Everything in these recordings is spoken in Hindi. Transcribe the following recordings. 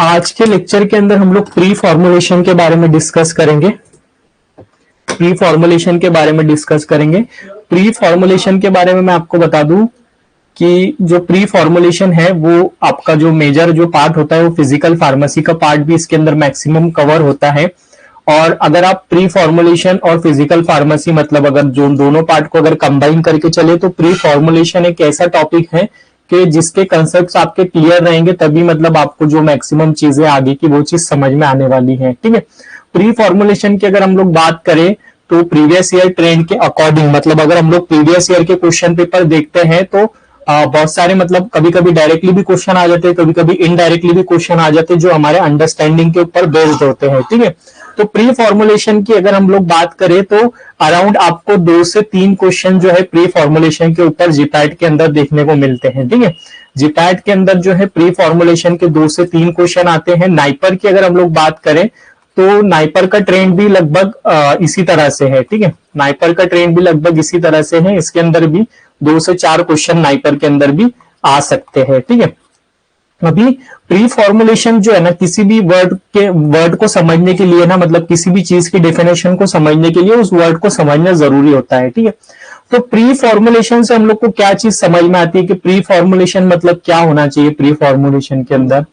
आज के लेक्चर के अंदर हम लोग प्री फॉर्मुलेशन के बारे में डिस्कस करेंगे। प्री फॉर्मुलेशन के बारे में डिस्कस करेंगे। प्री फॉर्मुलेशन के बारे में मैं आपको बता दूं कि जो प्री फॉर्मुलेशन है वो आपका जो मेजर जो पार्ट होता है वो फिजिकल फार्मेसी का पार्ट भी इसके अंदर मैक्सिमम कवर होता है। और अगर आप प्री फॉर्मुलेशन और फिजिकल फार्मेसी मतलब अगर जो दोनों पार्ट को अगर कंबाइन करके चले तो प्री फॉर्मुलेशन एक ऐसा टॉपिक है कि जिसके कंसेप्ट्स आपके क्लियर रहेंगे तभी मतलब आपको जो मैक्सिमम चीजें आगे की वो चीज समझ में आने वाली है। ठीक है, प्री फॉर्मुलेशन की अगर हम लोग बात करें तो प्रीवियस ईयर ट्रेंड के अकॉर्डिंग मतलब अगर हम लोग प्रीवियस ईयर के क्वेश्चन पेपर देखते हैं तो बहुत सारे मतलब कभी कभी डायरेक्टली भी क्वेश्चन आ जाते हैं, कभी कभी इनडायरेक्टली भी क्वेश्चन आ जाते हैं जो हमारे अंडरस्टैंडिंग के ऊपर बेस्ड होते हैं। ठीक है, तो प्री फॉर्मुलेशन की अगर हम लोग बात करें तो अराउंड आपको 2 से 3 क्वेश्चन जो है प्री फॉर्मुलेशन के ऊपर जीपैट के अंदर देखने को मिलते हैं। ठीक है, जीपैट के अंदर जो है प्री फॉर्मुलेशन के 2 से 3 क्वेश्चन आते हैं। नाइपर की अगर हम लोग बात करें तो नाइपर का ट्रेंड भी लगभग इसी तरह से है। ठीक है, नाइपर का ट्रेंड भी लगभग इसी तरह से है। इसके अंदर भी 2 से 4 क्वेश्चन नाइपर के अंदर भी आ सकते हैं। ठीक है, अभी प्री फॉर्मुलेशन जो है ना किसी भी वर्ड को समझने के लिए ना मतलब किसी भी चीज की डेफिनेशन को समझने के लिए उस वर्ड को समझना जरूरी होता है। ठीक है, तो प्री फॉर्मुलेशन से हम लोग को क्या चीज समझ में आती है कि प्री फॉर्मुलेशन मतलब क्या होना चाहिए प्री फॉर्मुलेशन के अंदर।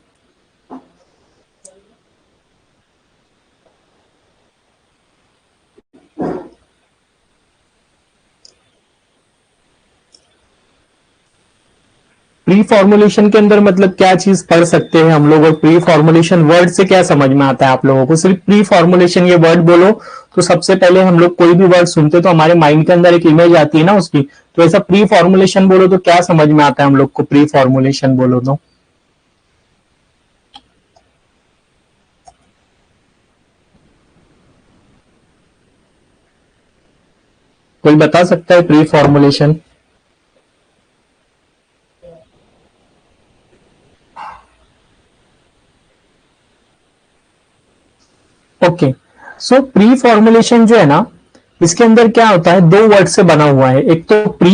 प्री फॉर्मुलेशन के अंदर मतलब क्या चीज पढ़ सकते हैं हम लोग और प्री फॉर्मुलेशन वर्ड से क्या समझ में आता है आप लोगों को। सिर्फ प्री फॉर्मुलेशन ये वर्ड बोलो तो सबसे पहले हम लोग कोई भी वर्ड सुनते तो हमारे माइंड के अंदर एक इमेज आती है ना उसकी, तो ऐसा प्री फॉर्मुलेशन बोलो तो क्या समझ में आता है हम लोग को प्री फॉर्मुलेशन बोलो तो। कोई बता सकता है प्री फॉर्मुलेशन। ओके, सो प्री फॉर्मुलेशन जो है ना इसके अंदर क्या होता है 2 वर्ड से बना हुआ है। एक तो प्री,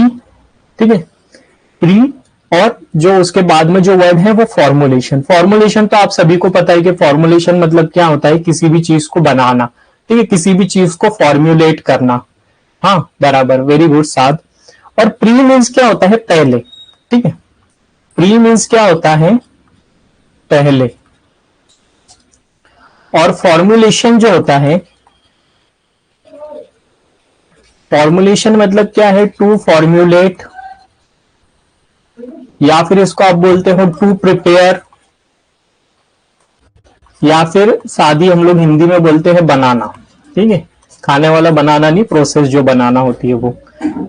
ठीक है, प्री और जो उसके बाद में जो वर्ड है वो फॉर्मुलेशन। फॉर्मुलेशन तो आप सभी को पता है कि फॉर्मुलेशन मतलब क्या होता है किसी भी चीज को बनाना। ठीक है, किसी भी चीज को फॉर्म्युलेट करना। हाँ बराबर, वेरी गुड साध। और प्री मीन्स क्या होता है पहले। ठीक है, प्री मीन्स क्या होता है पहले। और फॉर्मुलेशन जो होता है, फॉर्मुलेशन मतलब क्या है टू फॉर्म्युलेट या फिर इसको आप बोलते हो टू प्रिपेयर या फिर सादी हम लोग हिंदी में बोलते हैं बनाना। ठीक है, खाने वाला बनाना नहीं, प्रोसेस जो बनाना होती है वो।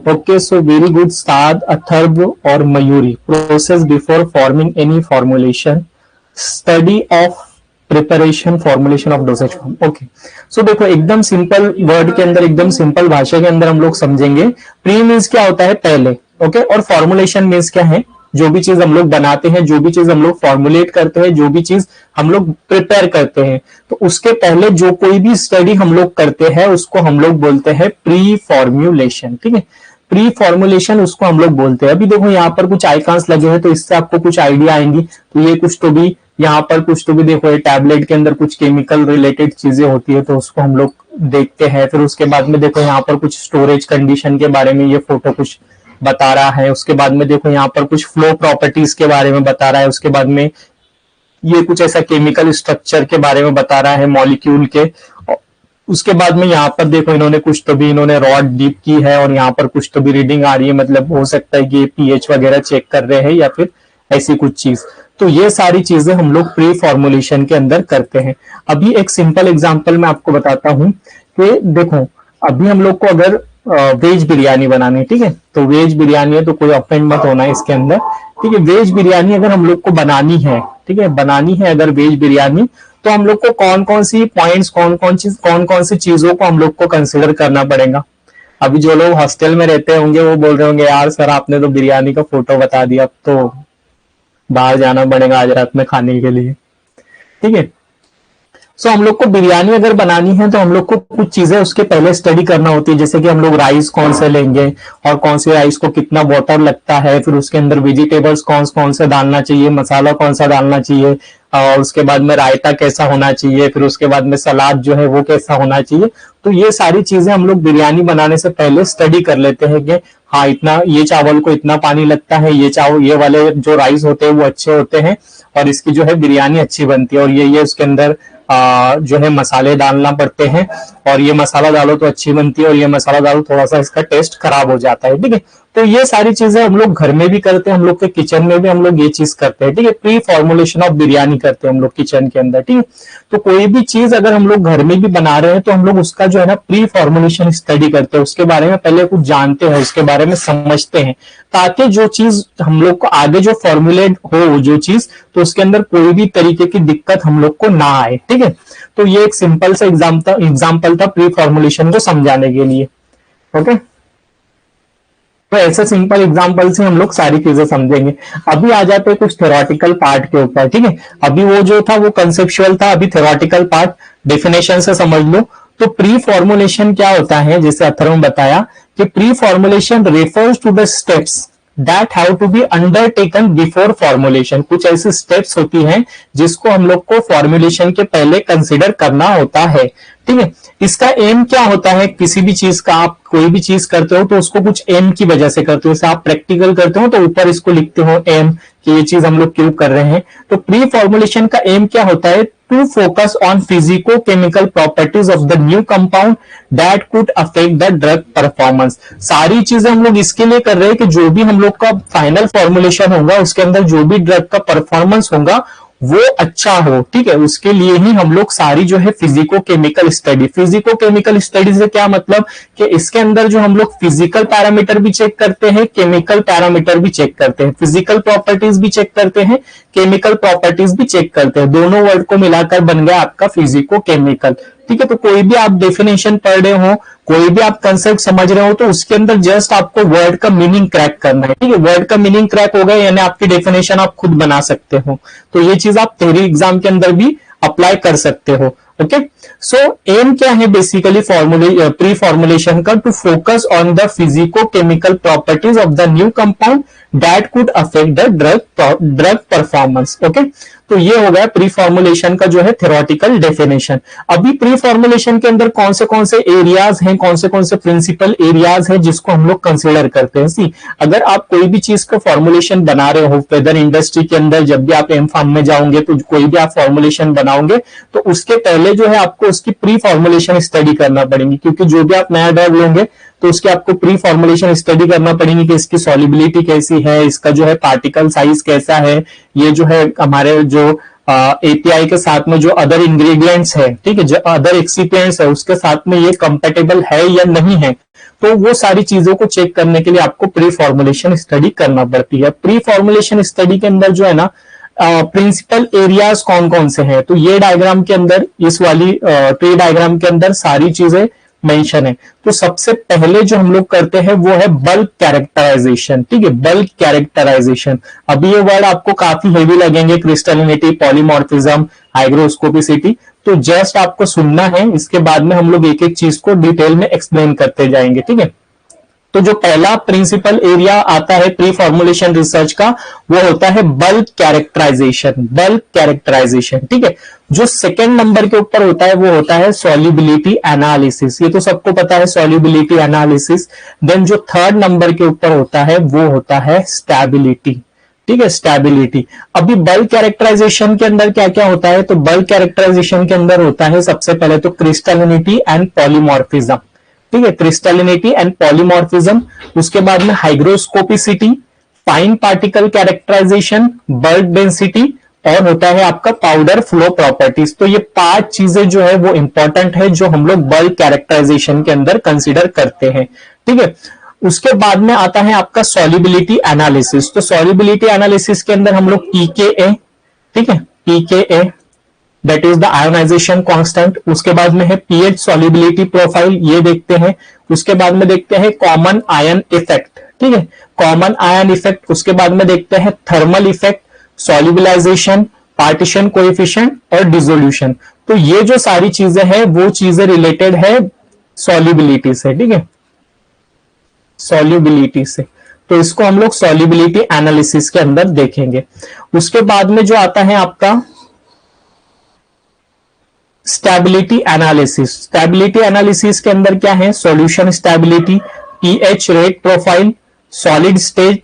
ओके, सो वेरी गुड साद, अथर्व और Mayuri. Process before forming any formulation, study of preparation formulation of dosage form. Okay, so देखो एकदम सिंपल वर्ड के अंदर एकदम सिंपल भाषा के अंदर हम लोग समझेंगे। प्री मीन्स क्या होता है पहले, ओके, और फॉर्मुलेशन मीन्स क्या है जो भी चीज हम लोग बनाते हैं, जो भी चीज हम लोग फॉर्मुलेट करते हैं, जो भी चीज हम लोग प्रिपेयर करते हैं तो उसके पहले जो कोई भी स्टडी हम लोग करते हैं उसको हम लोग बोलते हैं प्री फॉर्मुलेशन। ठीक है, प्री फॉर्मुलेशन उसको हम लोग बोलते हैं। अभी देखो यहाँ पर कुछ आइकॉन्स लगे हैं तो इससे आपको कुछ आइडिया आएंगी। तो ये कुछ तो भी यहाँ पर कुछ तो भी देखो ये टैबलेट के अंदर कुछ केमिकल रिलेटेड चीजें होती है तो उसको हम लोग देखते हैं। फिर उसके बाद में देखो यहाँ पर कुछ स्टोरेज कंडीशन के बारे में ये फोटो कुछ बता रहा है। उसके बाद में देखो यहाँ पर कुछ फ्लो प्रॉपर्टीज के बारे में बता रहा है। उसके बाद में ये कुछ ऐसा केमिकल स्ट्रक्चर के बारे में बता रहा है मॉलिक्यूल के। उसके बाद में यहाँ पर देखो इन्होंने कुछ तो भी इन्होंने रॉड डीप की है और यहाँ पर कुछ तो भी रीडिंग आ रही है, मतलब हो सकता है कि पीएच वगैरह चेक कर रहे हैं या फिर ऐसी कुछ चीज। तो ये सारी चीजें हम लोग प्री फॉर्मुलेशन के अंदर करते हैं। अभी एक सिंपल एग्जांपल मैं आपको बताता हूं कि देखो अभी हम लोग को अगर वेज बिरयानी बनानी है, ठीक है, तो वेज बिरयानी है तो कोई ऑफेंड मत होना इसके अंदर। ठीक है, वेज बिरयानी अगर हम लोग को बनानी है, ठीक है, बनानी है अगर वेज बिरयानी तो हम लोग को कौन कौन सी पॉइंट्स कौन कौन सी चीजों को हम लोग को कंसिडर करना पड़ेगा। अभी जो लोग हॉस्टल में रहते होंगे वो बोल रहे होंगे यार सर आपने तो बिरयानी का फोटो बता दिया, अब तो बाहर जाना पड़ेगा आज रात में खाने के लिए। ठीक है, सो हम लोग को बिरयानी अगर बनानी है तो हम लोग को कुछ चीजें उसके पहले स्टडी करना होती है, जैसे कि हम लोग राइस कौन से लेंगे और कौन से राइस को कितना वाटर लगता है, फिर उसके अंदर वेजिटेबल्स कौन कौन से डालना चाहिए, मसाला कौन सा डालना चाहिए, और उसके बाद में रायता कैसा होना चाहिए, फिर उसके बाद में सलाद जो है वो कैसा होना चाहिए। तो ये सारी चीजें हम लोग बिरयानी बनाने से पहले स्टडी कर लेते हैं कि हाँ इतना, ये चावल को इतना पानी लगता है, ये चावल, ये वाले जो राइस होते हैं वो अच्छे होते हैं और इसकी जो है बिरयानी अच्छी बनती है, और ये उसके अंदर जो है मसाले डालना पड़ते हैं, और ये मसाला डालो तो अच्छी बनती है और ये मसाला डालो थोड़ा सा इसका टेस्ट खराब हो जाता है। ठीक है, तो ये सारी चीजें हम लोग घर में भी करते हैं, हम लोग के किचन में भी हम लोग ये चीज करते हैं। ठीक है, प्री फॉर्मुलेशन ऑफ बिरयानी करते हैं हम लोग किचन के अंदर। ठीक है, तो कोई भी चीज अगर हम लोग घर में भी बना रहे हैं तो हम लोग उसका जो है ना प्री फॉर्मुलेशन स्टडी करते हैं, उसके बारे में पहले कुछ जानते हैं, उसके बारे में समझते हैं, ताकि जो चीज हम लोग को आगे जो फॉर्मुलेट हो जो चीज, तो उसके अंदर कोई भी तरीके की दिक्कत हम लोग को ना आए। ठीक है, तो ये एक सिंपल सा एग्जाम्पल था प्री फॉर्मुलेशन को समझाने के लिए। ओके, तो ऐसे सिंपल एग्जांपल से हम लोग सारी चीजें समझेंगे। अभी आ जाते हैं कुछ थ्योरेटिकल पार्ट के ऊपर। ठीक है, अभी वो जो था वो कंसेप्चुअल था, अभी थ्योरेटिकल पार्ट डेफिनेशन से समझ लो। तो प्री फॉर्मुलेशन क्या होता है, जैसे अथर्व बताया कि pre formulation refers to the steps that have to be undertaken before formulation. कुछ ऐसी स्टेप्स होती हैं जिसको हम लोग को फॉर्मुलेशन के पहले कंसिडर करना होता है। ठीक है, इसका एम क्या होता है, किसी भी चीज का आप कोई भी चीज करते हो तो उसको कुछ एम की वजह से करते हो। जैसे आप प्रैक्टिकल करते हो तो ऊपर इसको लिखते हो एम कि ये चीज हम लोग क्यों कर रहे हैं। तो प्री फॉर्मुलेशन का एम क्या होता है, to focus on physico chemical properties of the new compound that could affect the drug performance. सारी चीजें हम लोग इसके लिए कर रहे हैं कि जो भी हम लोग का फाइनल फॉर्मुलेशन होगा उसके अंदर जो भी ड्रग का परफॉर्मेंस होगा वो अच्छा हो। ठीक है, उसके लिए ही हम लोग सारी जो है फिजिको केमिकल स्टडी से क्या मतलब कि इसके अंदर जो हम लोग फिजिकल पैरामीटर भी चेक करते हैं, केमिकल पैरामीटर भी चेक करते हैं, फिजिकल प्रॉपर्टीज भी चेक करते हैं, केमिकल प्रॉपर्टीज भी चेक करते हैं। दोनों वर्ड को मिलाकर बन गया आपका फिजिको केमिकल। ठीक है, तो कोई भी आप डेफिनेशन पढ़ रहे हो, कोई भी आप कंसेप्ट समझ रहे हो तो उसके अंदर जस्ट आपको वर्ड का मीनिंग क्रैक करना है। ठीक है, वर्ड का मीनिंग क्रैक हो गया यानी आपकी डेफिनेशन आप खुद बना सकते हो। तो ये चीज आप थ्योरी एग्जाम के अंदर भी अप्लाई कर सकते हो। ओके, सो एम क्या है बेसिकली प्री फॉर्मुलेशन का, to focus on the physico chemical properties of the new compound that could affect the drug performance. Okay, तो ये हो गया प्री फॉर्मुलेशन का जो है थ्योरेटिकल डेफिनेशन। अभी प्री फॉर्मुलेशन के अंदर कौन से एरियाज हैं, कौन से प्रिंसिपल एरियाज हैं जिसको हम लोग कंसीडर करते हैं। सी, अगर आप कोई भी चीज का फॉर्मुलेशन बना रहे हो वेदर इंडस्ट्री के अंदर, जब भी आप एम फार्म में जाओगे तो कोई भी आप फॉर्मुलेशन बनाओगे तो उसके पहले जो है आपको उसकी प्री फॉर्मुलेशन स्टडी करना पड़ेगी, क्योंकि जो भी आप नया ड्रग लेंगे तो उसके आपको प्री फॉर्मुलेशन स्टडी करना पड़ेगी कि इसकी सॉल्युबिलिटी कैसी है, इसका जो है पार्टिकल साइज कैसा है, ये जो है हमारे जो एपीआई के साथ में जो अदर इंग्रेडिएंट्स है, ठीक है, जो अदर एक्सिपिएंट्स है उसके साथ में ये कंपेटेबल है या नहीं है। तो वो सारी चीजों को चेक करने के लिए आपको प्री फॉर्मुलेशन स्टडी करना पड़ती है। प्री फॉर्मुलेशन स्टडी के अंदर जो है ना प्रिंसिपल एरियाज कौन कौन से हैं, तो ये डायग्राम के अंदर, इस वाली ट्री डायग्राम के अंदर सारी चीजें मेंशन है। तो सबसे पहले जो हम लोग करते हैं वो है बल्क कैरेक्टराइजेशन। ठीक है, बल्क कैरेक्टराइजेशन। अभी ये वर्ड आपको काफी हेवी लगेंगे, क्रिस्टलिनिटी, पॉलीमॉर्फिज्म, हाइग्रोस्कोपिसिटी, तो जस्ट आपको सुनना है, इसके बाद में हम लोग एक एक चीज को डिटेल में एक्सप्लेन करते जाएंगे। ठीक है, तो जो पहला प्रिंसिपल एरिया आता है प्री फॉर्मुलेशन रिसर्च का वो होता है बल्क कैरेक्टराइजेशन। बल्क कैरेक्टराइजेशन, ठीक है। जो सेकंड नंबर के ऊपर होता है वो होता है सॉल्युबिलिटी एनालिसिस, ये तो सबको पता है सॉल्युबिलिटी एनालिसिस। देन जो थर्ड नंबर के ऊपर होता है वो होता है स्टेबिलिटी, ठीक है, स्टेबिलिटी। अभी बल्क कैरेक्टराइजेशन के अंदर क्या क्या होता है, तो बल्क कैरेक्टराइजेशन के अंदर होता है सबसे पहले तो क्रिस्टलिनिटी एंड पॉलीमॉर्फिज्म, ठीक है, क्रिस्टलिनिटी एंड पॉलीमॉर्फिज्म। उसके बाद में hygroscopicity, fine particle characterization, bulk density और होता है आपका पाउडर फ्लो प्रॉपर्टीज। तो ये 5 चीजें जो है वो इंपॉर्टेंट है जो हम लोग बल्क कैरेक्टराइजेशन के अंदर कंसीडर करते हैं, ठीक है। उसके बाद में आता है आपका सॉल्युबिलिटी एनालिसिस। तो सॉल्युबिलिटी एनालिसिस के अंदर हम लोग पीकेए, ठीक है, pKa that is the ionization constant. उसके बाद में है पीएच सॉल्युबिलिटी प्रोफाइल, ये देखते हैं। उसके बाद में देखते हैं कॉमन आयन इफेक्ट, ठीक है, कॉमन आयन इफेक्ट। उसके बाद में देखते हैं थर्मल इफेक्ट, सॉल्युबलाइजेशन, पार्टीशन कोएफिशिएंट और डिसोल्यूशन। तो ये जो सारी चीजें हैं वो चीजें रिलेटेड है सॉल्युबिलिटी से, ठीक है, सॉल्युबिलिटी से। तो इसको हम लोग सॉल्युबिलिटी एनालिसिस के अंदर देखेंगे। उसके बाद में जो आता है आपका स्टेबिलिटी एनालिसिस। स्टेबिलिटी एनालिसिस के अंदर क्या है, solution stability, pH rate profile, solid state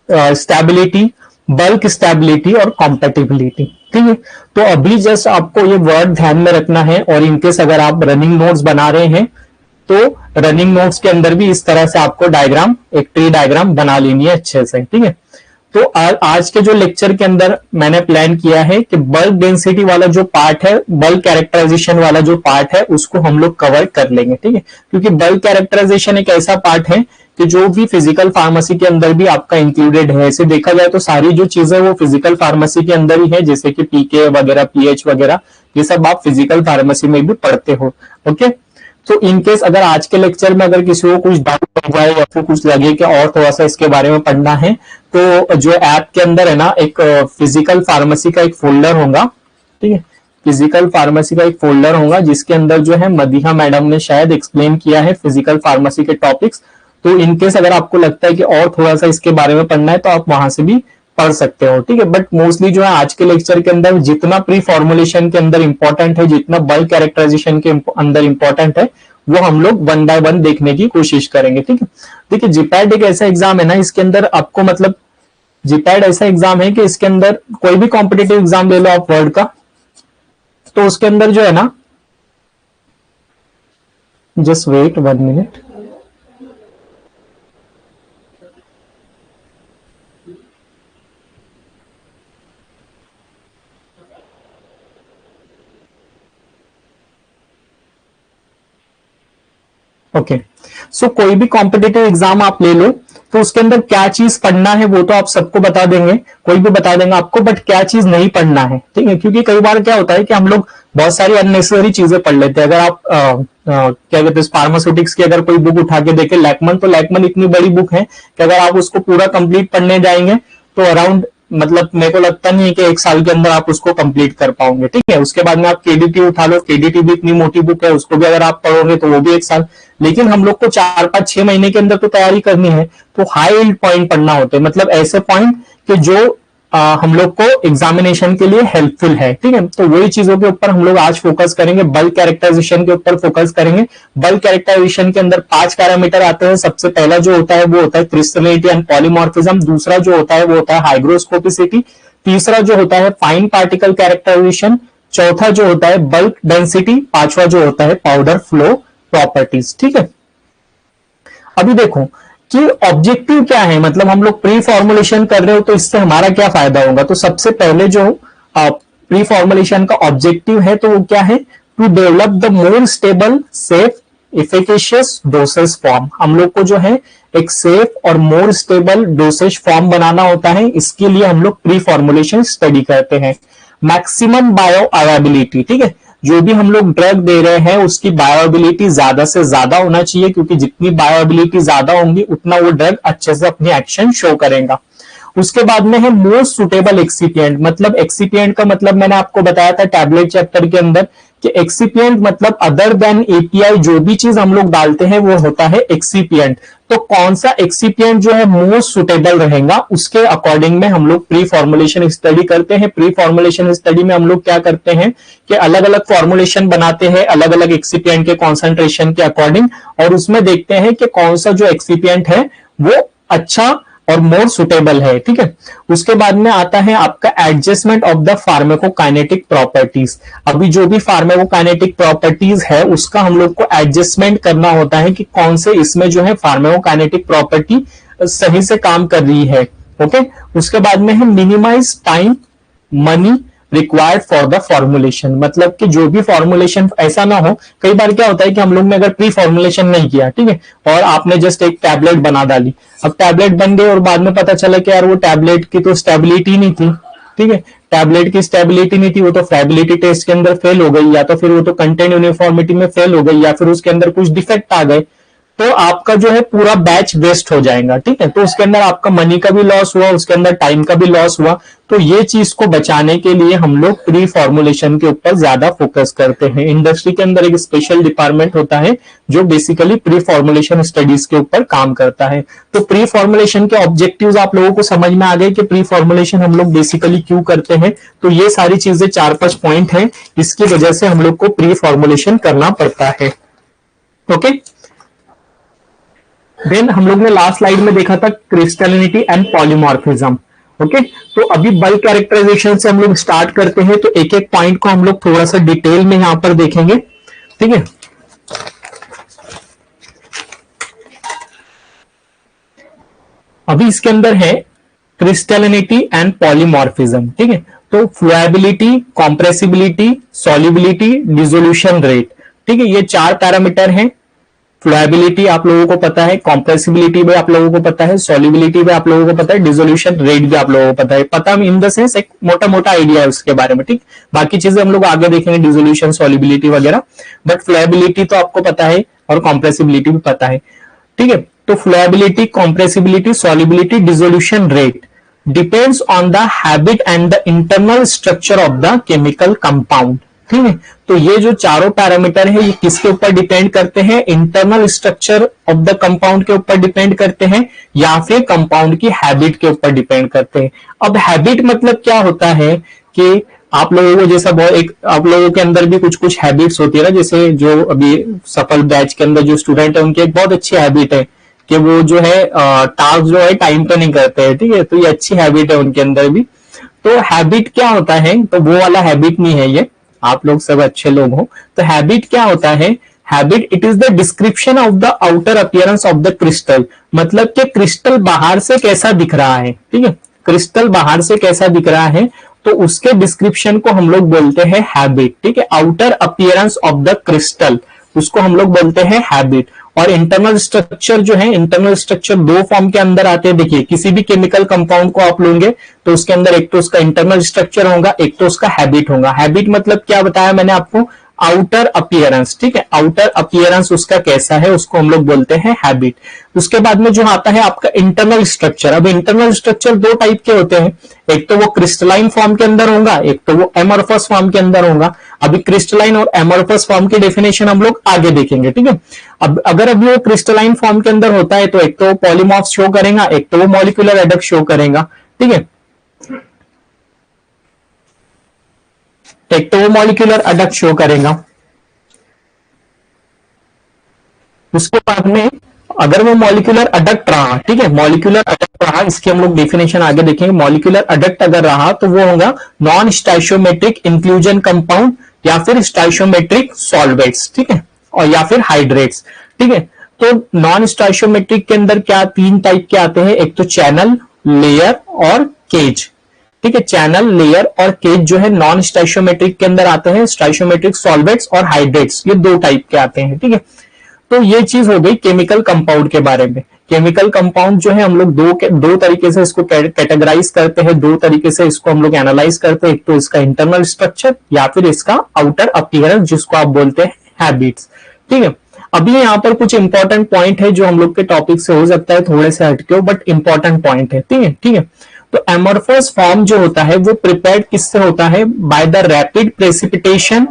stability, bulk stability और कॉम्पेटिबिलिटी, ठीक है। तो अभी जस्ट आपको ये वर्ड ध्यान में रखना है, और इनकेस अगर आप रनिंग नोट्स बना रहे हैं तो रनिंग नोट्स के अंदर भी इस तरह से आपको डायग्राम, एक ट्री डायग्राम बना लेनी है अच्छे से, ठीक है। तो आज के जो लेक्चर के अंदर मैंने प्लान किया है कि बल्क डेंसिटी वाला जो पार्ट है, बल्क कैरेक्टराइजेशन वाला जो पार्ट है, उसको हम लोग कवर कर लेंगे, ठीक है। क्योंकि बल्क कैरेक्टराइजेशन एक ऐसा पार्ट है कि जो भी फिजिकल फार्मेसी के अंदर भी आपका इंक्लूडेड है। ऐसे देखा जाए तो सारी जो चीजें वो फिजिकल फार्मेसी के अंदर ही है, जैसे कि पीके वगैरह, पीएच वगैरह, ये सब आप फिजिकल फार्मेसी में भी पढ़ते हो, ओके। तो इनकेस अगर आज के लेक्चर में अगर किसी को कुछ डाउट हो जाए या फिर कुछ लगे कि और थोड़ा सा इसके बारे में पढ़ना है, तो जो ऐप के अंदर है ना, एक फिजिकल फार्मेसी का एक फोल्डर होगा, ठीक है, फिजिकल फार्मेसी का एक फोल्डर होगा जिसके अंदर जो है मदीहा मैडम ने शायद एक्सप्लेन किया है फिजिकल फार्मेसी के टॉपिक्स। तो इनकेस अगर आपको लगता है कि और थोड़ा सा इसके बारे में पढ़ना है तो आप वहां से भी पढ़ सकते हो, ठीक है। बट मोस्टली जो है आज के लेक्चर के अंदर जितना प्री फॉर्मुलेशन के अंदर इंपॉर्टेंट है, जितना बल्क कैरेक्टराइजेशन के अंदर इंपॉर्टेंट है, वो हम लोग वन बाय वन देखने की कोशिश करेंगे, ठीक है। देखिए जीपैट एक ऐसा एग्जाम है ना, इसके अंदर आपको मतलब जीपैट ऐसा एग्जाम है कि इसके अंदर कोई भी कॉम्पिटिटिव एग्जाम ले लो आप वर्ड का, तो उसके अंदर जो है ना, जस्ट वेट 1 मिनट, ओके। सो कोई भी कॉम्पिटिटिव एग्जाम आप ले लो तो उसके अंदर क्या चीज पढ़ना है वो तो आप सबको बता देंगे, कोई भी बता देंगे आपको, बट क्या चीज नहीं पढ़ना है, ठीक है। क्योंकि कई बार क्या होता है कि हम लोग बहुत सारी अननेसेसरी चीजें पढ़ लेते हैं। अगर आप क्या कहते हैं फार्मास्यूटिक्स की अगर कोई बुक उठा के देखे, लैकमन, तो लैकमन इतनी बड़ी बुक है कि अगर आप उसको पूरा कंप्लीट पढ़ने जाएंगे तो अराउंड मतलब मेरे को लगता नहीं है कि 1 साल के अंदर आप उसको कंप्लीट कर पाओगे, ठीक है। उसके बाद में आप केडीटी उठा लो, केडीटी भी इतनी मोटी बुक है, उसको भी अगर आप पढ़ोगे तो वो भी 1 साल। लेकिन हम लोग को 4, 5, 6 महीने के अंदर तो तैयारी करनी है, तो हाई यील्ड पॉइंट पढ़ना होते हैं, मतलब ऐसे पॉइंट कि जो हम लोग को एग्जामिनेशन के लिए हेल्पफुल है, ठीक है। तो वही चीजों के ऊपर हम लोग आज फोकस करेंगे, बल्क कैरेक्टराइजेशन के ऊपर फोकस करेंगे। बल्क कैरेक्टराइजेशन के अंदर 5 पैरामीटर आते हैं। सबसे पहला जो होता है वो होता है क्रिस्टलिटी एंड पॉलीमॉर्फिज्म, दूसरा जो होता है वो होता है हाइग्रोस्कोपिसिटी, तीसरा जो होता है फाइन पार्टिकल कैरेक्टराइजेशन, चौथा जो होता है बल्क डेंसिटी, पांचवा जो होता है पाउडर फ्लो प्रॉपर्टीज, ठीक है। अभी देखो कि ऑब्जेक्टिव क्या है, मतलब हम लोग प्री फॉर्मुलेशन कर रहे हो तो इससे हमारा क्या फायदा होगा। तो सबसे पहले जो प्री फॉर्मुलेशन का ऑब्जेक्टिव है तो वो क्या है, to develop the more stable, safe, efficacious dosage form. हम लोग को जो है एक सेफ और मोर स्टेबल डोसेज फॉर्म बनाना होता है, इसके लिए हम लोग प्री फॉर्मुलेशन स्टडी करते हैं। मैक्सिमम बायो अवेबिलिटी, ठीक है, जो भी हम लोग ड्रग दे रहे हैं उसकी बायोएबिलिटी ज्यादा से ज्यादा होना चाहिए, क्योंकि जितनी बायोएबिलिटी ज्यादा होंगी उतना वो ड्रग अच्छे से अपनी एक्शन शो करेगा। उसके बाद में है मोस्ट सुटेबल एक्सिपिएंट, मतलब एक्सिपिएंट का मतलब मैंने आपको बताया था टैबलेट चैप्टर के अंदर कि एक्सिपिएंट मतलब अदर देन एपीआई जो भी चीज हम लोग डालते हैं वो होता है एक्सिपिएंट। तो कौन सा एक्सिपिएंट जो है मोस्ट सुटेबल रहेगा उसके अकॉर्डिंग में हम लोग प्री फॉर्मुलेशन स्टडी करते हैं। प्री फॉर्मुलेशन स्टडी में हम लोग क्या करते हैं कि अलग अलग फॉर्मुलेशन बनाते हैं अलग अलग एक्सिपिएंट के कॉन्सेंट्रेशन के अकॉर्डिंग, और उसमें देखते हैं कि कौन सा जो एक्सिपिएंट है वो अच्छा और मोर सुटेबल है, ठीक है। उसके बाद में आता है आपका adjustment of the pharmacokinetic properties. अभी जो भी फार्माकोकाइनेटिक प्रॉपर्टीज है उसका हम लोग को एडजस्टमेंट करना होता है कि कौन से इसमें जो है फार्माकोकाइनेटिक प्रॉपर्टी सही से काम कर रही है, ओके। उसके बाद में है minimize time money required for the formulation, मतलब कि जो भी फॉर्मुलेशन ऐसा ना हो, कई बार क्या होता है कि हम लोग ने अगर प्री फॉर्मुलेशन नहीं किया, ठीक है, और आपने जस्ट एक टैबलेट बना डाली, अब टैबलेट बन गई और बाद में पता चला कि यार वो टैबलेट की तो स्टेबिलिटी नहीं थी, ठीक है, टैबलेट की स्टेबिलिटी नहीं थी, वो तो फेबिलिटी टेस्ट के अंदर फेल हो गई, या तो फिर वो तो कंटेंट यूनिफॉर्मिटी में फेल हो गई, या फिर उसके अंदर कुछ डिफेक्ट आ गए। तो आपका जो है पूरा बैच वेस्ट हो जाएगा, ठीक है। तो उसके अंदर आपका मनी का भी लॉस हुआ, उसके अंदर टाइम का भी लॉस हुआ। तो ये चीज को बचाने के लिए हम लोग प्री फॉर्मुलेशन के ऊपर ज्यादा फोकस करते हैं। इंडस्ट्री के अंदर एक स्पेशल डिपार्टमेंट होता है जो बेसिकली प्री फॉर्मुलेशन स्टडीज के ऊपर काम करता है। तो प्री फॉर्मुलेशन के ऑब्जेक्टिव्स आप लोगों को समझ में आ गए कि प्री फॉर्मुलेशन हम लोग बेसिकली क्यों करते हैं। तो ये सारी चीजें 4-5 पॉइंट हैं, इसकी वजह से हम लोग को प्री फॉर्मुलेशन करना पड़ता है। ओके, देन हम लोग ने लास्ट स्लाइड में देखा था क्रिस्टलिनिटी एंड पॉलीमॉर्फिज्म। ओके, तो अभी बल्क कैरेक्टराइजेशन से हम लोग स्टार्ट करते हैं। तो एक एक पॉइंट को हम लोग थोड़ा सा डिटेल में यहां पर देखेंगे, ठीक है। अभी इसके अंदर है क्रिस्टलिनिटी एंड पॉलीमॉर्फिज्म, ठीक है। तो flowability, compressibility, solubility, dissolution rate, ठीक है। ये 4 पैरामीटर हैं। फ्लुएबिलिटी आप लोगों को पता है, कॉम्प्रेसिबिलिटी भी आप लोगों को पता है, सॉल्युबिलिटी भी आप लोगों को पता है, डिसोल्यूशन रेट भी आप लोगों को पता है। पता इन द सेंस एक मोटा मोटा आइडिया है उसके बारे में, ठीक। बाकी चीजें हम लोग आगे देखेंगे, डिसोल्यूशन, सॉल्युबिलिटी वगैरह। बट फ्लुएबिलिटी तो आपको पता है और कॉम्प्रेसिबिलिटी भी पता है, ठीक है। तो flowability, compressibility, solubility, dissolution rate depends on the habit and the internal structure of the chemical compound, ठीक है। तो ये जो चारों पैरामीटर है ये किसके ऊपर डिपेंड करते हैं? Internal structure of the compound के ऊपर डिपेंड करते हैं या फिर कंपाउंड की हैबिट के ऊपर डिपेंड करते हैं। अब हैबिट मतलब क्या होता है कि आप लोगों को जैसा बहुत एक आप लोगों के अंदर भी कुछ कुछ हैबिट्स होती है ना, जैसे जो अभी सफल बैच के अंदर जो स्टूडेंट है उनकी एक बहुत अच्छी हैबिट है कि वो जो है टास्क जो है टाइम पे नहीं करते हैं, ठीक है। तो ये अच्छी हैबिट है उनके अंदर भी। तो हैबिट क्या होता है? तो वो वाला हैबिट नहीं है ये, आप लोग सब अच्छे लोग हो। तो हैबिट क्या होता है? Habit it is the description of the outer appearance of the crystal, मतलब कि क्रिस्टल बाहर से कैसा दिख रहा है, ठीक है। क्रिस्टल बाहर से कैसा दिख रहा है तो उसके डिस्क्रिप्शन को हम लोग बोलते हैं हैबिट, ठीक है। Outer appearance of the crystal उसको हम लोग बोलते हैं हैबिट। और इंटरनल स्ट्रक्चर जो है, इंटरनल स्ट्रक्चर 2 फॉर्म के अंदर आते हैं। देखिए किसी भी केमिकल कंपाउंड को आप लोगे तो उसके अंदर एक तो उसका इंटरनल स्ट्रक्चर होगा, एक तो उसका हैबिट होगा। हैबिट मतलब क्या बताया मैंने आपको? आउटर अपीयरेंस, ठीक है। आउटर अपीयरेंस उसका कैसा है उसको हम लोग बोलते हैं हैबिट। उसके बाद में जो आता है आपका इंटरनल स्ट्रक्चर। अब इंटरनल स्ट्रक्चर 2 टाइप के होते हैं, एक तो वो क्रिस्टलाइन फॉर्म के अंदर होगा, एक तो वो एमॉर्फस फॉर्म के अंदर होगा। अभी क्रिस्टलाइन और एमॉर्फस फॉर्म की डेफिनेशन हम लोग आगे देखेंगे, ठीक है। अब अगर अभी वो क्रिस्टलाइन फॉर्म के अंदर होता है तो एक तो पॉलीमॉर्फ शो करेगा, एक तो वो मॉलिक्यूलर एडक्ट शो करेगा, ठीक है। एक तो वो मॉलिक्यूलर अडक्ट शो करेगा। उसके बाद में अगर वो मॉलिक्यूलर अडक्ट रहा, ठीक है, मॉलिक्यूलर अडक्ट रहा, इसकी हम लोग डेफिनेशन आगे देखेंगे। मॉलिक्यूलर अडक्ट अगर रहा तो वो होगा नॉन स्टाइशियोमेट्रिक इंक्लूजन कंपाउंड या फिर स्टाइशियोमेट्रिक सॉल्वेट्स, ठीक है, और या फिर हाइड्रेट्स, ठीक है। तो नॉन स्टाइशियोमेट्रिक के अंदर क्या 3 टाइप के आते हैं, एक तो चैनल, लेयर और केज, ठीक है। चैनल, लेयर और केज जो है नॉन स्टाइशियोमेट्रिक के अंदर आते हैं। स्टाइशियोमेट्रिक सॉल्वेट्स और हाइड्रेट्स ये 2 टाइप के आते हैं, ठीक है। तो ये चीज हो गई केमिकल कंपाउंड के बारे में। केमिकल कंपाउंड जो है हम लोग दो तरीके से इसको कैटेगराइज करते हैं, 2 तरीके से इसको हम लोग एनालाइज करते हैं। एक तो इसका इंटरनल स्ट्रक्चर या फिर इसका आउटर अपीयरेंस जिसको आप बोलते हैं हैबिट्स, ठीक है। अभी यहाँ पर कुछ इंपॉर्टेंट पॉइंट है जो हम लोग के टॉपिक से हो सकता है थोड़े से हटके हो, बट इंपॉर्टेंट पॉइंट है, ठीक है, ठीक है। तो एमॉर्फस फॉर्म जो होता है वो प्रिपेयर्ड किससे होता है? By the rapid precipitation,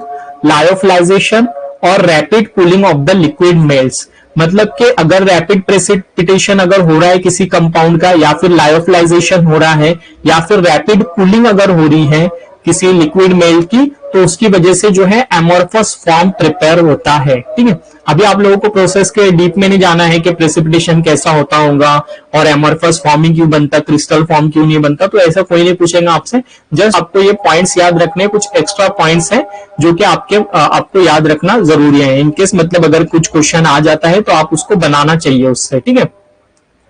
lyophilisation और rapid cooling of the liquid melts. मतलब कि अगर रैपिड प्रेसिपिटेशन अगर हो रहा है किसी कंपाउंड का, या फिर लायोफिलाइजेशन हो रहा है, या फिर रैपिड कूलिंग अगर हो रही है किसी लिक्विड मेल की, तो उसकी वजह से जो है एमॉर्फस फॉर्म प्रिपेयर होता है, ठीक है। अभी आप लोगों को प्रोसेस के डीप में नहीं जाना है कि प्रेसिपिटेशन कैसा होता होगा और एमॉर्फस फॉर्मिंग क्यों बनता, क्रिस्टल फॉर्म क्यों नहीं बनता, तो ऐसा कोई नहीं पूछेगा आपसे। जस्ट आपको ये पॉइंट्स याद रखने, कुछ एक्स्ट्रा पॉइंट्स हैं जो कि आपको याद रखना जरूरी है। इनकेस मतलब अगर कुछ क्वेश्चन आ जाता है तो आप उसको बनाना चाहिए उससे, ठीक है।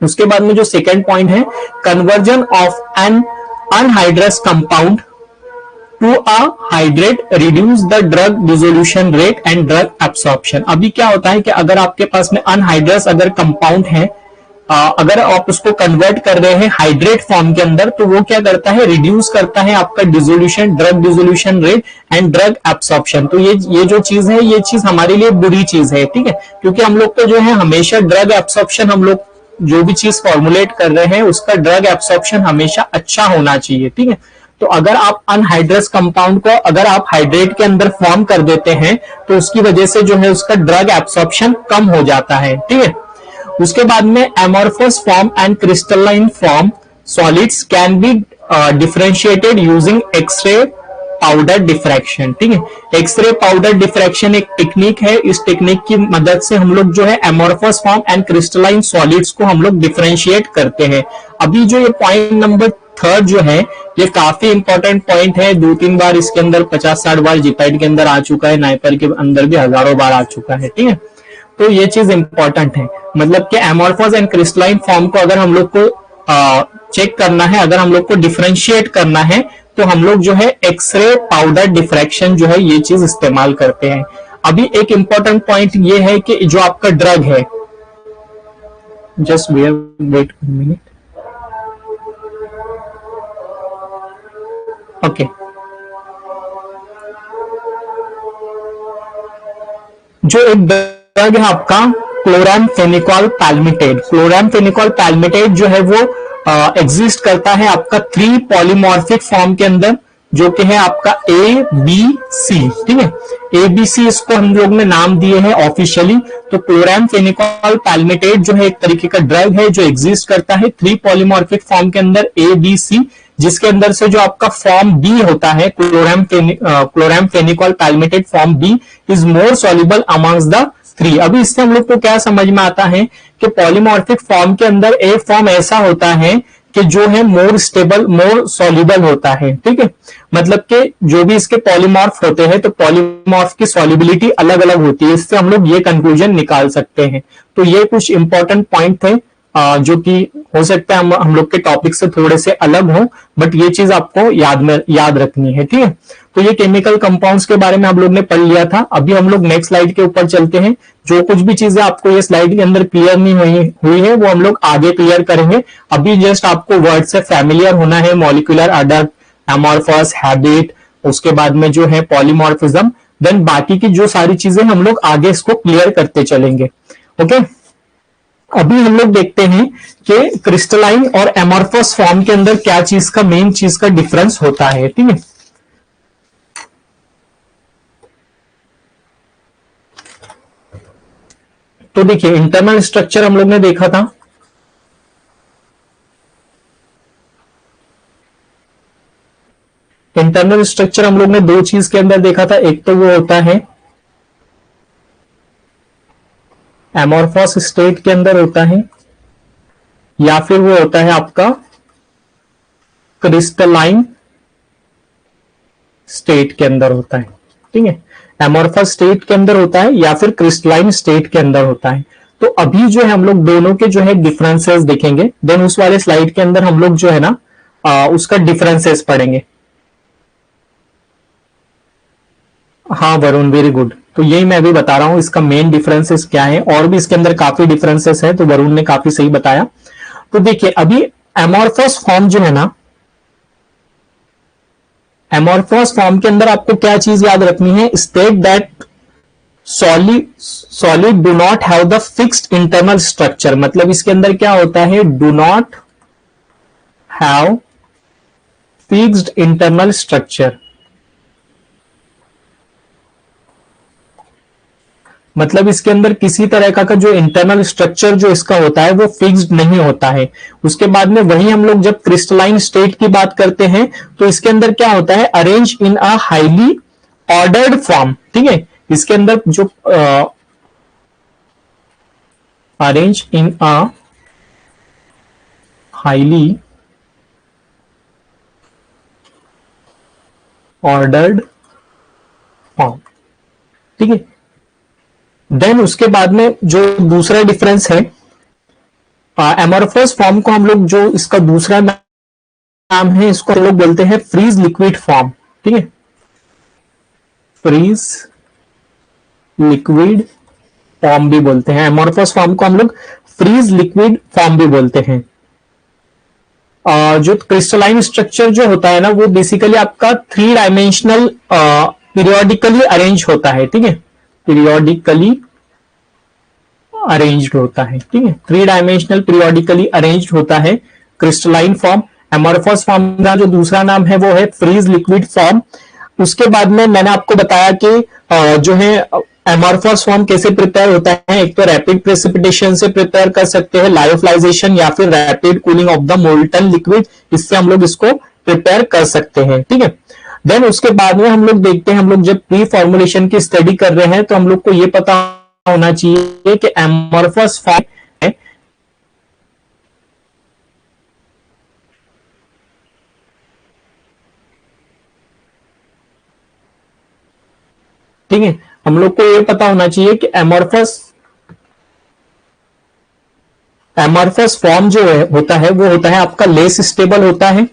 उसके बाद में जो सेकेंड पॉइंट है, conversion of an anhydrous compound to a hydrate reduce the drug dissolution rate and drug absorption. अभी क्या होता है कि अगर आपके पास में अनहाइड्रस अगर कंपाउंड है, अगर आप उसको कन्वर्ट कर रहे हैं हाइड्रेट फॉर्म के अंदर, तो वो क्या करता है, रिड्यूस करता है आपका dissolution, drug dissolution rate and drug absorption. तो ये जो चीज है, ये चीज हमारे लिए बुरी चीज है, ठीक है, क्योंकि हम लोग को जो है हमेशा ड्रग एब्सॉर्प्शन, हम लोग जो भी चीज फॉर्मुलेट कर रहे हैं उसका ड्रग एब्सॉर्प्शन हमेशा अच्छा होना चाहिए, ठीक है। तो अगर आप अनहाइड्रस कंपाउंड को अगर आप हाइड्रेट के अंदर फॉर्म कर देते हैं, तो उसकी वजह से जो है उसका ड्रग एब्सॉर्प्शन कम हो जाता है, ठीक है। उसके बाद में amorphous form and crystalline form solids can be differentiated using X ray powder diffraction, ठीक है। एक्सरे पाउडर डिफ्रैक्शन एक टेक्निक है, इस टेक्निक की मदद से हम लोग जो है amorphous form and crystalline solids को हम लोग डिफरेंशिएट करते हैं। अभी जो ये पॉइंट नंबर थर्ड जो है, ये काफी इंपॉर्टेंट पॉइंट है, 2-3 बार इसके अंदर 50-60 बार जीपैट के अंदर आ चुका है, नाइपर के अंदर भी हजारों बार आ चुका है, ठीक है। तो ये चीज इंपॉर्टेंट है, मतलब कि एमोर्फस एंड क्रिस्टलाइन फॉर्म को अगर हम लोग को चेक करना है, अगर हम लोग को डिफरेंशिएट करना है, तो हम लोग जो है एक्सरे पाउडर डिफ्रैक्शन जो है ये चीज इस्तेमाल करते हैं। अभी एक इंपॉर्टेंट पॉइंट ये है कि जो आपका ड्रग है, जस्ट वेट मिनट, ओके, जो एक ड्रग है आपका क्लोरामफेनिकॉल पैल्मिटेट, क्लोरामफेनिकॉल पैल्मिटेट जो है वो एग्जिस्ट करता है आपका 3 पॉलीमॉर्फिक फॉर्म के अंदर, जो कि है आपका ए बी सी, ठीक है। ए बी सी इसको हम लोग ने नाम दिए हैं ऑफिशियली। तो क्लोरामफेनिकॉल पैल्मिटेट जो है एक तरीके का ड्रग है जो एग्जिस्ट करता है 3 पॉलीमॉर्फिक फॉर्म के अंदर ए बी सी, जिसके अंदर से जो आपका फॉर्म बी होता है chloramphenicol palmitate form b is more soluble amongst the 3। अभी इससे हम लोग को क्या समझ में आता है कि पॉलीमॉर्फिक फॉर्म के अंदर ए फॉर्म ऐसा होता है कि जो है मोर स्टेबल, मोर सॉल्युबल होता है, ठीक है। मतलब कि जो भी इसके पॉलीमॉर्फ होते हैं, तो पॉलीमॉर्फ की सॉल्युबिलिटी अलग अलग होती है, इससे हम लोग ये कंक्लूजन निकाल सकते हैं। तो ये कुछ इंपॉर्टेंट पॉइंट थे जो कि हो सकता है हम लोग के टॉपिक से थोड़े से अलग हो, बट ये चीज आपको याद रखनी है, ठीक है। तो ये केमिकल कंपाउंड्स के बारे में हम लोग ने पढ़ लिया था। अभी हम लोग नेक्स्ट स्लाइड के ऊपर चलते हैं। जो कुछ भी चीजें आपको ये स्लाइड के अंदर क्लियर नहीं हुई है वो हम लोग आगे क्लियर करेंगे। अभी जस्ट आपको वर्ड से फैमिलियर होना है, मॉलिक्यूलर ऑर्डर, एमोर्फस, हैबिट, उसके बाद में जो है पॉलीमॉर्फिज्म, देन बाकी की जो सारी चीजें हम लोग आगे इसको क्लियर करते चलेंगे, ओके। अभी हम लोग देखते हैं कि क्रिस्टलाइन और एमोर्फस फॉर्म के अंदर क्या चीज का मेन चीज का डिफरेंस होता है, ठीक है। तो देखिए इंटरनल स्ट्रक्चर हम लोग ने देखा था, इंटरनल स्ट्रक्चर हम लोग ने 2 चीज के अंदर देखा था। एक तो वो होता है एमोर्फस स्टेट के अंदर होता है, या फिर वो होता है आपका क्रिस्टलाइन स्टेट के अंदर होता है, ठीक है। एमोर्फस स्टेट के अंदर होता है या फिर क्रिस्टलाइन स्टेट के अंदर होता है। तो अभी जो है हम लोग दोनों के जो है डिफरेंसेस देखेंगे, देन उस वाले स्लाइड के अंदर हम लोग जो है ना उसका डिफरेंसेस पढ़ेंगे। हाँ वरुण, वेरी गुड। तो यही मैं अभी बता रहा हूं इसका मेन डिफरेंसेस क्या है, और भी इसके अंदर काफी डिफरेंसेस है, तो वरुण ने काफी सही बताया। तो देखिए अभी एमोर्फस फॉर्म जो है ना, एमोर्फस फॉर्म के अंदर आपको क्या चीज याद रखनी है, state that solid do not have the fixed internal structure. मतलब इसके अंदर क्या होता है, do not have fixed internal structure. मतलब इसके अंदर किसी तरह का जो इंटरनल स्ट्रक्चर जो इसका होता है वो फिक्स्ड नहीं होता है। उसके बाद में वही हम लोग जब क्रिस्टलाइन स्टेट की बात करते हैं तो इसके अंदर क्या होता है, arrange in a highly ordered form, ठीक है। इसके अंदर जो arrange in a highly ordered form, ठीक है। देन उसके बाद में जो दूसरा डिफरेंस है, एमोर्फस फॉर्म को हम लोग जो इसका दूसरा नाम है इसको हम लोग बोलते हैं फ्रीज लिक्विड फॉर्म, ठीक है। फ्रीज लिक्विड फॉर्म भी बोलते हैं। एमोर्फस फॉर्म को हम लोग फ्रीज लिक्विड फॉर्म भी बोलते हैं। जो क्रिस्टलाइन स्ट्रक्चर जो होता है ना, वो बेसिकली आपका 3 डायमेंशनल पीरियोडिकली अरेंज होता है, ठीक है, पीरियोडिकली अरेंज्ड होता है, ठीक है, 3 डायमेंशनल पीरियोडिकली अरेंज्ड होता है क्रिस्टलाइन फॉर्म। एमॉर्फस फॉर्म का जो दूसरा नाम है वो है फ्रीज लिक्विड फॉर्म। उसके बाद में मैंने आपको बताया कि जो है एमॉर्फस फॉर्म कैसे प्रिपेयर होता है। एक तो रैपिड प्रेसिपिटेशन से प्रिपेयर कर सकते हैं, लायोफिलाइजेशन, या फिर rapid cooling of the molten liquid, इससे हम लोग इसको प्रिपेयर कर सकते हैं, ठीक है। देन उसके बाद में हम लोग देखते हैं, हम लोग जब प्री फॉर्मुलेशन की स्टडी कर रहे हैं तो हम लोग को ये पता होना चाहिए कि एमॉर्फस फॉर्म है, ठीक है, हम लोग को ये पता होना चाहिए कि एमॉर्फस फॉर्म जो होता है वो होता है आपका लेस स्टेबल होता है,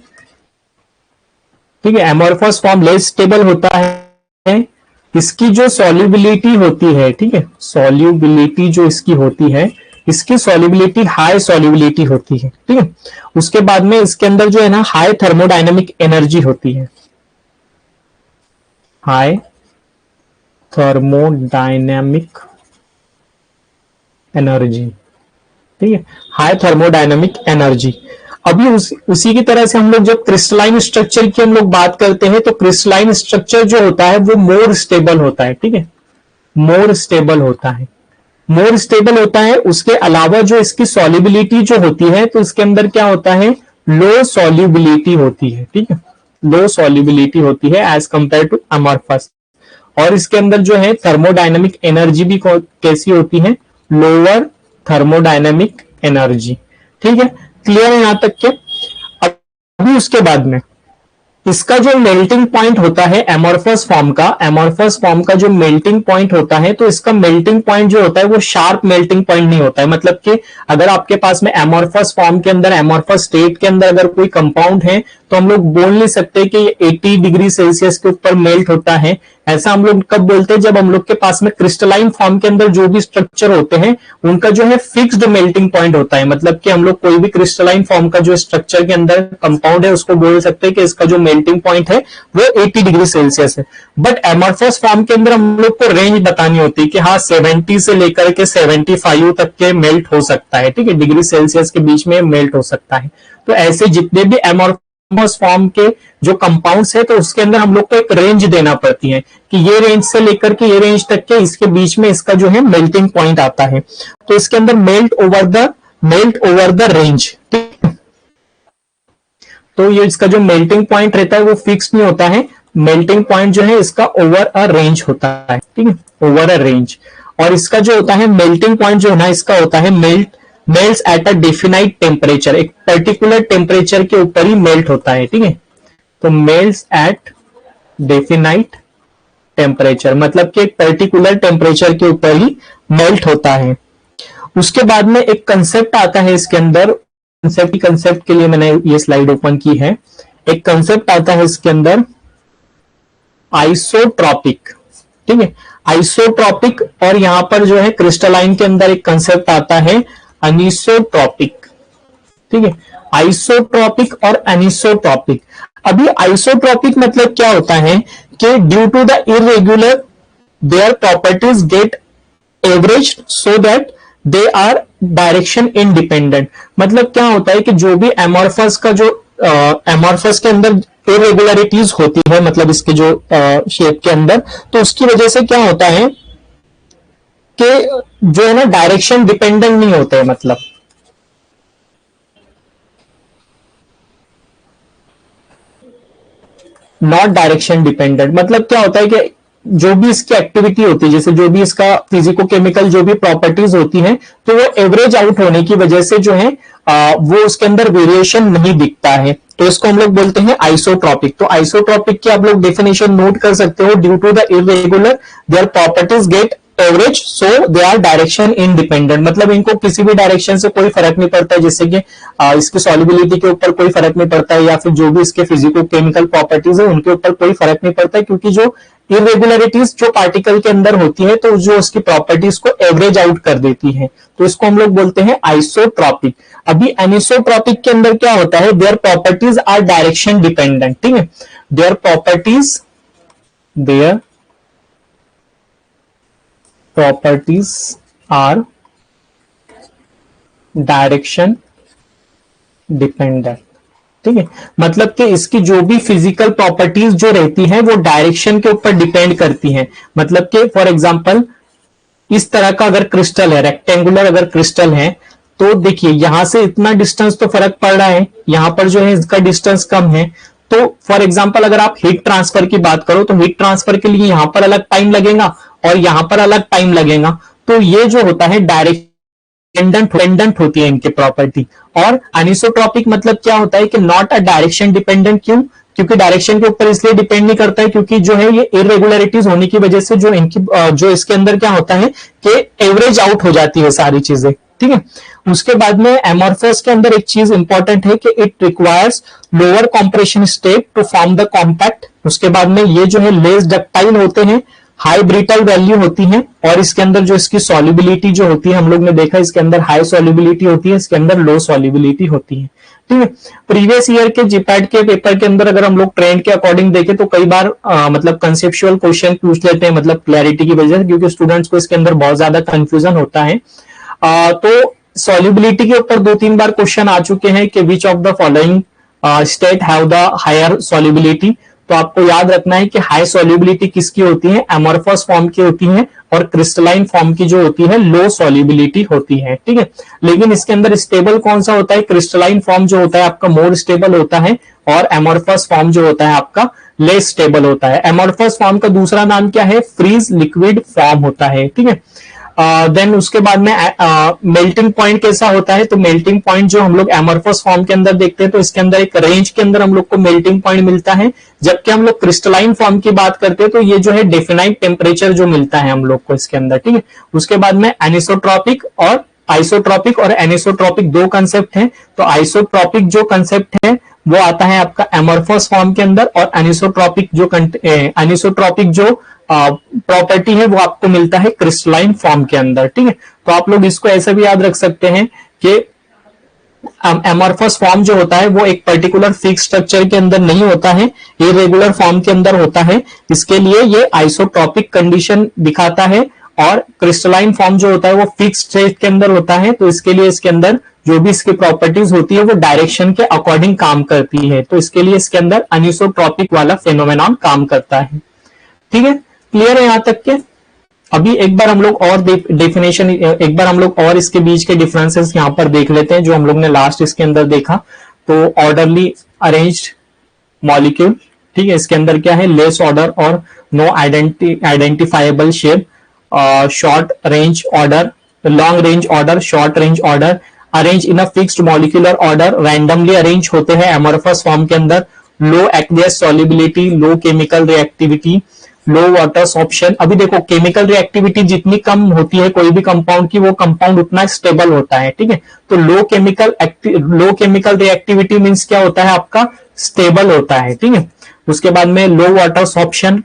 ठीक है, एमॉर्फस फॉर्म लेस स्टेबल होता है। इसकी जो सॉल्युबिलिटी होती है, ठीक है, सॉल्युबिलिटी जो इसकी होती है, इसकी सॉल्युबिलिटी हाई सॉल्युबिलिटी होती है, ठीक है। उसके बाद में इसके अंदर जो है ना हाई थर्मोडायनेमिक एनर्जी होती है, हाई थर्मोडायनेमिक एनर्जी, ठीक है, हाई थर्मोडायनेमिक एनर्जी। अभी उसी की तरह से हम लोग जब क्रिस्टलाइन स्ट्रक्चर की हम लोग बात करते हैं तो क्रिस्टलाइन स्ट्रक्चर जो होता है वो मोर स्टेबल होता है, ठीक है, मोर स्टेबल होता है, मोर स्टेबल होता है। उसके अलावा जो इसकी सॉल्युबिलिटी जो होती है तो इसके अंदर क्या होता है, लो सॉल्युबिलिटी होती है, ठीक है, लो सॉल्युबिलिटी होती है एज कंपेयर टू एमॉर्फस। और इसके अंदर जो है थर्मोडायनेमिक एनर्जी भी कैसी होती है, लोअर थर्मोडायनेमिक एनर्जी, ठीक है। क्लियर है यहां तक के? अभी उसके बाद में इसका जो मेल्टिंग पॉइंट होता है एमॉर्फस फॉर्म का जो मेल्टिंग पॉइंट होता है, तो इसका मेल्टिंग पॉइंट जो होता है वो शार्प मेल्टिंग पॉइंट नहीं होता है। मतलब कि अगर आपके पास में एमॉर्फस फॉर्म के अंदर, एमॉर्फस स्टेट के अंदर अगर कोई कंपाउंड है तो हम लोग बोल नहीं सकते कि ये 80 डिग्री सेल्सियस के ऊपर मेल्ट होता है। ऐसा हम लोग कब बोलते हैं, जब हम लोग के पास में क्रिस्टलाइन फॉर्म के अंदर जो भी स्ट्रक्चर होते हैं उनका जो है फिक्स्ड मेल्टिंग पॉइंट होता है। मतलब कि हम लोग कोई भी क्रिस्टलाइन फॉर्म का जो स्ट्रक्चर के अंदर कंपाउंड है उसको बोल सकते हैं कि इसका जो मेल्टिंग पॉइंट है वो 80 डिग्री सेल्सियस है। बट एमॉर्फस फॉर्म के अंदर हम लोग को रेंज बतानी होती है कि हाँ 70 से लेकर के 75 तक के मेल्ट हो सकता है, ठीक है, डिग्री सेल्सियस के बीच में मेल्ट हो सकता है। तो ऐसे जितने भी एमॉर्फस फॉर्म के जो कंपाउंड्स है तो उसके अंदर हम लोग को एक रेंज देना पड़ती है कि ये रेंज से लेकर के ये रेंज तक के इसके बीच में इसका जो है मेल्टिंग पॉइंट आता है। तो इसके अंदर मेल्ट ओवर द रेंज, ठीक है। तो ये इसका जो मेल्टिंग पॉइंट रहता है वो फिक्स नहीं होता है, मेल्टिंग पॉइंट जो है इसका ओवर अ रेंज होता है, ठीक है, ओवर अ रेंज। और इसका जो होता है मेल्टिंग पॉइंट जो है ना इसका होता है melts at a definite temperature, एक पर्टिकुलर टेम्परेचर के ऊपर ही मेल्ट होता है, ठीक है। तो मेल्ट्स एट डेफिनाइट टेम्परेचर मतलब कि एक पर्टिकुलर टेम्परेचर के ऊपर ही मेल्ट होता है। उसके बाद में एक कंसेप्ट आता है इसके अंदर, कंसेप्ट के लिए मैंने ये स्लाइड ओपन की है। एक कंसेप्ट आता है इसके अंदर आइसोट्रॉपिक, ठीक है, आइसोट्रॉपिक। और यहां पर जो है क्रिस्टलाइन के अंदर एक कंसेप्ट आता है अनिसोट्रॉपिक, ठीक है, आइसोट्रॉपिक और अनिसोट्रॉपिक। अभी आइसोट्रॉपिक मतलब क्या होता है कि due to the irregular their properties get average so that they are direction independent. मतलब क्या होता है कि जो भी एमॉर्फस का जो एमॉर्फस के अंदर इरेगुलरिटीज होती है, मतलब इसके जो शेप के अंदर, तो उसकी वजह से क्या होता है कि जो है ना डायरेक्शन डिपेंडेंट नहीं होते हैं। मतलब नॉट डायरेक्शन डिपेंडेंट मतलब क्या होता है कि जो भी इसकी एक्टिविटी होती है, जैसे जो भी इसका फिजिको केमिकल जो भी प्रॉपर्टीज होती हैं, तो वो एवरेज आउट होने की वजह से जो है वो उसके अंदर वेरिएशन नहीं दिखता है। तो इसको हम लोग बोलते हैं आइसोट्रॉपिक। तो आइसोट्रॉपिक की आप लोग डेफिनेशन नोट कर सकते हो, due to the irregular their properties get average, so they are direction independent, मतलब इनको किसी भी डायरेक्शन से कोई फर्क नहीं पड़ता है, जैसे कि इसकी सॉल्युबिलिटी के ऊपर कोई फर्क नहीं पड़ता है, या फिर जो भी इसके फिजिको केमिकल प्रॉपर्टीज है उनके ऊपर कोई फर्क नहीं पड़ता है, क्योंकि जो इरेगुलरिटीज जो पार्टिकल के अंदर होती है तो जो उसकी प्रॉपर्टीज को एवरेज आउट कर देती है, तो इसको हम लोग बोलते हैं आइसोट्रॉपिक। अभी एनिसोट्रॉपिक के अंदर क्या होता है, their properties are direction dependent, ठीक है, their properties are direction dependent, ठीक है, मतलब कि इसकी जो भी फिजिकल प्रॉपर्टीज जो रहती हैं वो डायरेक्शन के ऊपर डिपेंड करती हैं। मतलब कि फॉर एग्जांपल इस तरह का अगर क्रिस्टल है, रेक्टेंगुलर अगर क्रिस्टल है, तो देखिए यहां से इतना डिस्टेंस तो फर्क पड़ रहा है, यहां पर जो है इसका डिस्टेंस कम है, तो फॉर एग्जांपल अगर आप हीट ट्रांसफर की बात करो तो हीट ट्रांसफर के लिए यहां पर अलग टाइम लगेगा और यहां पर अलग टाइम लगेगा, तो ये जो होता है डायरेक्टेंडेंट होती है इनकी प्रॉपर्टी। और अनिसोट्रॉपिक मतलब क्या होता है कि नॉट अ डायरेक्शन डिपेंडेंट, क्यों, क्योंकि डायरेक्शन के ऊपर इसलिए डिपेंड नहीं करता है क्योंकि जो है ये इरेगुलरिटीज होने की वजह से जो इनकी जो इसके अंदर क्या होता है कि एवरेज आउट हो जाती है सारी चीजें, ठीक है। उसके बाद में एमॉर्फस के अंदर एक चीज इंपॉर्टेंट है कि it requires lower compression state to form the compact. उसके बाद में ये जो है लेस डक्टाइल होते हैं, हाई ब्रिटल वैल्यू होती है, और इसके अंदर जो इसकी सॉल्युबिलिटी जो होती है हम लोग ने देखा इसके अंदर हाई सॉल्युबिलिटी होती है, इसके अंदर लो सॉल्युबिलिटी होती है, ठीक है। प्रीवियस ईयर के जीपैट के पेपर के अंदर अगर हम लोग ट्रेंड के अकॉर्डिंग देखें तो कई बार मतलब कंसेप्चुअल क्वेश्चन पूछ लेते हैं, मतलब क्लैरिटी की वजह से, क्योंकि स्टूडेंट्स को इसके अंदर बहुत ज्यादा कंफ्यूजन होता है। तो सॉल्युबिलिटी के ऊपर 2-3 बार क्वेश्चन आ चुके हैं कि which of the following state have the higher solubility, तो आपको याद रखना है कि हाई सॉल्युबिलिटी किसकी होती है, एमॉर्फस फॉर्म की होती है, और क्रिस्टलाइन फॉर्म की जो होती है लो सॉल्युबिलिटी होती है, ठीक है। लेकिन इसके अंदर स्टेबल कौन सा होता है, क्रिस्टलाइन फॉर्म जो होता है आपका मोर स्टेबल होता है, और एमॉर्फस फॉर्म जो होता है आपका लेस स्टेबल होता है। एमॉर्फस फॉर्म का दूसरा नाम क्या है, फ्रीज लिक्विड फॉर्म होता है, ठीक है। देन उसके बाद में मेल्टिंग पॉइंट कैसा होता है, तो मेल्टिंग पॉइंट जो हम लोग एमॉर्फस फॉर्म के अंदर देखते हैं तो इसके अंदर एक रेंज के अंदर हम लोग को मेल्टिंग पॉइंट मिलता है, जबकि हम लोग क्रिस्टलाइन फॉर्म की बात करते हैं तो ये जो है डेफिनाइट टेम्परेचर जो मिलता है हम लोग को इसके अंदर, ठीक है। उसके बाद में एनिसोट्रॉपिक और आइसोट्रॉपिक और एनिसोट्रॉपिक दो कंसेप्ट हैं, तो आइसोट्रॉपिक जो कंसेप्ट है वो आता है आपका एमॉर्फस फॉर्म के अंदर, और एनिसोट्रॉपिक जो प्रॉपर्टी है वो आपको मिलता है क्रिस्टलाइन फॉर्म के अंदर, ठीक है। तो आप लोग इसको ऐसे भी याद रख सकते हैं कि एमॉर्फस फॉर्म जो होता है वो एक पर्टिकुलर फिक्स स्ट्रक्चर के अंदर नहीं होता है, इरेगुलर फॉर्म के अंदर होता है, इसके लिए ये आइसोट्रॉपिक कंडीशन दिखाता है, और क्रिस्टलाइन फॉर्म जो होता है वो फिक्स स्टेट के अंदर होता है, तो इसके लिए इसके अंदर जो भी इसकी प्रॉपर्टीज होती है वो डायरेक्शन के अकॉर्डिंग काम करती है, तो इसके लिए इसके अंदर अनिसोट्रॉपिक वाला फेनोमेनॉन काम करता है, ठीक है। क्लियर है यहां तक के? अभी एक बार हम लोग और डेफिनेशन, एक बार हम लोग और इसके बीच के डिफरेंसेस यहां पर देख लेते हैं जो हम लोग ने लास्ट इसके अंदर देखा। तो ऑर्डरली अरेंज्ड मॉलिक्यूल, ठीक है, इसके अंदर क्या है, लेस ऑर्डर और no identifiable shape, short range order, long range order, short range order, arrange in a fixed molecular order, randomly arrange होते हैं एमॉर्फस फॉर्म के अंदर, low aqueous solubility, low chemical reactivity, low water sorption. अभी देखो केमिकल रिएक्टिविटी जितनी कम होती है कोई भी कंपाउंड की, वो कंपाउंड उतना स्टेबल होता है, ठीक है। तो लो केमिकल रिएक्टिविटी मींस क्या होता है आपका, स्टेबल होता है, ठीक है। उसके बाद में लो वाटर सॉर्प्शन,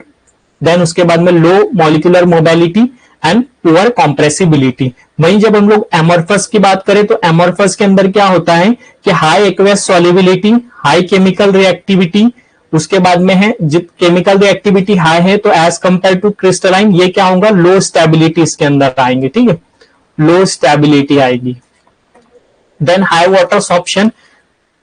देन उसके बाद में low molecular mobility and poor compressibility. वहीं जब हम लोग एमॉर्फस की बात करें तो एमॉर्फस के अंदर क्या होता है कि high aqueous solubility, high chemical reactivity, उसके बाद में है जित केमिकल रिएक्टिविटी हाई है तो एज कंपेयर टू क्रिस्टलाइन ये क्या होगा, लो स्टेबिलिटी इसके अंदर आएंगे, ठीक है, लो स्टेबिलिटी आएगी। Then high water sorption,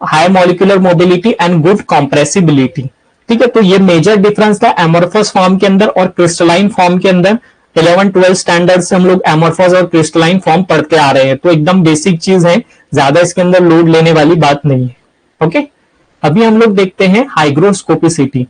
high molecular mobility and good compressibility, ठीक है। तो ये मेजर डिफरेंस था एमॉर्फस फॉर्म के अंदर और क्रिस्टलाइन फॉर्म के अंदर। 11-12 स्टैंडर्ड से हम लोग एमॉर्फस और क्रिस्टलाइन फॉर्म पढ़ते आ रहे हैं, तो एकदम बेसिक चीज है, ज्यादा इसके अंदर लोड लेने वाली बात नहीं है, ओके। अभी हम लोग देखते हैं हाइग्रोस्कोपिसिटी।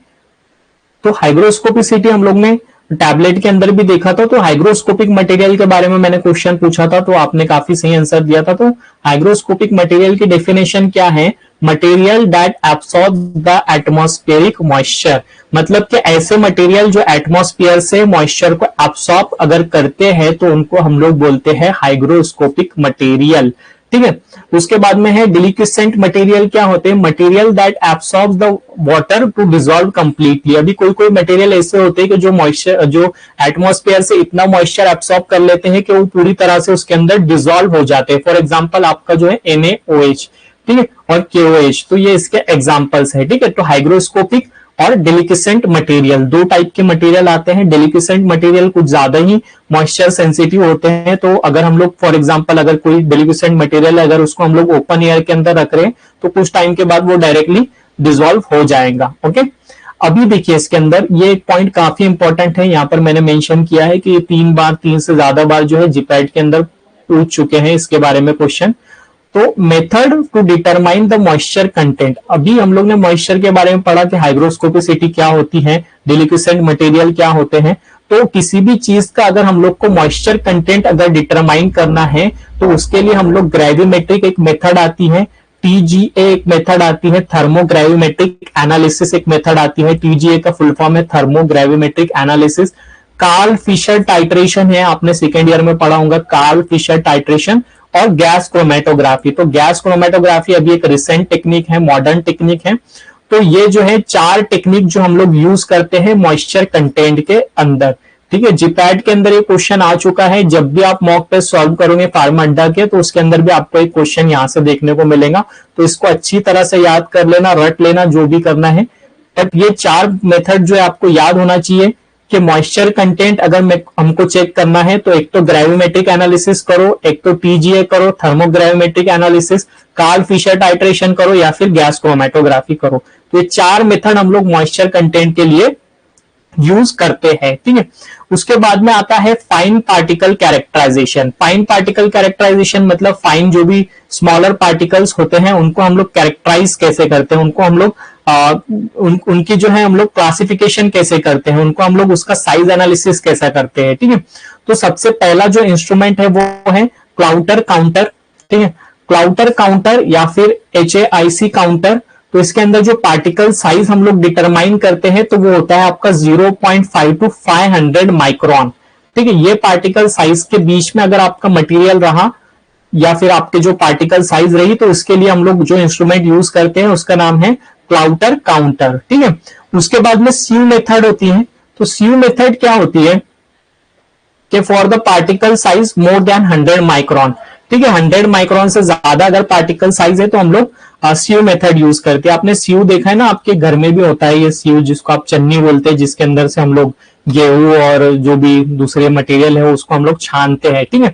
तो हाइग्रोस्कोपिसिटी हम लोग ने टैबलेट के अंदर भी देखा था, तो हाइग्रोस्कोपिक मटेरियल के बारे में मैंने क्वेश्चन पूछा था, तो आपने काफी सही आंसर दिया था। तो हाइग्रोस्कोपिक मटेरियल की डेफिनेशन क्या है? Material that absorb the atmospheric moisture, मतलब कि ऐसे मटेरियल जो एटमॉस्फेयर से मॉइस्चर को एब्सॉर्ब अगर करते हैं तो उनको हम लोग बोलते हैं हाइग्रोस्कोपिक मटेरियल। ठीक है, उसके बाद में है डिलिक्विसेंट मटेरियल। क्या होते हैं? Material that absorb the water to dissolve completely. अभी कोई कोई मटेरियल ऐसे होते हैं कि जो मॉइस्चर, जो एटमॉस्फेयर से इतना मॉइस्चर एब्सॉर्ब कर लेते हैं कि वो पूरी तरह से उसके अंदर डिसॉल्व हो जाते हैं। फॉर एग्जांपल आपका जो है NaOH, ठीक है, और KOH, तो ये इसके एग्जांपल्स है। ठीक है, तो हाइग्रोस्कोपिक और डेलिक्विसेंट मटेरियल, दो टाइप के मटेरियल आते हैं। डेलिक्विसेंट मटेरियल कुछ ज्यादा ही मॉइस्चर सेंसिटिव होते हैं, तो अगर हम लोग फॉर एग्जांपल अगर कोई डेलिक्विसेंट मटेरियल अगर उसको हम लोग ओपन एयर के अंदर रख रहे हैं तो कुछ टाइम के बाद वो डायरेक्टली डिसॉल्व हो जाएगा। ओके, अभी देखिए इसके अंदर ये एक पॉइंट काफी इंपॉर्टेंट है, यहां पर मैंने मेंशन किया है कि 3 से ज्यादा बार जो है जीपैट के अंदर पूछ चुके हैं इसके बारे में क्वेश्चन। तो method to determine the moisture content, अभी हम लोग ने मॉइस्चर के बारे में पढ़ा कि हाइग्रोस्कोपिसिटी क्या होती है, डिलिक्विसेंट मटेरियल क्या होते हैं। तो किसी भी चीज का अगर हम लोग को मॉइस्चर कंटेंट अगर डिटरमाइन करना है तो उसके लिए हम लोग ग्रेविमेट्रिक एक मेथड आती है, TGA एक मेथड आती है, थर्मोग्रेविमेट्रिक एनालिसिस एक मेथड आती है। TGA का फुल फॉर्म है थर्मोग्रेविमेट्रिक एनालिसिस। कार्ल फिशर टाइट्रेशन है, आपने सेकेंड ईयर में पढ़ा होगा कार्ल फिशर टाइट्रेशन, और गैस क्रोमेटोग्राफी। तो गैस क्रोमेटोग्राफी अभी एक रिसेंट टेक्निक है, मॉडर्न टेक्निक है। तो ये जो है 4 टेक्निक जो हम लोग यूज करते हैं मॉइस्चर कंटेंट के अंदर। ठीक है, जीपैट के अंदर ये क्वेश्चन आ चुका है, जब भी आप मॉक टेस्ट सॉल्व करोगे फार्मा अड्डा के तो उसके अंदर भी आपको एक क्वेश्चन यहां से देखने को मिलेगा। तो इसको अच्छी तरह से याद कर लेना, रट लेना, जो भी करना है। बट ये 4 मेथड जो है आपको याद होना चाहिए कि मॉइस्चर कंटेंट अगर हमको चेक करना है तो एक तो ग्रेविमेट्रिक एनालिसिस करो, एक तो TGA करो, थर्मोग्रेविमेट्रिक एनालिसिस, कार्ल फिशर टाइट्रेशन करो, या फिर गैस क्रोमेटोग्राफी करो। तो ये 4 मेथड हम लोग मॉइस्चर कंटेंट के लिए यूज करते हैं। ठीक है, उसके बाद में आता है fine particle characterization. Fine particle characterization मतलब फाइन जो भी स्मॉलर पार्टिकल्स होते हैं उनको हम लोग कैरेक्टराइज कैसे करते हैं, उनको हम लोग उनकी जो है हम लोग क्लासिफिकेशन कैसे करते हैं, उनको हम लोग उसका साइज एनालिसिस कैसा करते हैं। ठीक है, तो सबसे पहला जो इंस्ट्रूमेंट है वो है क्लाउटर काउंटर। ठीक है, क्लाउटर काउंटर या फिर HAIC काउंटर। तो इसके अंदर जो पार्टिकल साइज हम लोग डिटरमाइन करते हैं तो वो होता है आपका 0.5 to 500 माइक्रोन। ठीक है, ये पार्टिकल साइज के बीच में अगर आपका मटेरियल रहा या फिर आपके जो पार्टिकल साइज रही तो इसके लिए हम लोग जो इंस्ट्रूमेंट यूज करते हैं उसका नाम है क्लाउटर काउंटर। ठीक है, उसके बाद में स्यू मेथड होती है। तो स्यू मेथड क्या होती है कि for the particle size more than 100 micron. ठीक है, 100 माइक्रोन से ज्यादा अगर पार्टिकल साइज है तो हम लोग स्यू मेथड यूज करते हैं। आपने स्यू देखा है ना, आपके घर में भी होता है ये स्यू, जिसको आप चन्नी बोलते हैं, जिसके अंदर से हम लोग गेहूं और जो भी दूसरे मटेरियल है उसको हम लोग छानते हैं। ठीक है,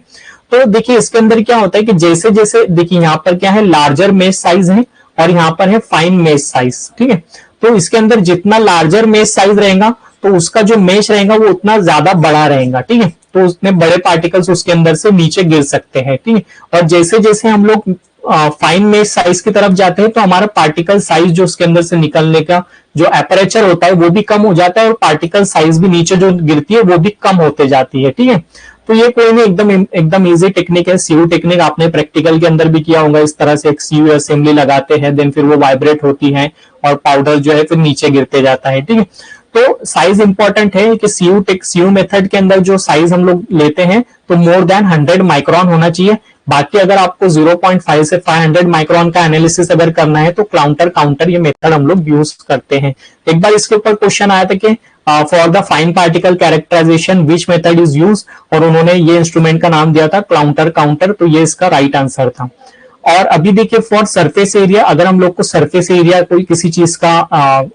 तो देखिए इसके अंदर क्या होता है कि जैसे जैसे देखिए यहाँ पर क्या है, लार्जर मेश साइज है और यहाँ पर है फाइन मेश साइज। ठीक है, तो इसके अंदर जितना लार्जर मेश साइज रहेगा तो उसका जो मेश रहेगा वो उतना ज्यादा बड़ा रहेगा। ठीक है, तो उसमें बड़े पार्टिकल्स उसके अंदर से नीचे गिर सकते हैं। ठीक है, और जैसे जैसे हम लोग फाइन मेश साइज की तरफ जाते हैं तो हमारा पार्टिकल साइज जो उसके अंदर से निकलने का जो एपरेचर होता है वो भी कम हो जाता है और पार्टिकल साइज भी नीचे जो गिरती है वो भी कम होते जाती है। ठीक है, तो ये कोई नहीं, एकदम इजी टेक्निक है। सीयू टेक्निक आपने प्रैक्टिकल के अंदर भी किया होगा। इस तरह से एक सीयू असेंबली लगाते हैं, देन फिर वो वाइब्रेट होती है और पाउडर जो है फिर नीचे गिरते जाता है। ठीक है, तो साइज इंपॉर्टेंट है कि सीयू मेथड के अंदर जो साइज हम लोग लेते हैं तो मोर देन 100 माइक्रोन होना चाहिए। बाकी अगर आपको 0.5 से 500 माइक्रोन का एनालिसिस अगर करना है तो क्लाउटर काउंटर ये मेथड हम लोग यूज करते हैं। एक बार इसके ऊपर क्वेश्चन आया था कि for the fine particle characterization which method is use, और उन्होंने ये इंस्ट्रूमेंट का नाम दिया था क्लाउटर काउंटर, तो ये इसका राइट आंसर था। और अभी देखिए फॉर सरफेस एरिया, अगर हम लोग को सरफेस एरिया कोई किसी चीज का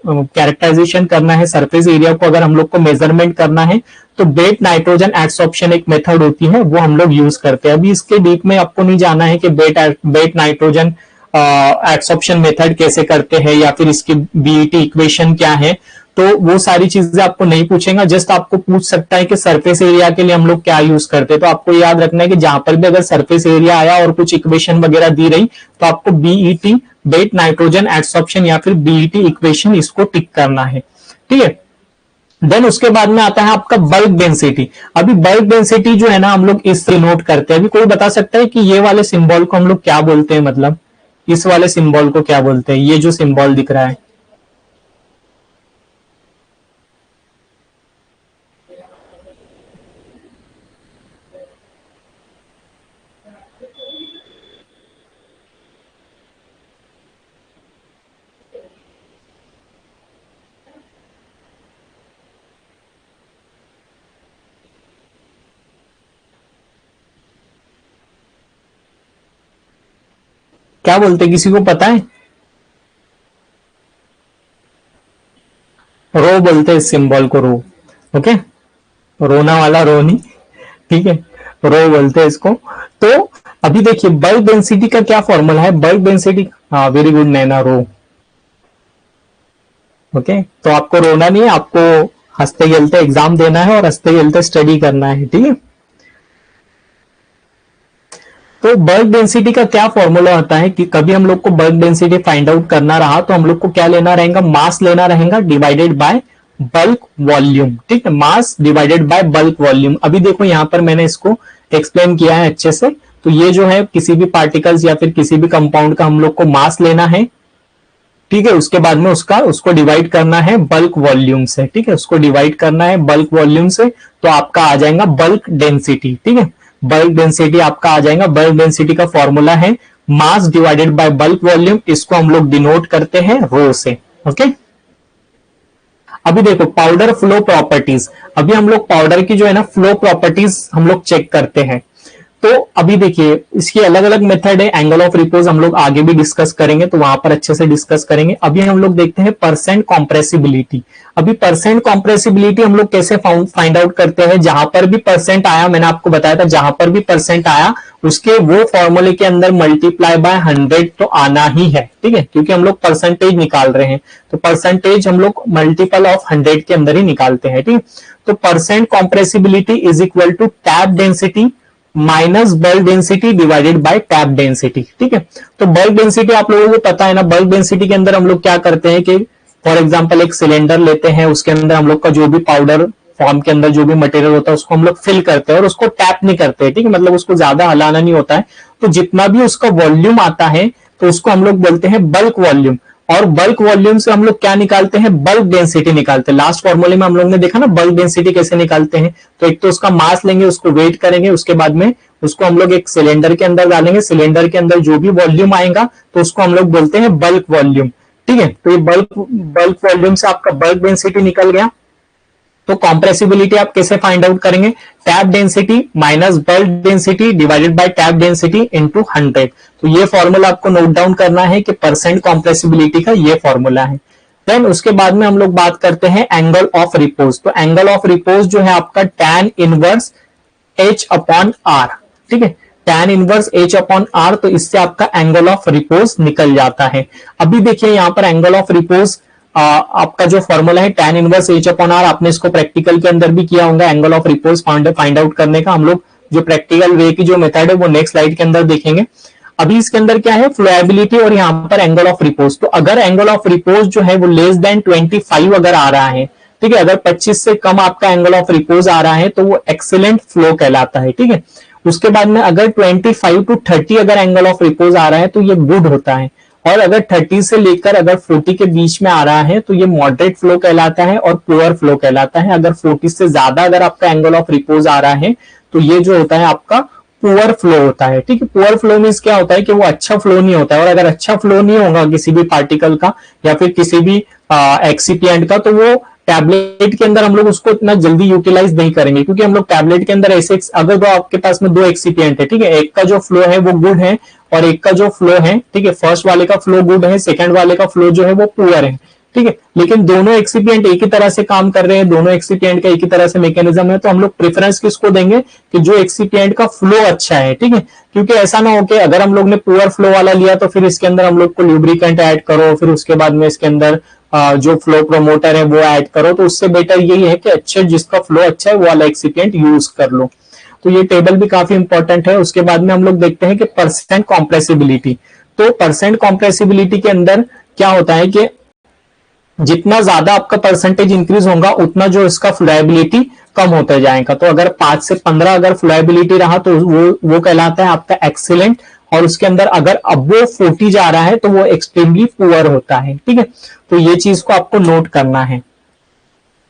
कैरेक्टराइजेशन करना है, सरफेस एरिया को अगर हम लोग को मेजरमेंट करना है तो बेट नाइट्रोजन एडसॉर्प्शन एक मेथड होती है, वो हम लोग यूज करते हैं। अभी इसके डीप में आपको नहीं जाना है कि बेट नाइट्रोजन एडसॉर्प्शन मेथड कैसे करते हैं या फिर इसकी बीईटी इक्वेशन क्या है, तो वो सारी चीजें आपको नहीं पूछेगा। जस्ट आपको पूछ सकता है कि सरफेस एरिया के लिए हम लोग क्या यूज करते हैं। तो आपको याद रखना है कि जहां पर भी अगर सरफेस एरिया आया और कुछ इक्वेशन वगैरह दी रही तो आपको बीईटी बेट नाइट्रोजन एडसॉर्प्शन या फिर बीईटी इक्वेशन इसको टिक करना है। ठीक है, देन उसके बाद में आता है आपका बल्क डेंसिटी। अभी बल्क डेंसिटी जो है ना हम लोग इससे नोट करते हैं। अभी कोई बता सकता है कि ये वाले सिंबल को हम लोग क्या बोलते हैं, मतलब इस वाले सिंबल को क्या बोलते हैं, ये जो सिंबल दिख रहा है? क्या बोलते हैं, किसी को पता है? रो बोलते हैं इस सिंबल को, रो। ओके, रोना वाला रो नहीं, ठीक है, रो बोलते हैं इसको। तो अभी देखिए बल्क डेंसिटी का क्या फॉर्मूला है, बल्क डेंसिटी, हाँ वेरी गुड नैना, रो। ओके, तो आपको रोना नहीं है, आपको हंसते खेलते एग्जाम देना है और हंसते खेलते स्टडी करना है, ठीक है। तो बल्क डेंसिटी का क्या फॉर्मूला होता है कि कभी हम लोग को बल्क डेंसिटी फाइंड आउट करना रहा तो हम लोग को क्या लेना रहेगा, मास लेना रहेगा डिवाइडेड बाय बल्क वॉल्यूम, ठीक है, mass divided by bulk volume. अभी देखो यहां पर मैंने इसको एक्सप्लेन किया है अच्छे से। तो ये जो है किसी भी पार्टिकल्स या फिर किसी भी कंपाउंड का हम लोग को मास लेना है, ठीक है, उसके बाद में उसको डिवाइड करना है बल्क वॉल्यूम से, ठीक है, उसको डिवाइड करना है बल्क वॉल्यूम से, तो आपका आ जाएगा बल्क डेंसिटी, ठीक है, बल्क डेंसिटी आपका आ जाएगा। बल्क डेंसिटी का फॉर्मूला है mass divided by bulk volume, इसको हम लोग डिनोट करते हैं रो से। ओके, अभी देखो पाउडर फ्लो प्रॉपर्टीज, अभी हम लोग पाउडर की जो है ना फ्लो प्रॉपर्टीज हम लोग चेक करते हैं। तो अभी देखिए इसकी अलग अलग मेथड है, एंगल ऑफ रिपोज हम लोग आगे भी डिस्कस करेंगे, तो वहां पर अच्छे से डिस्कस करेंगे। अभी हम लोग देखते हैं परसेंट कॉम्प्रेसिबिलिटी। अभी परसेंट कॉम्प्रेसिबिलिटी हम लोग कैसे फाइंड आउट करते हैं, जहां पर भी परसेंट आया, मैंने आपको बताया था जहां पर भी परसेंट आया उसके वो फॉर्मूले के अंदर मल्टीप्लाई बाय 100 तो आना ही है, ठीक है, क्योंकि हम लोग परसेंटेज निकाल रहे हैं, तो परसेंटेज हम लोग मल्टीपल ऑफ 100 के अंदर ही निकालते हैं, ठीक। तो percent compressibility is equal to tap density minus bulk density divided by tap density, ठीक है। तो बल्क डेंसिटी आप लोगों को पता है ना, बल्क डेंसिटी के अंदर हम लोग क्या करते हैं कि फॉर एग्जांपल एक सिलेंडर लेते हैं, उसके अंदर हम लोग का जो भी पाउडर फॉर्म के अंदर जो भी मटेरियल होता है उसको हम लोग फिल करते हैं और उसको टैप नहीं करते, ठीक है, मतलब उसको ज्यादा हलाना नहीं होता है। तो जितना भी उसका वॉल्यूम आता है तो उसको हम लोग बोलते हैं बल्क वॉल्यूम, और बल्क वॉल्यूम से हम लोग क्या निकालते हैं, बल्क डेंसिटी निकालते हैं। लास्ट फॉर्मूले में हम लोग ने देखा ना बल्क डेंसिटी कैसे निकालते हैं, तो एक तो उसका मास लेंगे, उसको वेट करेंगे, उसके बाद में उसको हम लोग एक सिलेंडर के अंदर डालेंगे, सिलेंडर के अंदर जो भी वॉल्यूम आएगा तो उसको हम लोग बोलते हैं बल्क वॉल्यूम, ठीक है। तो ये बल्क वॉल्यूम से आपका बल्क डेंसिटी निकल गया। तो कॉम्प्रेसिबिलिटी आप कैसे फाइंड आउट करेंगे, tap density minus bulk density divided by tap density into 100। तो ये फॉर्मूला आपको नोट डाउन करना है कि परसेंट कॉम्प्रेसिबिलिटी का ये फॉर्मूला है। देन उसके बाद में हम लोग बात करते हैं एंगल ऑफ रिपोज। तो एंगल ऑफ रिपोज जो है आपका tan inverse h upon r, ठीक है, tan inverse h upon r, तो इससे आपका एंगल ऑफ रिपोज निकल जाता है। अभी देखिए यहां पर एंगल ऑफ रिपोज आपका जो फॉर्मूला है tan inverse h upon r, आपने इसको प्रैक्टिकल के अंदर भी किया होगा, angle of repose find out करने का। हम लोग जो प्रैक्टिकल वे की जो मेथड है वो नेक्स्ट स्लाइड के अंदर देखेंगे। अभी इसके अंदर क्या है, फ्लोएबिलिटी और यहाँ पर एंगल ऑफ रिपोज। तो अगर एंगल ऑफ रिपोज जो है वो लेस देन 25 अगर आ रहा है, ठीक है, अगर 25 से कम आपका एंगल ऑफ रिपोज आ रहा है तो वो एक्सीलेंट फ्लो कहलाता है, ठीक है। उसके बाद में अगर 25 टू 30 अगर एंगल ऑफ रिपोज आ रहा है तो ये गुड होता है, और अगर 30 से लेकर अगर 40 के बीच में आ रहा है तो ये मॉडरेट फ्लो कहलाता है और पुअर फ्लो कहलाता है। अगर 40 से ज्यादा अगर आपका एंगल ऑफ रिपोज आ रहा है तो ये जो होता है आपका पुअर फ्लो होता है, ठीक है। पुअर फ्लो मींस क्या होता है कि वो अच्छा फ्लो नहीं होता है, और अगर अच्छा फ्लो नहीं होगा किसी भी पार्टिकल का या फिर किसी भी एक्सिपिएंट का, तो वो टैबलेट के अंदर हम लोग उसको इतना जल्दी यूटिलाइज नहीं करेंगे, क्योंकि हम लोग टैबलेट के अंदर ऐसे अगर तो आपके पास में दो एक्सिपिएंट है, ठीक है, एक का जो फ्लो है वो गुड है और एक का जो फ्लो है, ठीक है, फर्स्ट वाले का फ्लो गुड है, सेकंड वाले का फ्लो जो है वो पुअर है, ठीक है, लेकिन दोनों एक्सिपिएंट एक ही तरह से काम कर रहे हैं, दोनों एक्सिपिएंट का एक ही तरह से मैकेनिज्म है, तो हम लोग प्रेफरेंस किसको देंगे कि जो एक्सिपिएंट का फ्लो अच्छा है, ठीक है, क्योंकि ऐसा ना हो कि अगर हम लोग ने पुअर फ्लो वाला लिया तो फिर इसके अंदर हम लोग को ल्यूब्रिकेंट ऐड करो, फिर उसके बाद में इसके अंदर जो फ्लो प्रोमोटर है वो ऐड करो, तो उससे बेटर यही है कि अच्छे जिसका फ्लो अच्छा है वो वाला एक्सिपिएंट यूज कर लो। तो ये टेबल भी काफी इंपॉर्टेंट है। उसके बाद में हम लोग देखते हैं कि परसेंट कॉम्प्रेसिबिलिटी। तो परसेंट कॉम्प्रेसिबिलिटी के अंदर क्या होता है कि जितना ज्यादा आपका परसेंटेज इंक्रीज होगा उतना जो इसका फ्लुएबिलिटी कम होता जाएगा। तो अगर 5 से 15 अगर फ्लुएबिलिटी रहा तो वो कहलाता है आपका एक्सीलेंट, और उसके अंदर अगर अब वो 40 जा रहा है तो वो एक्सट्रीमली पुअर होता है। ठीक है, तो ये चीज को आपको नोट करना है।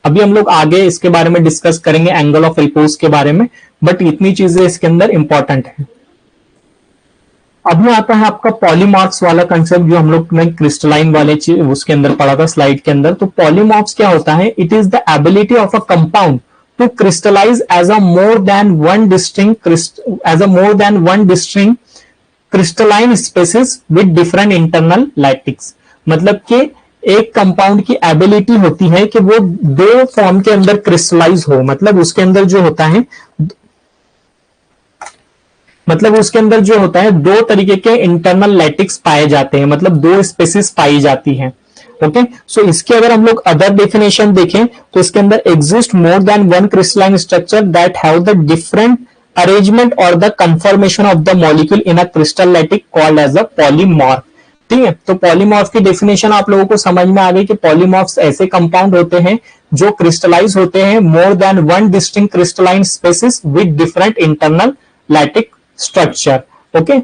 अभी हम लोग आगे इसके बारे में डिस्कस करेंगे एंगल ऑफ रिपोज के बारे में, बट इतनी चीजें इसके अंदर इंपॉर्टेंट है। अभी आता है आपका पॉलीमॉर्फ्स वाला कंसेप्ट जो हम लोग ने क्रिस्टलाइन वाले उसके अंदर पढ़ा था स्लाइड के अंदर। तो पॉलीमॉर्फ्स क्या होता है? It is the ability of a compound to crystallise as a more than one distinct crystalline species with different internal lattices. मतलब कि एक कंपाउंड की एबिलिटी होती है कि वो दो फॉर्म के अंदर क्रिस्टलाइज हो, मतलब उसके अंदर जो होता है दो तरीके के इंटरनल लैटिक्स पाए जाते हैं, मतलब दो स्पेसिस पाई जाती हैं। ओके, सो इसके अगर हम लोग अदर डेफिनेशन देखें तो इसके अंदर exist more than one crystalline structure that have the different arrangement और the conformation of the molecule in a crystal lattice called as a polymorph. ठीक है, तो पॉलीमॉर्फ की डेफिनेशन आप लोगों को समझ में आ गई कि पॉलीमॉर्फ्स ऐसे कंपाउंड होते हैं जो क्रिस्टलाइज होते हैं more than one distinct crystalline species with different internal lattice structure. Okay,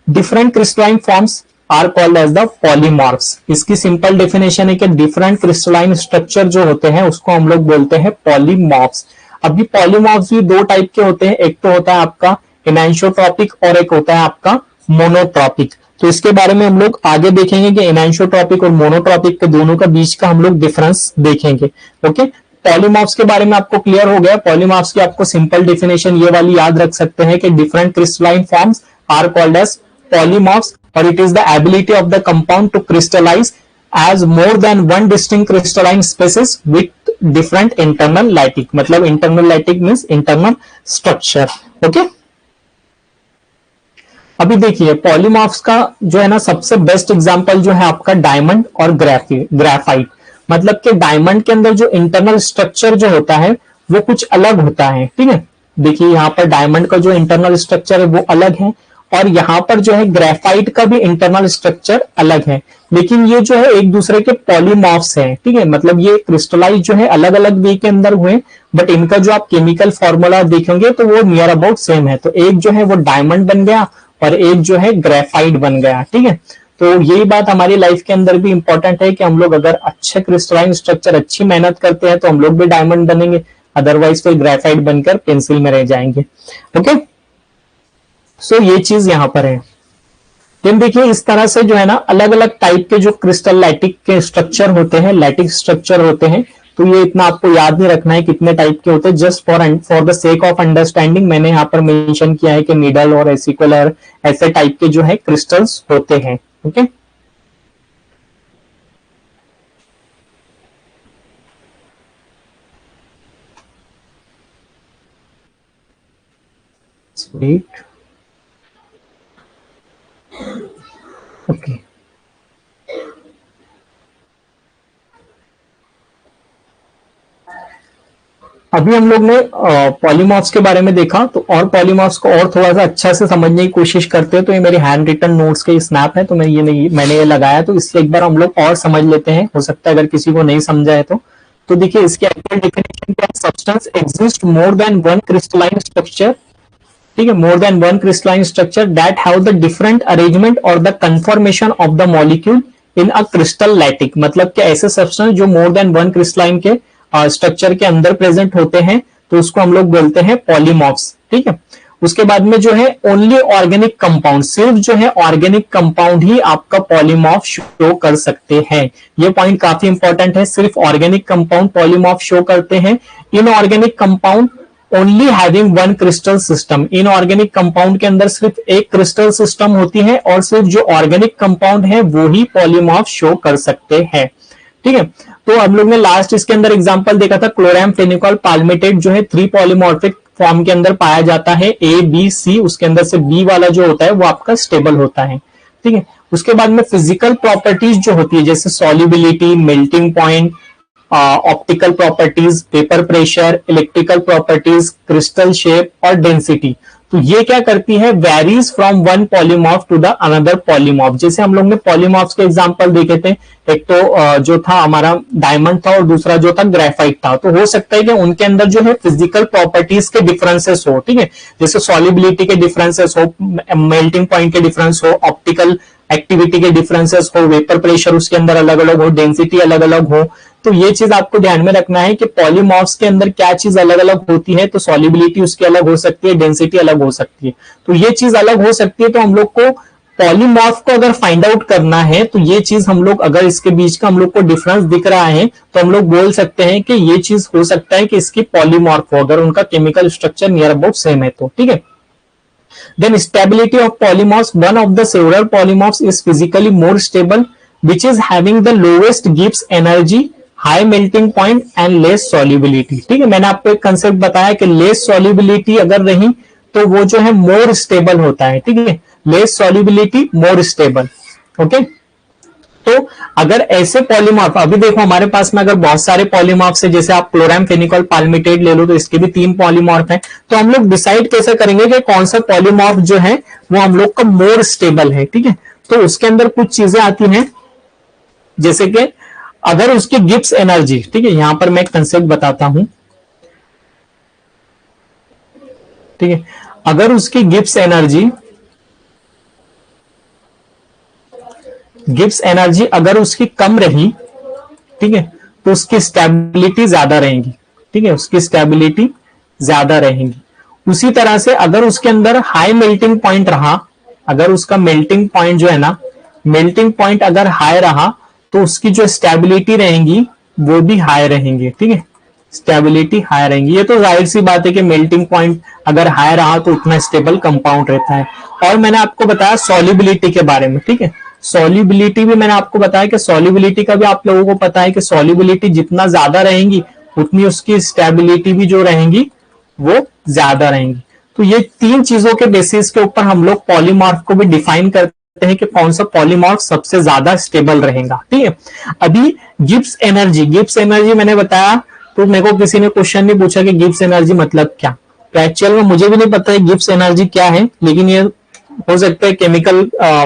different crystalline forms are called as the polymorphs. इसकी सिंपल डेफिनेशन है कि डिफरेंट क्रिस्टलाइन स्ट्रक्चर जो होते हैं उसको हम लोग बोलते हैं पॉलीमॉर्फ्स। अभी पॉलीमॉर्फ्स भी दो टाइप के होते हैं, एक तो होता है आपका एनाइसोट्रॉपिक और एक होता है आपका मोनोट्रॉपिक। तो इसके बारे में हम लोग आगे देखेंगे कि एनाइसोट्रॉपिक और मोनोट्रॉपिक के दोनों का बीच का हम लोग डिफरेंस देखेंगे। ओके, पॉलीमॉर्फ्स के बारे में आपको क्लियर हो गया। पॉलीमॉर्फ्स की आपको सिंपल डेफिनेशन ये वाली याद रख सकते हैं कि different crystalline forms are called as polymorphs और it is the ability of the compound to crystallise as more than one distinct crystalline species with different internal lattice. मतलब internal lattice means internal structure. Okay, अभी देखिए पॉलीमॉर्फ्स का जो है ना सबसे बेस्ट एग्जांपल जो है आपका डायमंड और ग्रेफाइट। मतलब कि डायमंड के अंदर जो इंटरनल स्ट्रक्चर जो होता है वो कुछ अलग होता है। ठीक है, देखिए यहाँ पर डायमंड का जो इंटरनल स्ट्रक्चर है वो अलग है, और यहाँ पर जो है ग्रेफाइट का भी इंटरनल स्ट्रक्चर अलग है, लेकिन ये जो है एक दूसरे के पॉलीमॉर्फ्स हैं। ठीक है, मतलब ये क्रिस्टलाइज जो है अलग अलग वे के अंदर हुए, बट इनका जो आप केमिकल फॉर्मूला देखेंगे तो वो नियर अबाउट सेम है। तो एक जो है वो डायमंड बन गया और एक जो है ग्रेफाइट बन गया। ठीक है, तो यही बात हमारी लाइफ के अंदर भी इंपॉर्टेंट है कि हम लोग अगर अच्छे क्रिस्टलाइन स्ट्रक्चर अच्छी मेहनत करते हैं तो हम लोग भी डायमंड बनेंगे, अदरवाइज फिर ग्रेफाइट बनकर पेंसिल में रह जाएंगे। ओके, सो ये चीज यहां पर है। फिर देखिए इस तरह से जो है ना अलग अलग टाइप के जो क्रिस्टल लैटिक के स्ट्रक्चर होते हैं, लैटिक स्ट्रक्चर होते हैं, तो ये इतना आपको याद नहीं रखना है कितने टाइप के होते हैं। Just for the sake of understanding मैंने यहाँ पर मेंशन किया है कि नीडल और एसिकुलर ऐसे टाइप के जो है क्रिस्टल्स होते हैं। Okay, sweet. ओके, अभी हम लोग ने पॉलीमॉर्फ्स के बारे में देखा, तो और पॉलीमॉर्फ्स को और थोड़ा सा अच्छा से समझने की कोशिश करते हैं। तो ये मेरे हैंड रिटन नोट्स के स्नैप है, तो मैंने ये लगाया, तो इससे एक बार हम लोग और समझ लेते हैं। हो सकता है अगर किसी को नहीं समझा है तो देखिए इसके एक्चुअल डेफिनेशन क्या है। Substance exist more than one crystalline structure. ठीक है, more than one crystalline structure that have the different arrangement और the conformation of the molecule in a crystal lattice. मतलब कि ऐसे सब्सटेंस जो मोर देन वन क्रिस्टलाइन के स्ट्रक्चर के अंदर प्रेजेंट होते हैं तो उसको हम लोग बोलते हैं पॉलीमॉर्फ्स। ठीक है, उसके बाद में जो है ओनली ऑर्गेनिक कंपाउंड, सिर्फ जो है ऑर्गेनिक कंपाउंड ही आपका पॉलीमॉर्फ शो कर सकते हैं। ये पॉइंट काफी इंपॉर्टेंट है, सिर्फ ऑर्गेनिक कंपाउंड पॉलीमॉर्फ शो करते हैं। Inorganic compound only having one crystal system. Inorganic compound के अंदर सिर्फ एक क्रिस्टल सिस्टम होती है और सिर्फ जो ऑर्गेनिक कंपाउंड है वो ही पॉलीमॉर्फ शो कर सकते हैं। ठीक है, तो हम लोग ने लास्ट इसके अंदर एग्जांपल देखा था क्लोराम फेनिकॉल पाल्मेटेट जो है 3 पॉलीमॉर्फिक फॉर्म के अंदर पाया जाता है, ए बी सी। उसके अंदर से बी वाला जो होता है वो आपका स्टेबल होता है। ठीक है, उसके बाद में फिजिकल प्रॉपर्टीज जो होती है जैसे solubility, melting point, optical properties, vapour pressure, electrical properties, crystal shape और डेंसिटी। तो ये क्या करती है, varies from one polymorph to the another polymorph. जैसे हम लोग ने पॉलीमॉर्फ्स के एग्जांपल देखे थे, एक तो जो था हमारा डायमंड था और दूसरा जो था ग्रेफाइट था। तो हो सकता है कि उनके अंदर जो है फिजिकल प्रॉपर्टीज के डिफरेंसेस हो, ठीक है, जैसे सॉलिबिलिटी के डिफरेंसेस हो, मेल्टिंग पॉइंट के डिफरेंस हो, ऑप्टिकल एक्टिविटी के डिफरेंसेस हो, वेपर प्रेशर उसके अंदर अलग अलग हो, डेंसिटी अलग अलग हो। तो ये चीज आपको ध्यान में रखना है कि पॉलीमॉर्फ्स के अंदर क्या चीज अलग अलग होती है। तो सॉलिबिलिटी उसकी अलग हो सकती है, डेंसिटी अलग हो सकती है, तो ये चीज अलग हो सकती है। तो हम लोग को पॉलीमॉर्फ को अगर फाइंड आउट करना है तो ये चीज हम लोग, अगर इसके बीच का हम लोग को डिफरेंस दिख रहा है तो हम लोग बोल सकते हैं कि ये चीज हो सकता है कि इसकी पॉलीमॉर्फ हो, अगर उनका chemical structure near about same है तो, ठीक है। Then stability of polymorphs. One of the several polymorphs is physically more stable, which is having the lowest Gibbs energy, high melting point and less solubility. ठीक है, मैंने आपको एक कंसेप्ट बताया कि less solubility अगर रही तो वो जो है more stable होता है, ठीक है, less solubility more stable. Okay, तो अगर ऐसे पॉलीमॉर्फ, अभी देखो हमारे पास में अगर बहुत सारे पॉलीमॉर्फ है, जैसे आप क्लोरामफेनिकॉल पाल्मिटेट ले लो तो इसके भी 3 पॉलीमॉर्फ हैं, तो हम लोग डिसाइड कैसे करेंगे कि कौन सा पॉलीमॉर्फ जो है वो हम लोग का मोर स्टेबल है, ठीक है। तो उसके अंदर कुछ चीजें आती हैं, जैसे कि अगर उसकी गिब्स एनर्जी, ठीक है, यहां पर मैं एक कंसेप्ट बताता हूं, ठीक है, अगर उसकी गिब्स एनर्जी अगर उसकी कम रही, ठीक है, तो उसकी स्टेबिलिटी ज्यादा रहेगी, ठीक है, उसकी स्टेबिलिटी ज्यादा रहेगी। उसी तरह से अगर उसके अंदर हाई मेल्टिंग पॉइंट रहा, अगर उसका मेल्टिंग पॉइंट जो है ना, मेल्टिंग पॉइंट अगर हाई रहा तो उसकी जो स्टेबिलिटी रहेंगी वो भी हाई रहेंगी, ठीक है, स्टेबिलिटी हाई रहेंगी। ये तो जाहिर सी बात है कि मेल्टिंग पॉइंट अगर हाई रहा तो उतना स्टेबल कंपाउंड रहता है। और मैंने आपको बताया सॉल्युबिलिटी के बारे में, ठीक है, सॉल्युबिलिटी भी मैंने आपको बताया कि सॉल्युबिलिटी का भी आप लोगों को पता है कि सॉल्युबिलिटी जितना ज्यादा रहेंगी उतनी उसकी स्टेबिलिटी भी जो रहेंगी वो ज्यादा रहेंगी। तो ये 3 चीजों के बेसिस के ऊपर हम लोग पॉलीमॉर्फ को भी डिफाइन करते हैं कि कौन सा पॉलीमॉर्फ सबसे ज्यादा स्टेबल रहेगा, ठीक है। अभी गिब्स एनर्जी मैंने बताया, तो मेरे को किसी ने क्वेश्चन नहीं पूछा कि गिब्स एनर्जी मतलब क्या, तो एक्चुअल में मुझे भी नहीं पता है गिब्स एनर्जी क्या है, लेकिन ये हो सकता है केमिकल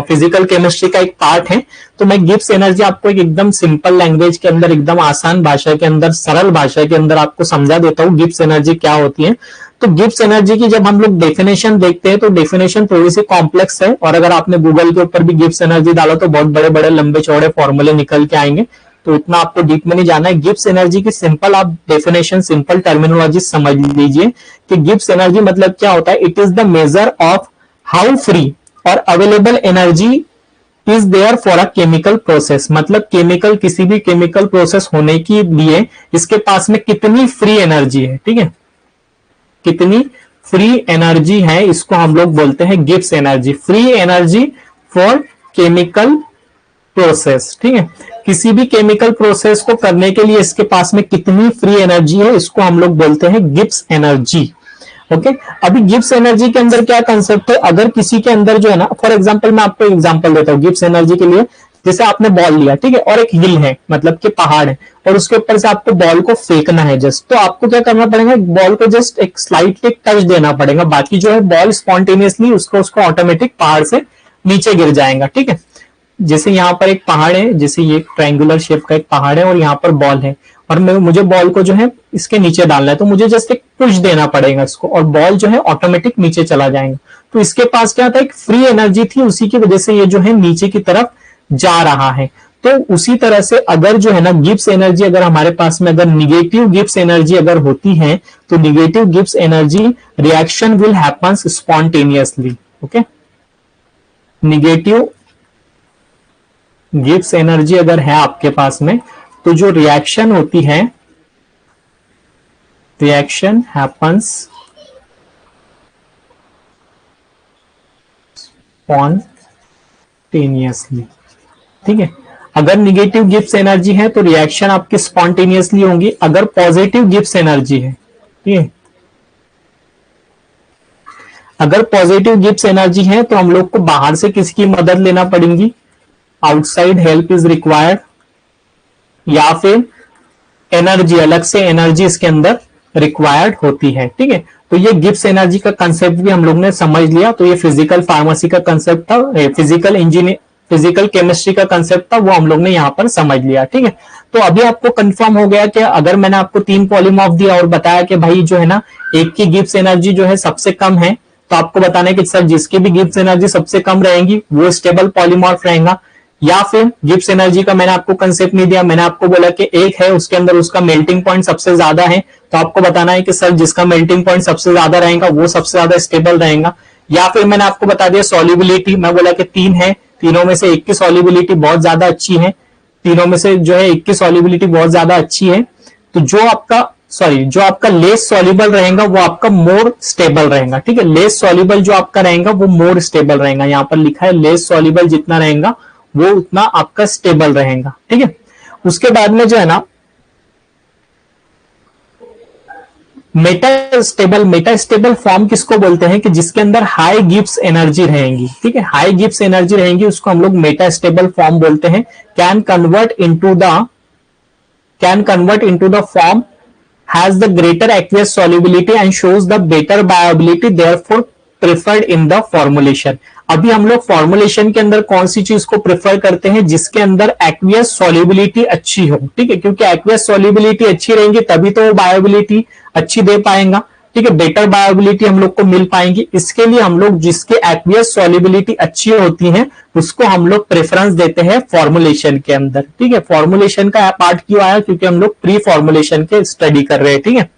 फिजिकल केमिस्ट्री का एक पार्ट है। तो मैं गिब्स एनर्जी आपको एक एकदम सिंपल लैंग्वेज के अंदर, एकदम आसान भाषा के अंदर, सरल भाषा के अंदर आपको समझा देता हूँ गिब्स एनर्जी क्या होती है। तो गिब्स एनर्जी की जब हम लोग डेफिनेशन देखते हैं तो डेफिनेशन थोड़ी सी कॉम्प्लेक्स है, और अगर आपने गूगल के ऊपर भी गिब्स एनर्जी डाला तो बहुत बड़े बड़े लंबे चौड़े फॉर्मूले निकल के आएंगे, तो इतना आपको डीप में नहीं जाना है। गिब्स एनर्जी की सिंपल आप डेफिनेशन, सिंपल टर्मिनोलॉजी समझ लीजिए कि गिब्स एनर्जी मतलब क्या होता है। It is the measure of how free और available energy is there for a chemical process, मतलब केमिकल, किसी भी केमिकल प्रोसेस होने के लिए इसके पास में कितनी फ्री एनर्जी है, ठीक है, कितनी फ्री एनर्जी है, इसको हम लोग बोलते हैं Gibbs energy, free energy for chemical process, ठीक है। किसी भी केमिकल प्रोसेस को करने के लिए इसके पास में कितनी फ्री एनर्जी है, इसको हम लोग बोलते हैं गिब्स एनर्जी। ओके, अभी गिब्स एनर्जी के अंदर क्या कंसेप्ट है, अगर किसी के अंदर जो है ना, फॉर एग्जांपल मैं आपको एग्जांपल देता हूँ गिब्स एनर्जी के लिए। जैसे आपने बॉल लिया, ठीक है, और एक हिल है, मतलब कि पहाड़ है, और उसके ऊपर से आपको बॉल को फेंकना है जस्ट, तो आपको क्या करना पड़ेगा, बॉल को जस्ट एक स्लाइटली टच देना पड़ेगा, बाकी जो है बॉल स्पॉन्टेनियसली उसको ऑटोमेटिक पहाड़ से नीचे गिर जाएगा, ठीक है। जैसे यहाँ पर एक पहाड़ है, जैसे ये ट्रायंगुलर शेप का एक पहाड़ है और यहाँ पर बॉल है, और मुझे बॉल को जो है इसके नीचे डालना है, तो मुझे जस्ट एक पुश देना पड़ेगा इसको, और बॉल जो है ऑटोमेटिक नीचे चला जाएगा। तो इसके पास क्या था, एक फ्री एनर्जी थी, उसी की वजह से ये जो है नीचे की तरफ जा रहा है। तो उसी तरह से अगर जो है ना गिब्स एनर्जी, अगर हमारे पास में अगर निगेटिव गिब्स एनर्जी अगर होती है तो negative Gibbs energy reaction will happens spontaneously. Okay, negative Gibbs energy अगर है आपके पास में तो जो रिएक्शन होती है, रिएक्शन हैपन्स स्पॉन्टेनियसली, ठीक है। अगर निगेटिव गिब्स एनर्जी है तो रिएक्शन आपकी स्पॉन्टेनियसली होंगी। अगर पॉजिटिव गिब्स एनर्जी है, ठीक है, अगर पॉजिटिव गिब्स एनर्जी है तो हम लोग को बाहर से किसकी मदद लेना पड़ेगी, आउटसाइड हेल्प इज रिक्वायर्ड, या फिर एनर्जी, अलग से एनर्जी इसके अंदर रिक्वायर्ड होती है। ठीक है, तो ये गिब्स एनर्जी का कंसेप्ट भी हम लोग ने समझ लिया। तो ये फिजिकल फार्मेसी का कंसेप्ट था, फिजिकल इंजीनियर फिजिकल केमिस्ट्री का कंसेप्ट था, वो हम लोग ने यहाँ पर समझ लिया। ठीक है, तो अभी आपको कंफर्म हो गया कि अगर मैंने आपको 3 पॉलीमॉर्फ दिया और बताया कि भाई जो है ना एक की गिब्स एनर्जी जो है सबसे कम है, तो आपको बताना है कि सर जिसकी भी गिब्स एनर्जी सबसे कम रहेगी वो स्टेबल पॉलीमॉर्फ रहेगा। या फिर गिब्स एनर्जी का मैंने आपको कंसेप्ट नहीं दिया, मैंने आपको बोला कि एक है उसके अंदर उसका मेल्टिंग पॉइंट सबसे ज्यादा है, तो आपको बताना है कि सर जिसका मेल्टिंग पॉइंट सबसे ज्यादा रहेगा वो सबसे ज्यादा स्टेबल रहेगा। या फिर मैंने आपको बता दिया सॉल्युबिलिटी, मैं बोला कि 3 है, तीनों में से एक की सॉल्युबिलिटी बहुत ज्यादा अच्छी है, तीनों में से जो है एक की सॉल्युबिलिटी बहुत ज्यादा अच्छी है, तो जो आपका लेस सॉल्युबल रहेगा वो आपका मोर स्टेबल रहेगा। ठीक है, लेस सॉल्युबल जो आपका रहेगा वो मोर स्टेबल रहेगा, यहां पर लिखा है लेस सॉल्युबल जितना रहेगा वो उतना आपका स्टेबल रहेगा। ठीक है, उसके बाद में जो है ना मेटास्टेबल फॉर्म किसको बोलते हैं कि जिसके अंदर हाई गिब्स एनर्जी रहेंगी। ठीक है, हाई गिब्स एनर्जी रहेंगी उसको हम लोग मेटास्टेबल फॉर्म बोलते हैं। Can convert into the form has the greater aqueous solubility and shows the better viability, therefore preferred in the formulation। अभी हम लोग फॉर्मुलेशन के अंदर कौन सी चीज को प्रेफर करते हैं, जिसके अंदर एक्वियस सॉल्युबिलिटी अच्छी हो। ठीक है, क्योंकि एक्वियस सॉल्युबिलिटी अच्छी रहेंगी तभी तो वो बायोबिलिटी अच्छी दे पाएगा। ठीक है, बेटर बायोबिलिटी हम लोग को मिल पाएंगी, इसके लिए हम लोग जिसके एक्वियस सॉल्युबिलिटी अच्छी होती है उसको हम लोग प्रेफरेंस देते हैं फॉर्मुलेशन के अंदर। ठीक है, फॉर्मुलेशन का पार्ट क्यों आया, क्योंकि हम लोग प्री फॉर्मुलेशन के स्टडी कर रहे हैं। ठीक है,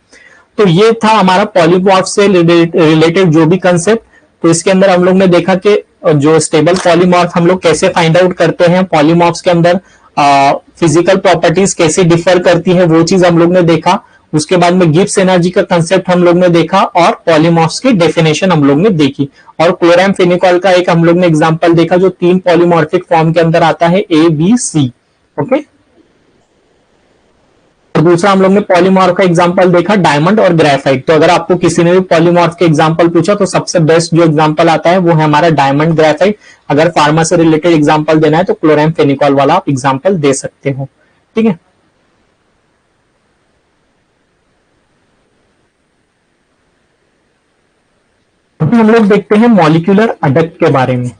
तो ये था हमारा पॉलीमॉर्फ से रिलेटेड जो भी कंसेप्ट। तो इसके अंदर हम लोग ने देखा कि जो स्टेबल पॉलीमॉर्फ हम लोग कैसे फाइंड आउट करते हैं, पॉलीमॉर्फ्स के अंदर फिजिकल प्रॉपर्टीज कैसे डिफर करती है वो चीज हम लोग ने देखा। उसके बाद में गिब्स एनर्जी का कंसेप्ट हम लोग ने देखा और पॉलीमॉर्फ्स की डेफिनेशन हम लोग ने देखी, और क्लोरामफेनिकॉल का एक हम लोग ने एग्जांपल देखा जो 3 पॉलीमॉर्फिक फॉर्म के अंदर आता है ABC। ओके, और दूसरा हम लोग ने पॉलीमॉर्फ का एग्जांपल देखा डायमंड और ग्रेफाइट। तो अगर आपको किसी ने भी पॉलीमॉर्फ के एग्जांपल पूछा तो सबसे बेस्ट जो एग्जांपल आता है वो है हमारा डायमंड ग्रेफाइट। अगर फार्मा से रिलेटेड एग्जांपल देना है तो क्लोरामफेनिकॉल वाला आप एग्जांपल दे सकते हो। ठीक है, अभी हम लोग देखते हैं मॉलिक्यूलर अडक्ट के बारे में।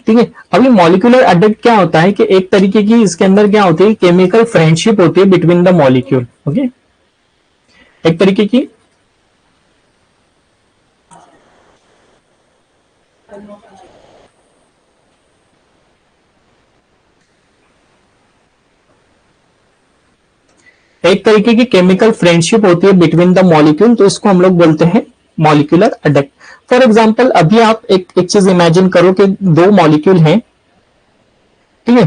ठीक है, अभी मॉलिक्यूलर अडक्ट क्या होता है कि एक तरीके की इसके अंदर क्या होती है, केमिकल फ्रेंडशिप होती है बिटवीन द मॉलिक्यूल। ओके, एक तरीके की केमिकल फ्रेंडशिप होती है बिटवीन द मॉलिक्यूल, तो इसको हम लोग बोलते हैं मॉलिक्यूलर अडक्ट। फॉर एग्जाम्पल अभी आप एक चीज इमेजिन करो कि 2 मॉलिक्यूल हैं। ठीक है,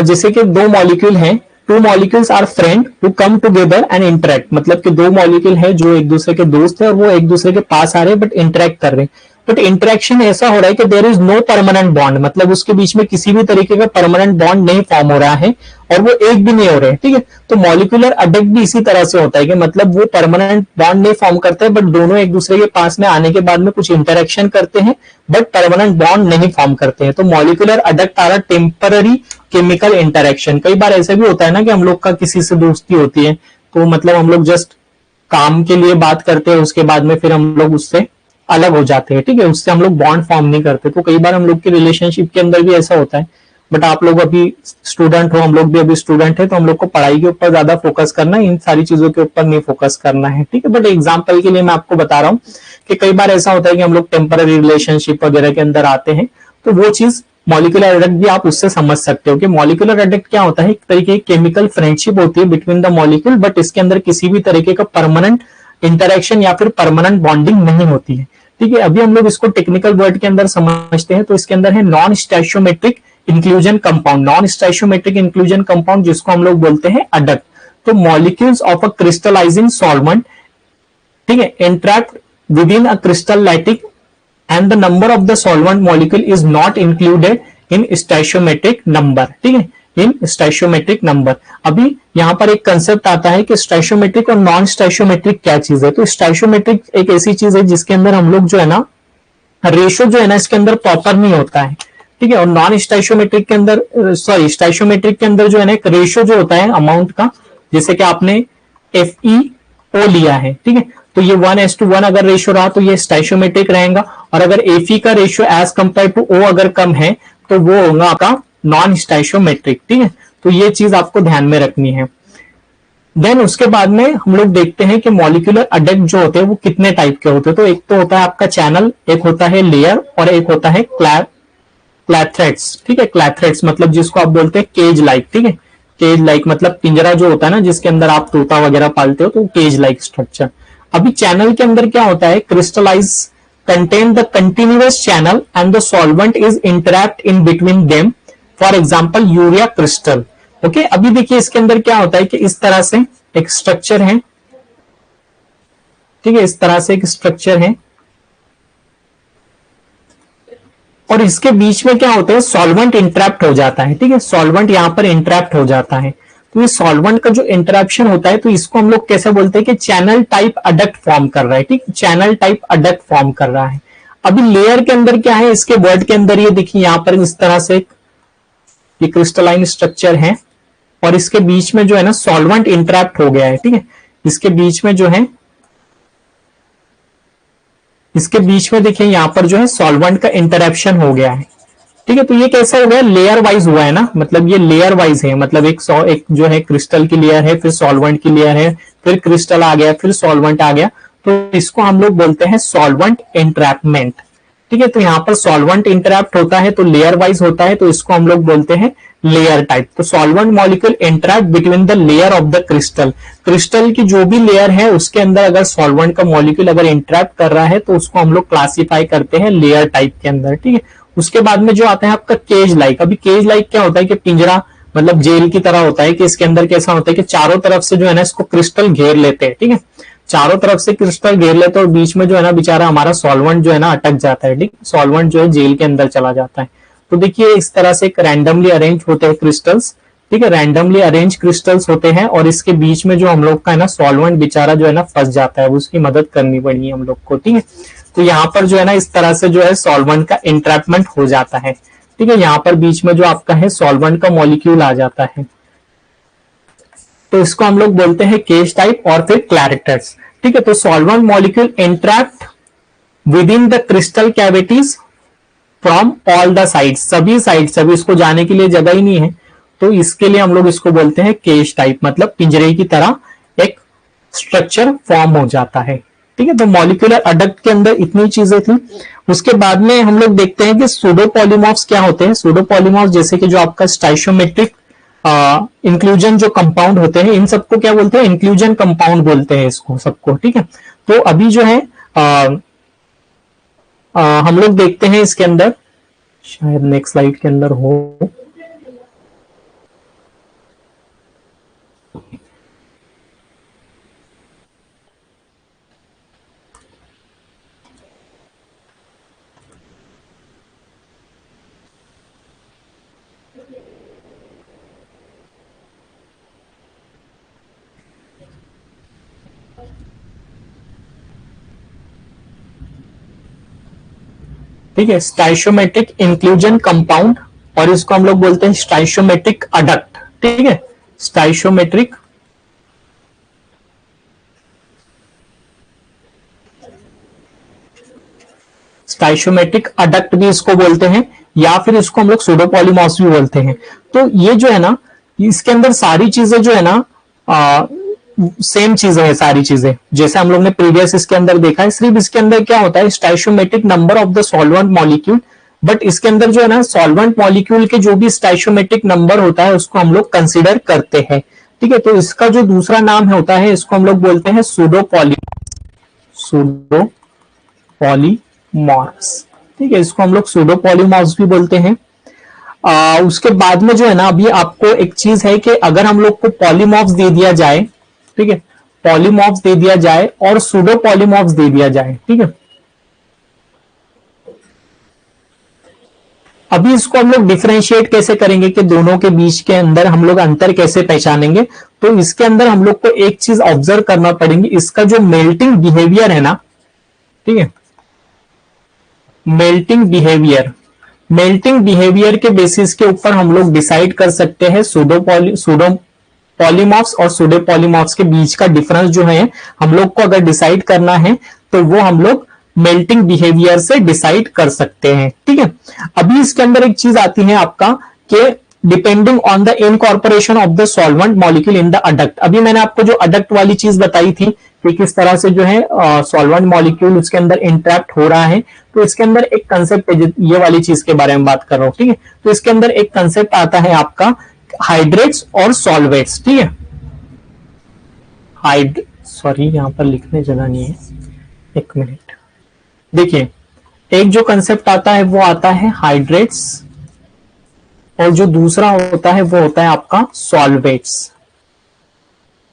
जैसे कि 2 मॉलिक्यूल हैं, 2 molecules are friend who come together and interact, मतलब कि 2 मॉलिक्यूल है जो एक दूसरे के दोस्त है और वो एक दूसरे के पास आ रहे हैं बट इंटरेक्ट कर रहे हैं। बट इंटरेक्शन ऐसा हो रहा है कि there is no permanent bond, मतलब उसके बीच में किसी भी तरीके का परमानेंट बॉन्ड नहीं फॉर्म हो रहा है और वो एक भी नहीं हो रहे हैं। ठीक है, तो मॉलिक्यूलर अडक्ट भी इसी तरह से होता है कि मतलब वो परमानेंट बॉन्ड नहीं फॉर्म करते हैं बट दोनों एक दूसरे के पास में आने के बाद में कुछ इंटरेक्शन करते हैं बट परमानेंट बॉन्ड नहीं फॉर्म करते हैं। तो molecular adduct are temporary chemical interaction. कई बार ऐसा भी होता है ना कि हम लोग का किसी से दोस्ती होती है तो मतलब हम लोग जस्ट काम के लिए बात करते हैं, उसके बाद में फिर हम लोग उससे अलग हो जाते हैं। ठीक है, उससे हम लोग बॉन्ड फॉर्म नहीं करते। तो कई बार हम लोग के रिलेशनशिप के अंदर भी ऐसा होता है। बट आप लोग अभी स्टूडेंट हो, हम लोग भी अभी स्टूडेंट है, तो हम लोग को पढ़ाई के ऊपर ज्यादा फोकस करना है, इन सारी चीजों के ऊपर नहीं फोकस करना है। ठीक है, बट एग्जाम्पल के लिए मैं आपको बता रहा हूँ कि कई बार ऐसा होता है कि हम लोग टेम्पररी रिलेशनशिप वगैरह के अंदर आते हैं, तो वो चीज मॉलिक्यूलर अडक्ट भी आप उससे समझ सकते हो कि मॉलिक्यूलर अडक्ट क्या होता है, एक तरीके की केमिकल फ्रेंडशिप होती है बिटवीन द मॉलिक्यूल, बट इसके अंदर किसी भी तरीके का परमानेंट इंटरेक्शन या फिर परमानेंट बॉन्डिंग नहीं होती है। ठीक है, अभी हम लोग इसको टेक्निकल वर्ड के अंदर समझते हैं, तो इसके अंदर है non stoichiometric inclusion compound. Non stoichiometric inclusion compound जिसको हम लोग बोलते हैं अडक्ट। तो मॉलिक्यूल्स ऑफ अ क्रिस्टलाइजिंग सॉल्वेंट, ठीक है, interact with a crystal lattice and the number of the solvent molecule is not included in stoichiometric number। ठीक है, इन स्टोइशियोमेट्रिक नंबर। अभी यहां पर एक कंसेप्ट आता है कि स्टोइशियोमेट्रिक और नॉन स्टोइशियोमेट्रिक क्या चीज है। तो स्टोइशियोमेट्रिक एक ऐसी चीज है जिसके अंदर हम लोग जो है ना रेशो जो है ना इसके अंदर प्रॉपर नहीं होता है। ठीक है, और नॉन स्टोइशियोमेट्रिक के अंदर स्टोइशियोमेट्रिक के अंदर जो है ना एक रेशो जो होता है अमाउंट का, जैसे कि आपने FeO लिया है, ठीक है, तो ये 1:1 अगर रेशियो रहा तो ये स्टाइशियोमेट्रिक रहेगा, और अगर Fe का ratio as compare to O अगर कम है तो वो होगा आपका नॉन स्टाइशियोमेट्रिक, ठीक है, तो ये चीज आपको ध्यान में रखनी है। देन उसके बाद में हम लोग देखते हैं कि मॉलिक्यूलर अडक्ट जो होते हैं वो कितने टाइप के होते हैं। तो एक तो होता है आपका चैनल, एक होता है लेयर, और एक होता है क्लैथरेट्स, ठीक है, क्लैथरेट्स मतलब जिसको आप बोलते हैं केज लाइक, ठीक है, केज लाइक मतलब पिंजरा जो होता है ना जिसके अंदर आप तोता वगैरह पालते हो, तो केज लाइक स्ट्रक्चर। अभी चैनल के अंदर क्या होता है, crystallize contain the continuous channel and the solvent is interact in between them, for example urea crystal. Okay, अभी देखिए इसके अंदर क्या होता है कि इस तरह से एक स्ट्रक्चर है, ठीक है, इस तरह से एक स्ट्रक्चर है, और इसके बीच में क्या होता है, सॉल्वेंट इंटरैप्ट हो जाता है, ठीक है, सॉल्वेंट यहां पर इंटरैप्ट हो जाता है। तो ये सॉल्वेंट का जो इंटरैप्शन होता है तो इसको हम लोग कैसे बोलते हैं कि चैनल टाइप अडक्ट फॉर्म कर रहा है, ठीक, चैनल टाइप अडक्ट फॉर्म कर रहा है। अभी लेयर के अंदर क्या है, इसके वर्ड के अंदर ये देखिए यहां पर इस तरह से ये क्रिस्टलाइन स्ट्रक्चर है, और इसके बीच में जो है ना सॉल्वेंट इंटरैप्ट हो गया है, ठीक है, इसके बीच में जो है, इसके बीच में देखिए यहां पर जो है सॉल्वेंट का इंटरैप्शन हो गया है, ठीक है, तो ये कैसा हो गया, लेयर वाइज हुआ है ना, मतलब ये लेयर वाइज है, मतलब एक जो है क्रिस्टल की लेयर है, फिर सॉल्वेंट की लेयर है, फिर क्रिस्टल आ गया, फिर सॉल्वेंट आ गया, तो इसको हम लोग बोलते हैं सॉल्वेंट इंट्रैपमेंट, ठीक है, तो यहां पर सॉल्वेंट इंटरैप्ट होता है तो लेयर वाइज होता है, तो इसको हम लोग बोलते हैं लेयर टाइप। तो solvent molecule interact between the layer of the crystal, crystal की जो भी लेयर है उसके अंदर अगर सॉल्वेंट का मॉलिक्यूल अगर इंटरैक्ट कर रहा है तो उसको हम लोग क्लासीफाई करते हैं लेयर टाइप के अंदर, ठीक है। उसके बाद में जो आता है आपका केज लाइक। अभी केज लाइक क्या होता है कि पिंजरा मतलब जेल की तरह होता है, कि इसके अंदर कैसा होता है कि चारों तरफ से जो है ना इसको क्रिस्टल घेर लेते हैं, ठीक है, चारों तरफ से क्रिस्टल घेर लेते हैं, और बीच में जो है ना बेचारा हमारा सॉल्वेंट जो है ना अटक जाता है, ठीक, सॉल्वेंट जो है जेल के अंदर चला जाता है। तो देखिए इस तरह से एक रैंडमली अरेंज होते हैं क्रिस्टल्स, ठीक है, रैंडमली अरेंज क्रिस्टल्स होते हैं, और इसके बीच में जो हम लोग का है ना सॉल्वेंट बेचारा जो है ना फंस जाता है, उसकी मदद करनी पड़ी हम लोग को, ठीक है। तो यहाँ पर जो है ना इस तरह से जो है सॉल्वेंट का इंट्रैपमेंट हो जाता है, ठीक है, यहाँ पर बीच में जो आपका है सॉल्वेंट का मॉलिक्यूल आ जाता है, तो इसको हम लोग बोलते हैं केज टाइप और फिर क्लैरेक्टर्स, ठीक है। तो solvent molecule interact with in the crystal cavities from all the side, सभी साइड, सभी इसको जाने के लिए जगह ही नहीं है, तो इसके लिए हम लोग इसको बोलते हैं केज टाइप, मतलब पिंजरे की तरह एक स्ट्रक्चर फॉर्म हो जाता है, ठीक है। तो मॉलिक्यूलर अडक्ट के अंदर इतनी चीजें थी। उसके बाद में हम लोग देखते हैं कि सूडोपॉलीमॉर्फ्स क्या होते हैं। सूडोपॉलीमॉर्फ्स जैसे कि जो आपका स्टाइशियोमेट्रिक इंक्लूजन जो कंपाउंड होते हैं, इन सबको क्या बोलते हैं, इंक्लूजन कंपाउंड बोलते हैं इसको सबको, ठीक है। तो अभी जो है हम लोग देखते हैं इसके अंदर, शायद नेक्स्ट स्लाइड के अंदर हो, ठीक है, स्टाइशियोमेट्रिक इंक्लूजन कंपाउंड, और इसको हम लोग बोलते हैं स्टाइशियोमेट्रिक अडक्ट, ठीक है, स्टाइशियोमेट्रिक स्टाइशियोमेट्रिक अडक्ट भी इसको बोलते हैं, या फिर इसको हम लोग सूडोपॉलीमॉर्फ्स भी बोलते हैं। तो ये जो है ना इसके अंदर सारी चीजें जो है ना सेम चीजें हैं, सारी चीजें जैसे हम लोग ने प्रीवियस इसके अंदर देखा है, सिर्फ इसके अंदर क्या होता है stoichiometric number of the solvent molecule, but इसके अंदर जो है ना सॉल्वेंट मॉलिक्यूल के जो भी स्टाइशियोमेट्रिक नंबर होता है उसको हम लोग कंसिडर करते हैं, ठीक है। तो इसका जो दूसरा नाम होता है इसको हम लोग बोलते हैं सूडोपॉलीमॉर्फ्स, ठीक है, इसको हम लोग सूडोपॉलीमॉर्फ्स भी बोलते हैं। उसके बाद में जो है ना अभी आपको एक चीज है कि अगर हम लोग को पॉलीमॉर्फ्स दे दिया जाए, ठीक है, पॉलीमॉर्फ्स दे दिया जाए और सूडोपॉलीमॉर्फ्स दे दिया जाए, ठीक है, अभी इसको हम लोग डिफरेंशिएट कैसे करेंगे कि दोनों के बीच के अंदर हम लोग अंतर कैसे पहचानेंगे। तो इसके अंदर हम लोग को एक चीज ऑब्जर्व करना पड़ेगी, इसका जो मेल्टिंग बिहेवियर है ना, ठीक है, मेल्टिंग बिहेवियर के बेसिस के ऊपर हम लोग डिसाइड कर सकते हैं पॉलीमॉर्फ्स और सूडो पॉलीमॉर्फ्स के बीच का डिफरेंस जो है हम लोग को अगर डिसाइड करना है तो वो हम लोग मेल्टिंग बिहेवियर से डिसाइड कर सकते हैं। ठीक है, अभी इसके अंदर एक चीज आती है आपका कि depending on the incorporation of the solvent molecule in the adduct. अभी मैंने आपको जो अडक्ट वाली चीज बताई थी कि किस तरह से जो है सॉल्वेंट मॉलिक्यूल उसके अंदर इंटरैक्ट हो रहा है, तो इसके अंदर एक कंसेप्ट है, ये वाली चीज के बारे में बात कर रहा हूं। ठीक है, तो इसके अंदर एक कंसेप्ट आता है आपका हाइड्रेट्स और सॉल्वेट्स। ठीक है, सॉरी यहां पर लिखने जगह नहीं है, एक मिनट। देखिए, एक जो कंसेप्ट आता है वो आता है हाइड्रेट्स और जो दूसरा होता है वो होता है आपका सॉल्वेट्स।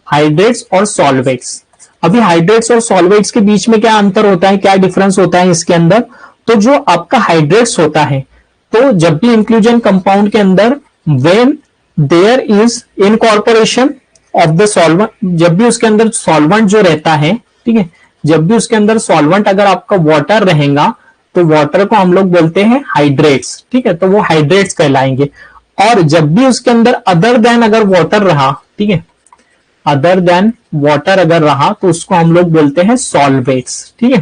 हाइड्रेट्स और सॉल्वेट्स, अभी हाइड्रेट्स और सॉल्वेट्स के बीच में क्या अंतर होता है, क्या डिफरेंस होता है इसके अंदर? तो जो आपका हाइड्रेट्स होता है, तो जब भी इंक्लूजन कंपाउंड के अंदर when there is incorporation of the solvent, जब भी उसके अंदर सॉल्वेंट जो रहता है, ठीक है, जब भी उसके अंदर सॉल्वेंट अगर आपका वाटर रहेगा तो वाटर को हम लोग बोलते हैं हाइड्रेट्स। ठीक है, तो वो हाइड्रेट्स कहलाएंगे। और जब भी उसके अंदर अदर देन अगर वाटर रहा, ठीक है, अदर देन वाटर अगर रहा तो उसको हम लोग बोलते हैं सॉल्वेट्स। ठीक है,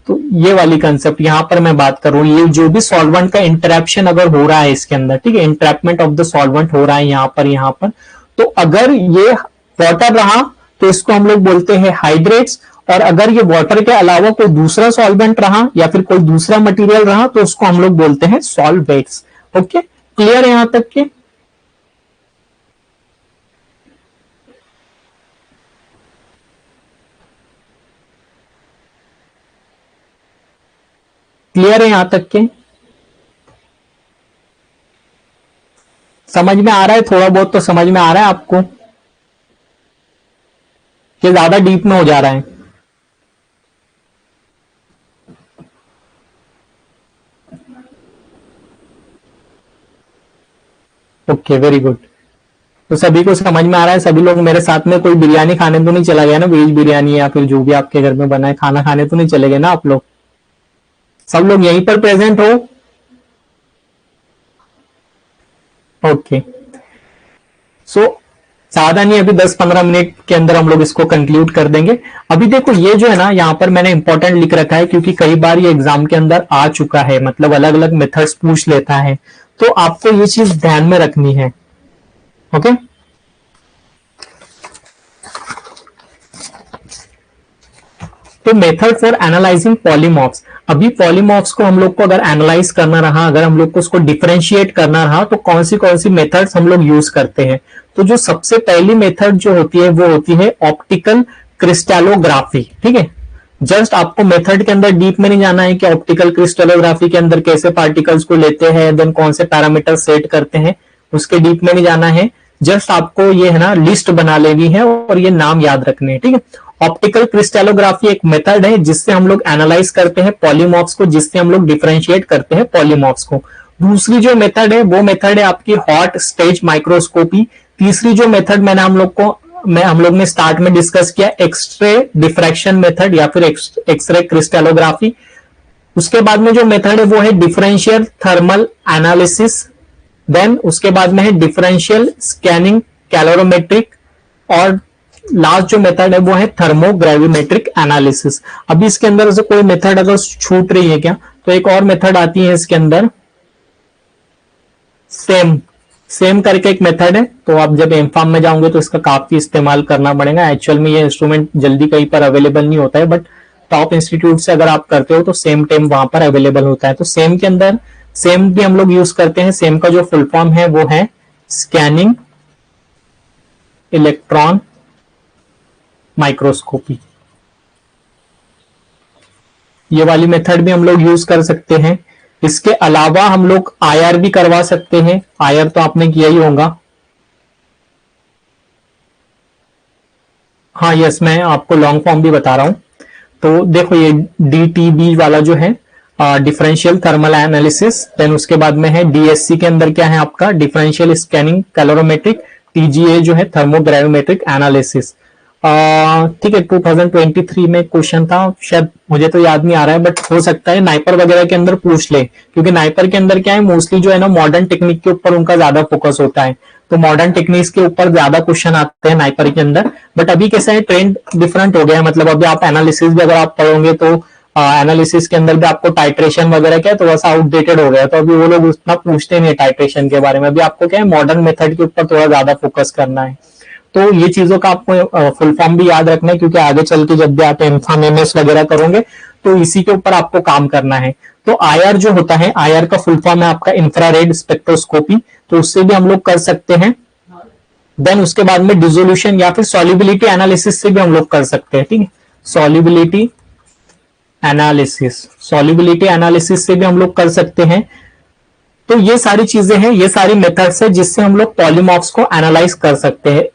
तो ये वाली कंसेप्ट यहां पर मैं बात कर रहा हूं, ये जो भी सॉल्वेंट का इंटरेक्शन अगर हो रहा है इसके अंदर, ठीक है, इंट्रैपमेंट ऑफ द सॉल्वेंट हो रहा है यहां पर, तो अगर ये वाटर रहा तो इसको हम लोग बोलते हैं हाइड्रेट्स, और अगर ये वाटर के अलावा कोई दूसरा सॉल्वेंट रहा या फिर कोई दूसरा मटेरियल रहा तो उसको हम लोग बोलते हैं सॉल्वेट्स। ओके, क्लियर है यहां तक के? क्लियर है यहां तक के? समझ में आ रहा है? थोड़ा बहुत तो समझ में आ रहा है आपको कि ज्यादा डीप में हो जा रहा है? Okay, very good. तो सभी को समझ में आ रहा है? सभी लोग मेरे साथ में, कोई बिरयानी खाने तो नहीं चला गया ना, वेज बिरयानी या फिर जो भी आपके घर में बना है खाना खाने तो नहीं चले गए ना आप लोग? सब लोग यहीं पर प्रेजेंट हो? ओके, सो ज्यादा नहीं, अभी 10-15 मिनट के अंदर हम लोग इसको कंक्लूड कर देंगे। अभी देखो ये जो है ना, यहां पर मैंने इंपॉर्टेंट लिख रखा है क्योंकि कई बार ये एग्जाम के अंदर आ चुका है, मतलब अलग अलग मेथड्स पूछ लेता है, तो आपको ये चीज ध्यान में रखनी है। ओके, तो मेथड फॉर एनालाइजिंग पॉलीमॉर्फ्स, अभी पॉलीमॉर्फ्स को हम लोग को अगर एनालाइज करना रहा, अगर हम लोग को उसको डिफरेंशिएट करना रहा, तो कौन सी मेथड्स हम लोग यूज करते हैं? तो जो सबसे पहली मेथड जो होती है वो होती है ऑप्टिकल क्रिस्टलोग्राफी। ठीक है, जस्ट आपको मेथड के अंदर डीप में नहीं जाना है कि ऑप्टिकल क्रिस्टलोग्राफी के अंदर कैसे पार्टिकल्स को लेते हैं, देन कौन से पैरामीटर सेट करते हैं, उसके डीप में नहीं जाना है। जस्ट आपको ये है ना लिस्ट बना लेनी है और ये नाम याद रखने हैं। ठीक है, ऑप्टिकल क्रिस्टलोग्राफी एक मेथड है जिससे हम लोग एनालाइज करते हैं पॉलीमॉर्फ्स को, जिससे हम लोग डिफरेंशिएट करते हैं पॉलीमॉर्फ्स को। दूसरी जो मेथड है वो मेथड है आपकी हॉट स्टेज माइक्रोस्कोपी। तीसरी जो मेथड हम लोग ने स्टार्ट में डिस्कस किया, एक्सरे डिफ्रैक्शन मेथड या फिर एक्सरे क्रिस्टलोग्राफी। उसके बाद में जो मेथड है वो है डिफरेंशियल थर्मल एनालिसिस, देन उसके बाद में है डिफरेंशियल स्कैनिंग कैलोरीमेट्रिक, और लास्ट जो मेथड है वो है थर्मोग्रेविमेट्रिक एनालिसिस। अभी इसके अंदर से कोई मेथड अगर छूट रही है क्या, तो एक और मेथड आती है इसके अंदर, सेम करके एक मेथड है। तो आप जब एमफार्म में जाओगे तो इसका काफी इस्तेमाल करना पड़ेगा। एक्चुअल में ये इंस्ट्रूमेंट जल्दी कहीं पर अवेलेबल नहीं होता है, बट टॉप इंस्टीट्यूट से अगर आप करते हो तो सेम टेम वहां पर अवेलेबल होता है। तो सेम के अंदर सेम भी हम लोग यूज करते हैं। सेम का जो फुल फॉर्म है वो है स्कैनिंग इलेक्ट्रॉन माइक्रोस्कोपी। ये वाली मेथड भी हम लोग यूज कर सकते हैं। इसके अलावा हम लोग आईआर भी करवा सकते हैं। आईआर तो आपने किया ही होगा। हाँ यस, मैं आपको लॉन्ग फॉर्म भी बता रहा हूं। तो देखो ये डीटीबी वाला जो है डिफरेंशियल थर्मल एनालिसिस, देन उसके बाद में है डीएससी के अंदर क्या है आपका डिफरेंशियल स्कैनिंग कैलोरीमेट्रिक, टीजीए जो है थर्मोग्रेविमेट्रिक एनालिसिस। ठीक है, 2023 में क्वेश्चन था शायद, मुझे तो याद नहीं आ रहा है, बट हो सकता है नाइपर वगैरह के अंदर पूछ ले, क्योंकि नाइपर के अंदर क्या है मोस्टली जो है ना मॉडर्न टेक्निक के ऊपर उनका ज्यादा फोकस होता है। तो मॉडर्न टेक्निक्स के ऊपर ज्यादा क्वेश्चन आते हैं नाइपर के अंदर। बट अभी कैसा है, ट्रेंड डिफरेंट हो गया है, मतलब अभी आप एनालिसिस भी अगर आप पढ़ोगे तो एनालिसिस के अंदर भी आपको टाइट्रेशन वगैरह क्या है तो वैसा आउटडेटेड हो गया, तो अभी वो लोग उतना पूछते नहीं टाइट्रेशन के बारे में। अभी आपको क्या है, मॉडर्न मेथड के ऊपर थोड़ा ज्यादा फोकस करना है। तो ये चीजों का आपको फुल फॉर्म भी याद रखना है, क्योंकि आगे चल के जब भी आप एम्फामेमस वगैरह करोगे तो इसी के ऊपर आपको काम करना है। तो आईआर जो होता है, आईआर का फुल फॉर्म है आपका इंफ्रारेड स्पेक्ट्रोस्कोपी, तो उससे भी हम लोग कर सकते हैं। देन उसके बाद में डिसोल्यूशन या फिर सॉल्युबिलिटी एनालिसिस से भी हम लोग कर सकते हैं, ठीक है। सॉल्युबिलिटी एनालिसिस से भी हम लोग कर सकते हैं। तो ये सारी चीजें हैं, ये सारी मेथड्स है जिससे हम लोग पॉलीमॉर्फ्स को एनालाइज कर सकते हैं।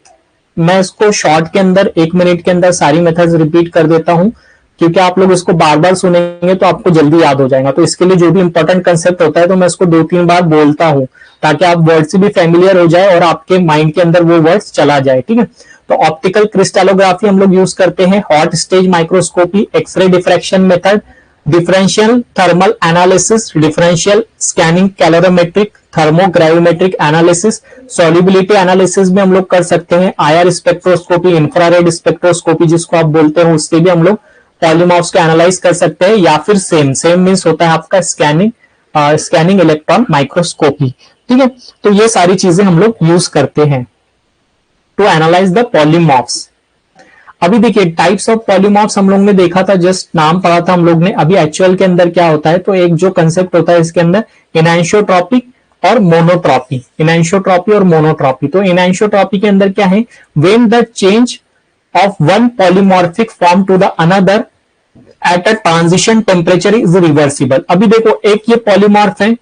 मैं इसको शॉर्ट के अंदर 1 मिनट के अंदर सारी मेथड्स रिपीट कर देता हूं, क्योंकि आप लोग इसको बार बार सुनेंगे तो आपको जल्दी याद हो जाएगा। तो इसके लिए जो भी इंपॉर्टेंट कंसेप्ट होता है तो मैं इसको 2-3 बार बोलता हूं, ताकि आप वर्ड से भी फेमिलियर हो जाए और आपके माइंड के अंदर वो वर्ड्स चला जाए, ठीक है। तो ऑप्टिकल क्रिस्टलोग्राफी हम लोग यूज करते हैं, hot stage microscopy, X-ray diffraction method, differential thermal analysis, differential scanning, calorimetric, thermogravimetric analysis, solubility analysis भी हम लोग कर सकते हैं, आईआर स्पेक्ट्रोस्कोपी, इंफ्रारेड स्पेक्ट्रोस्कोपी जिसको आप बोलते हैं, उससे भी हम लोग पॉलीमॉर्फ्स को एनालाइज कर सकते हैं। या फिर सेम मींस होता है आपका स्कैनिंग इलेक्ट्रॉन माइक्रोस्कोपी, ठीक है। तो ये सारी चीजें हम लोग यूज करते हैं टू एनालाइज द पॉलीमॉर्फ्स। अभी देखिए टाइप्स ऑफ पॉलीमॉर्फ्स हम लोग ने देखा था, जस्ट नाम पढ़ा था हम लोग ने। अभी एक्चुअल के अंदर क्या होता है, तो एक जो कंसेप्ट होता है इसके अंदर इनैंशियोट्रॉपिक और मोनोट्रॉपी, इनैंशियोट्रॉपी और मोनोट्रॉपी। तो इनैंशियोट्रॉपी के अंदर क्या है, when the change of one polymorphic form to the another at a transition temperature is reversible. अभी देखो एक ये पॉलीमॉर्फ है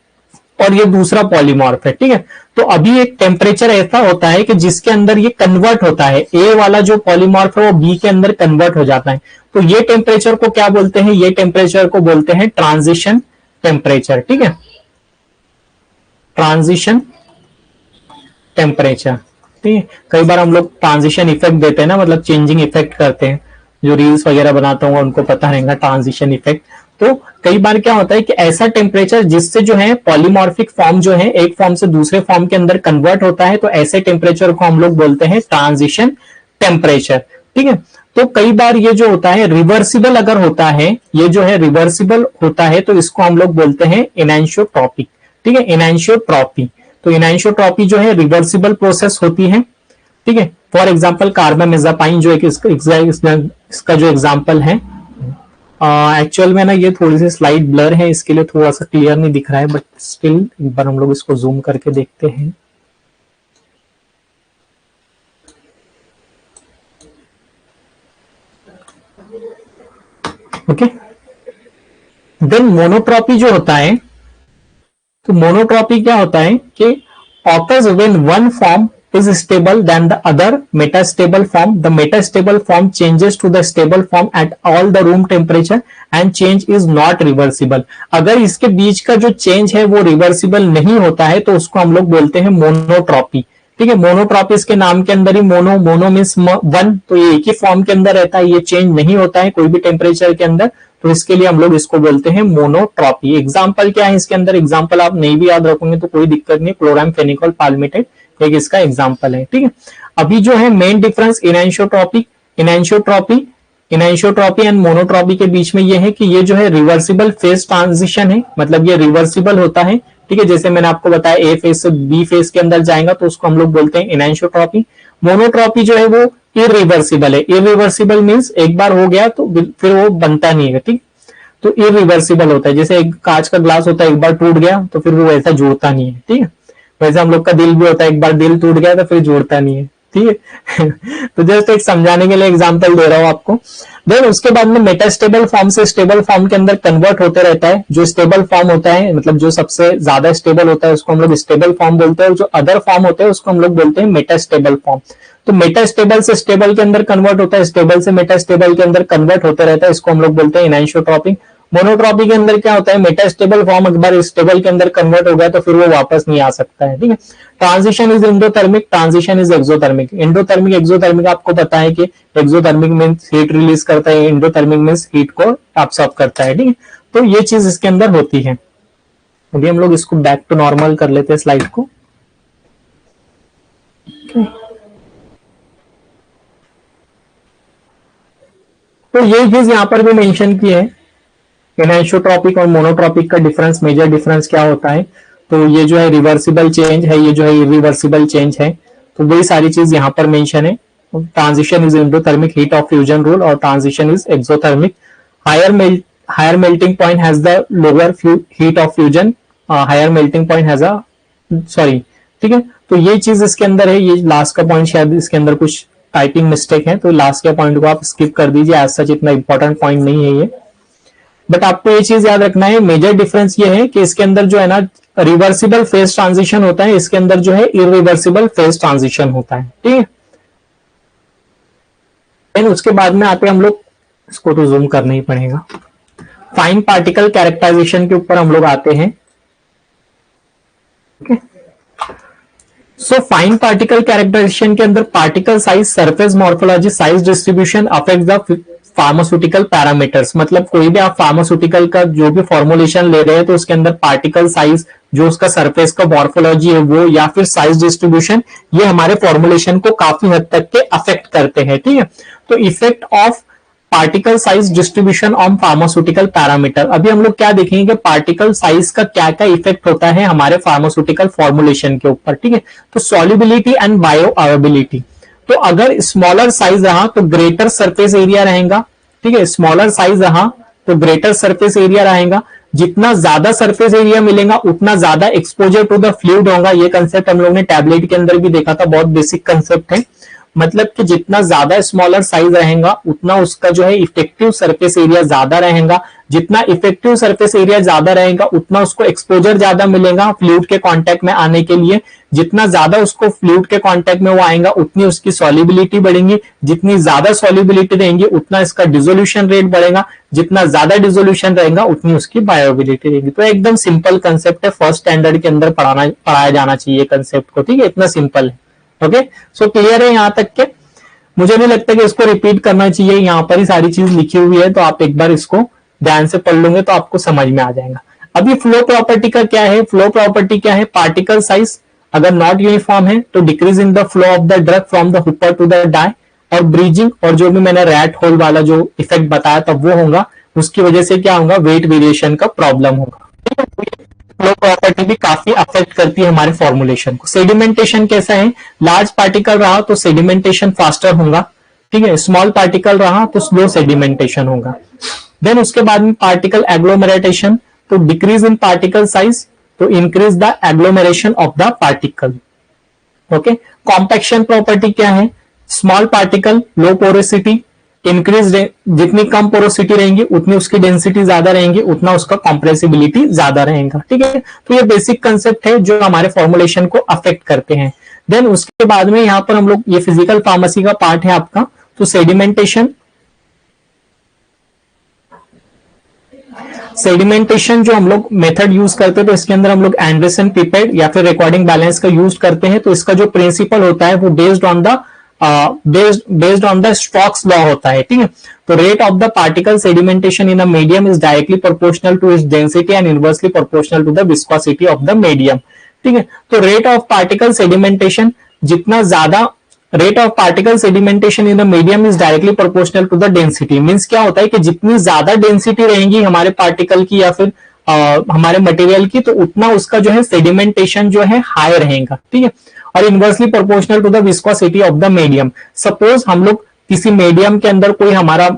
और ये दूसरा पॉलीमॉर्फ है, ठीक है। तो अभी एक टेम्परेचर ऐसा होता है कि जिसके अंदर ये कन्वर्ट होता है, ए वाला जो पॉलीमॉर्फ है वो बी के अंदर कन्वर्ट हो जाता है। तो ये टेम्परेचर को क्या बोलते हैं, ये टेम्परेचर को बोलते हैं ट्रांजिशन टेम्परेचर, ठीक है, ट्रांजिशन टेम्परेचर, ठीक है। कई बार हम लोग ट्रांजिशन इफेक्ट देते हैं ना, मतलब चेंजिंग इफेक्ट करते हैं, जो रील्स वगैरह बनाता हूँ उनको पता रहेगा ट्रांजिशन इफेक्ट। तो कई बार क्या होता है कि ऐसा टेम्परेचर जिससे जो है पॉलीमॉर्फिक फॉर्म जो है एक फॉर्म से दूसरे फॉर्म के अंदर कन्वर्ट होता है, तो ऐसे टेम्परेचर को हम लोग बोलते हैं ट्रांजिशन टेम्परेचर, ठीक है। तो कई बार ये जो होता है रिवर्सिबल अगर होता है, ये जो है रिवर्सिबल होता है, तो इसको हम लोग बोलते हैं इनैंशियोट्रॉपिक, ठीक है, इनैंशियोट्रॉपी। तो इनैंशियोट्रॉपी जो है रिवर्सिबल प्रोसेस होती है, ठीक है। फॉर एग्जाम्पल कार्बामेजापाइन जो एक इसका जो एग्जाम्पल है, एक्चुअल में ना ये थोड़ी सी स्लाइड ब्लर है, इसके लिए थोड़ा सा क्लियर नहीं दिख रहा है, बट स्टिल एक बार हम लोग इसको जूम करके देखते हैं। ओके, देन मोनोट्रॉपी जो होता है, तो मोनोट्रॉपी क्या होता है कि occurs when one form is stable than the other metastable form. The metastable form changes to the stable form at all the room temperature and change is not reversible. अगर इसके बीच का जो चेंज है वो रिवर्सिबल नहीं होता है तो उसको हम लोग बोलते हैं मोनोट्रॉपी, ठीक है। मोनोट्रॉपी इसके नाम के अंदर ही मोनो मीन्स वन, तो ये एक ही फॉर्म के अंदर रहता है, ये चेंज नहीं होता है कोई भी टेम्परेचर के अंदर, तो इसके लिए हम लोग इसको बोलते हैं मोनोट्रॉपी। एग्जाम्पल क्या है इसके अंदर, एग्जाम्पल आप नहीं भी याद रखोगे तो कोई दिक्कत नहीं, क्लोरामफेनिकॉल पाल्मिटेट एक इसका एग्जाम्पल है, ठीक है। अभी जो है मेन डिफरेंस इनैंशियोट्रॉपी एंड मोनोट्रॉपी के बीच में ये है कि ये जो है रिवर्सिबल फेज ट्रांजिशन है, मतलब ये रिवर्सिबल होता है, ठीक है। जैसे मैंने आपको बताया ए फेज से बी फेज के अंदर जाएगा तो उसको हम लोग बोलते हैं इनैंशियोट्रॉपी। मोनोट्रॉपी जो है वो इरिवर्सिबल है, इरिवर्सिबल मीन्स एक बार हो गया तो फिर वो बनता नहीं है, ठीक। तो इरिवर्सिबल होता है, जैसे एक कांच का ग्लास होता है, एक बार टूट गया तो फिर वो वैसा जुड़ता नहीं है, ठीक है। वैसे हम लोग का दिल भी होता है, एक बार दिल टूट गया तो फिर जुड़ता नहीं है, ठीक है। तो जस्ट एक समझाने के लिए एग्जांपल दे रहा हूं आपको। देन उसके बाद में मेटास्टेबल फॉर्म से स्टेबल फॉर्म के अंदर कन्वर्ट होते रहता है। जो स्टेबल फॉर्म होता है, मतलब जो सबसे ज्यादा स्टेबल होता है उसको हम लोग स्टेबल फॉर्म बोलते हैं, और जो अदर फॉर्म होते हैं उसको हम लोग बोलते हैं मेटास्टेबल फॉर्म। तो मेटास्टेबल से स्टेबल के अंदर कन्वर्ट होता है, स्टेबल से मेटास्टेबल के अंदर कन्वर्ट होते रहता है, इसको हम लोग बोलते हैं इनैंशियोट्रॉपी। मोनोट्रॉपी के अंदर क्या होता है, मेटास्टेबल फॉर्म एक बार स्टेबल के अंदर कन्वर्ट हो गया तो फिर वो वापस नहीं आ सकता है, ठीक है। Transition is endothermic, transition is exothermic. Endothermic exothermic आपको पता है कि एक्सोथर्मिक मींस हीट रिलीज करता है, एंडोथर्मिक मींस हीट को एब्सॉर्ब करता है, ठीक है। तो ये चीज इसके अंदर होती है। अभी हम लोग इसको बैक टू नॉर्मल कर लेते हैं स्लाइड को। तो ये चीज यहाँ पर भी मेंशन की है, एनाइसोट्रॉपिक और मोनोट्रॉपिक का डिफरेंस, मेजर डिफरेंस क्या होता है। तो ये जो है रिवर्सिबल चेंज है, ये जो है इरिवर्सिबल चेंज है। तो वही सारी चीज यहाँ पर मेंशन है। Transition is endothermic heat of fusion rule और transition is exothermic. Higher melting point has the lower heat of fusion, higher melting point has a sorry, ठीक है। तो ये चीज इसके अंदर है। ये लास्ट का पॉइंट शायद इसके अंदर कुछ टाइपिंग मिस्टेक है, तो लास्ट के पॉइंट को आप स्किप कर दीजिए, एज सच इतना इंपॉर्टेंट पॉइंट नहीं है ये। बट आपको ये चीज याद रखना है, मेजर डिफरेंस ये है कि इसके अंदर जो है ना रिवर्सिबल फेज ट्रांजिशन होता है, इसके अंदर जो है इरिवर्सिबल फेज ट्रांजिशन होता है, ठीक है। देन उसके बाद में आते हम लोग, इसको तो जूम करना ही पड़ेगा, फाइन पार्टिकल कैरेक्टराइजेशन के ऊपर हम लोग आते हैं। सो फाइन पार्टिकल कैरेक्टराइजेशन के अंदर particle size, surface morphology, size distribution affect the pharmaceutical parameters. मतलब कोई भी आप फार्मास्यूटिकल का जो भी फॉर्मुलेशन ले रहे हैं तो उसके अंदर पार्टिकल साइज, जो उसका सरफेस का मॉर्फोलॉजी है वो, या फिर साइज डिस्ट्रीब्यूशन, ये हमारे फॉर्मुलेशन को काफी हद तक के अफेक्ट करते हैं, ठीक है। तो effect of particle size distribution on pharmaceutical parameter. अभी हम लोग क्या देखेंगे कि पार्टिकल साइज का क्या क्या इफेक्ट होता है हमारे फार्मास्यूटिकल फॉर्मुलेशन के ऊपर, ठीक है। तो सॉल्युबिलिटी एंड बायो अवेबिलिटी। तो अगर स्मॉलर साइज रहा तो ग्रेटर सरफेस एरिया रहेगा, ठीक है। स्मॉलर साइज रहा तो ग्रेटर सरफेस एरिया रहेगा। जितना ज्यादा सरफेस एरिया मिलेगा उतना ज्यादा एक्सपोजर टू द फ्लूइड होगा। ये कंसेप्ट हम लोग ने टैबलेट के अंदर भी देखा था, बहुत बेसिक कंसेप्ट है। मतलब कि जितना ज्यादा स्मॉलर साइज रहेगा उतना उसका जो है इफेक्टिव सरफेस एरिया ज्यादा रहेगा। जितना इफेक्टिव सरफेस एरिया ज्यादा रहेगा उतना उसको एक्सपोजर ज्यादा मिलेगा फ्लूइड के कांटेक्ट में आने के लिए। जितना ज्यादा उसको फ्लूइड के कांटेक्ट में वो आएगा उतनी उसकी सॉल्युबिलिटी बढ़ेगी। जितनी ज्यादा सॉल्युबिलिटी रहेंगी उतना इसका डिसोल्यूशन रेट बढ़ेगा। जितना ज्यादा डिसोल्यूशन रहेगा उतनी उसकी बायोबिलिटी रहेगी। तो एकदम सिंपल कंसेप्ट है, फर्स्ट स्टैंडर्ड के अंदर पढ़ाया जाना चाहिए कंसेप्ट को, ठीक है। इतना सिंपल है। ओके, सो क्लियर है यहाँ तक के? मुझे नहीं लगता कि इसको रिपीट करना चाहिए, यहाँ पर ही सारी चीज लिखी हुई है, तो आप एक बार इसको ध्यान से पढ़ लोगे तो आपको समझ में आ जाएगा। अभी फ्लो प्रॉपर्टी का क्या है? फ्लो प्रॉपर्टी क्या है? पार्टिकल साइज अगर नॉट यूनिफॉर्म है तो decrease in the flow of the drug from the hopper to the die, और ब्रीजिंग और जो भी मैंने रैट होल वाला जो इफेक्ट बताया था वो होगा। उसकी वजह से क्या होगा? वेट वेरिएशन का प्रॉब्लम होगा। फ्लो प्रॉपर्टी भी काफी अफेक्ट करती है हमारे फॉर्मुलेशन को। सेडिमेंटेशन कैसा है? लार्ज पार्टिकल रहा तो सेडिमेंटेशन फास्टर होगा, ठीक है। स्मॉल पार्टिकल रहा तो स्लो सेडिमेंटेशन होगा। देन उसके बाद में पार्टिकल एग्लोमेरेटेशन, तो डिक्रीज इन पार्टिकल साइज तो increase the agglomeration of the particle. Okay, compaction property क्या है? स्मॉल पार्टिकल लो पोरोसिटी, इंक्रीज, जितनी कम पोरोसिटी रहेंगी उतनी उसकी डेंसिटी ज्यादा रहेंगी, उतना उसका कॉम्प्रेसिबिलिटी ज्यादा रहेगा, ठीक है। तो ये बेसिक कंसेप्ट है जो हमारे फॉर्मुलेशन को अफेक्ट करते हैं। देन उसके बाद में यहाँ पर हम लोग, ये फिजिकल फार्मेसी का पार्ट है आपका, तो सेडिमेंटेशन जो हम लोग मेथड यूज करते हैं तो इसके अंदर हम लोग एंडरसन पिपेट या फिर रिकॉर्डिंग बैलेंस का यूज करते हैं। तो इसका जो प्रिंसिपल होता है वो based on the Stokes law होता है, ठीक है। तो rate of the particle sedimentation in a medium is directly proportional to its density and inversely proportional to the viscosity of the medium, ठीक है। तो रेट ऑफ पार्टिकल सेडिमेंटेशन, जितना ज्यादा rate of particle sedimentation in the medium is directly proportional to the density. Means क्या होता है कि जितनी ज्यादा डेंसिटी रहेगी हमारे पार्टिकल की या फिर हमारे मटेरियल की, तो उतना उसका जो है सेडिमेंटेशन जो है हाई रहेगा, ठीक है। और inversely proportional to the viscosity of the medium. Suppose हम लोग किसी मीडियम के अंदर कोई हमारा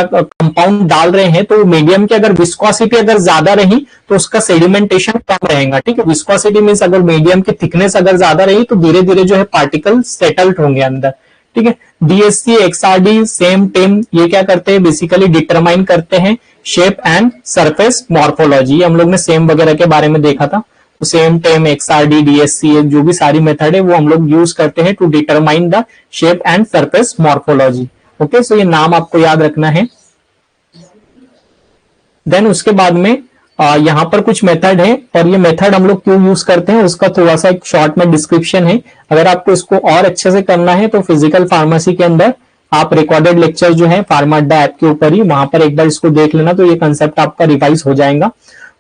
कंपाउंड डाल रहे हैं, तो मीडियम की अगर विस्कोसिटी अगर ज्यादा रही तो उसका सेडिमेंटेशन कम रहेगा, ठीक है। विस्कोसिटी मींस अगर मीडियम की थिकनेस अगर ज्यादा रही तो धीरे धीरे जो है पार्टिकल सेटल्ड होंगे अंदर, ठीक है। डीएससी, एक्सआरडी, सेम टेम, ये क्या करते हैं? बेसिकली डिटरमाइन करते हैं शेप एंड सरफेस मॉर्फोलॉजी। हम लोग ने सेम वगैरह के बारे में देखा था। तो सेम टेम, एक्सआरडी, डीएससी, जो भी सारी मेथड है वो हम लोग यूज करते हैं to determine the shape and surface morphology. Okay, so ये नाम आपको याद रखना है। देन उसके बाद में यहाँ पर कुछ मेथड है, और ये मेथड हम लोग क्यों यूज करते हैं उसका थोड़ा सा एक शॉर्ट में डिस्क्रिप्शन है। अगर आपको इसको और अच्छे से करना है तो फिजिकल फार्मेसी के अंदर आप रिकॉर्डेड लेक्चर जो है फार्मा अड्डा ऐप के ऊपर ही, वहां पर एक बार इसको देख लेना तो ये कंसेप्ट आपका रिवाइज हो जाएगा।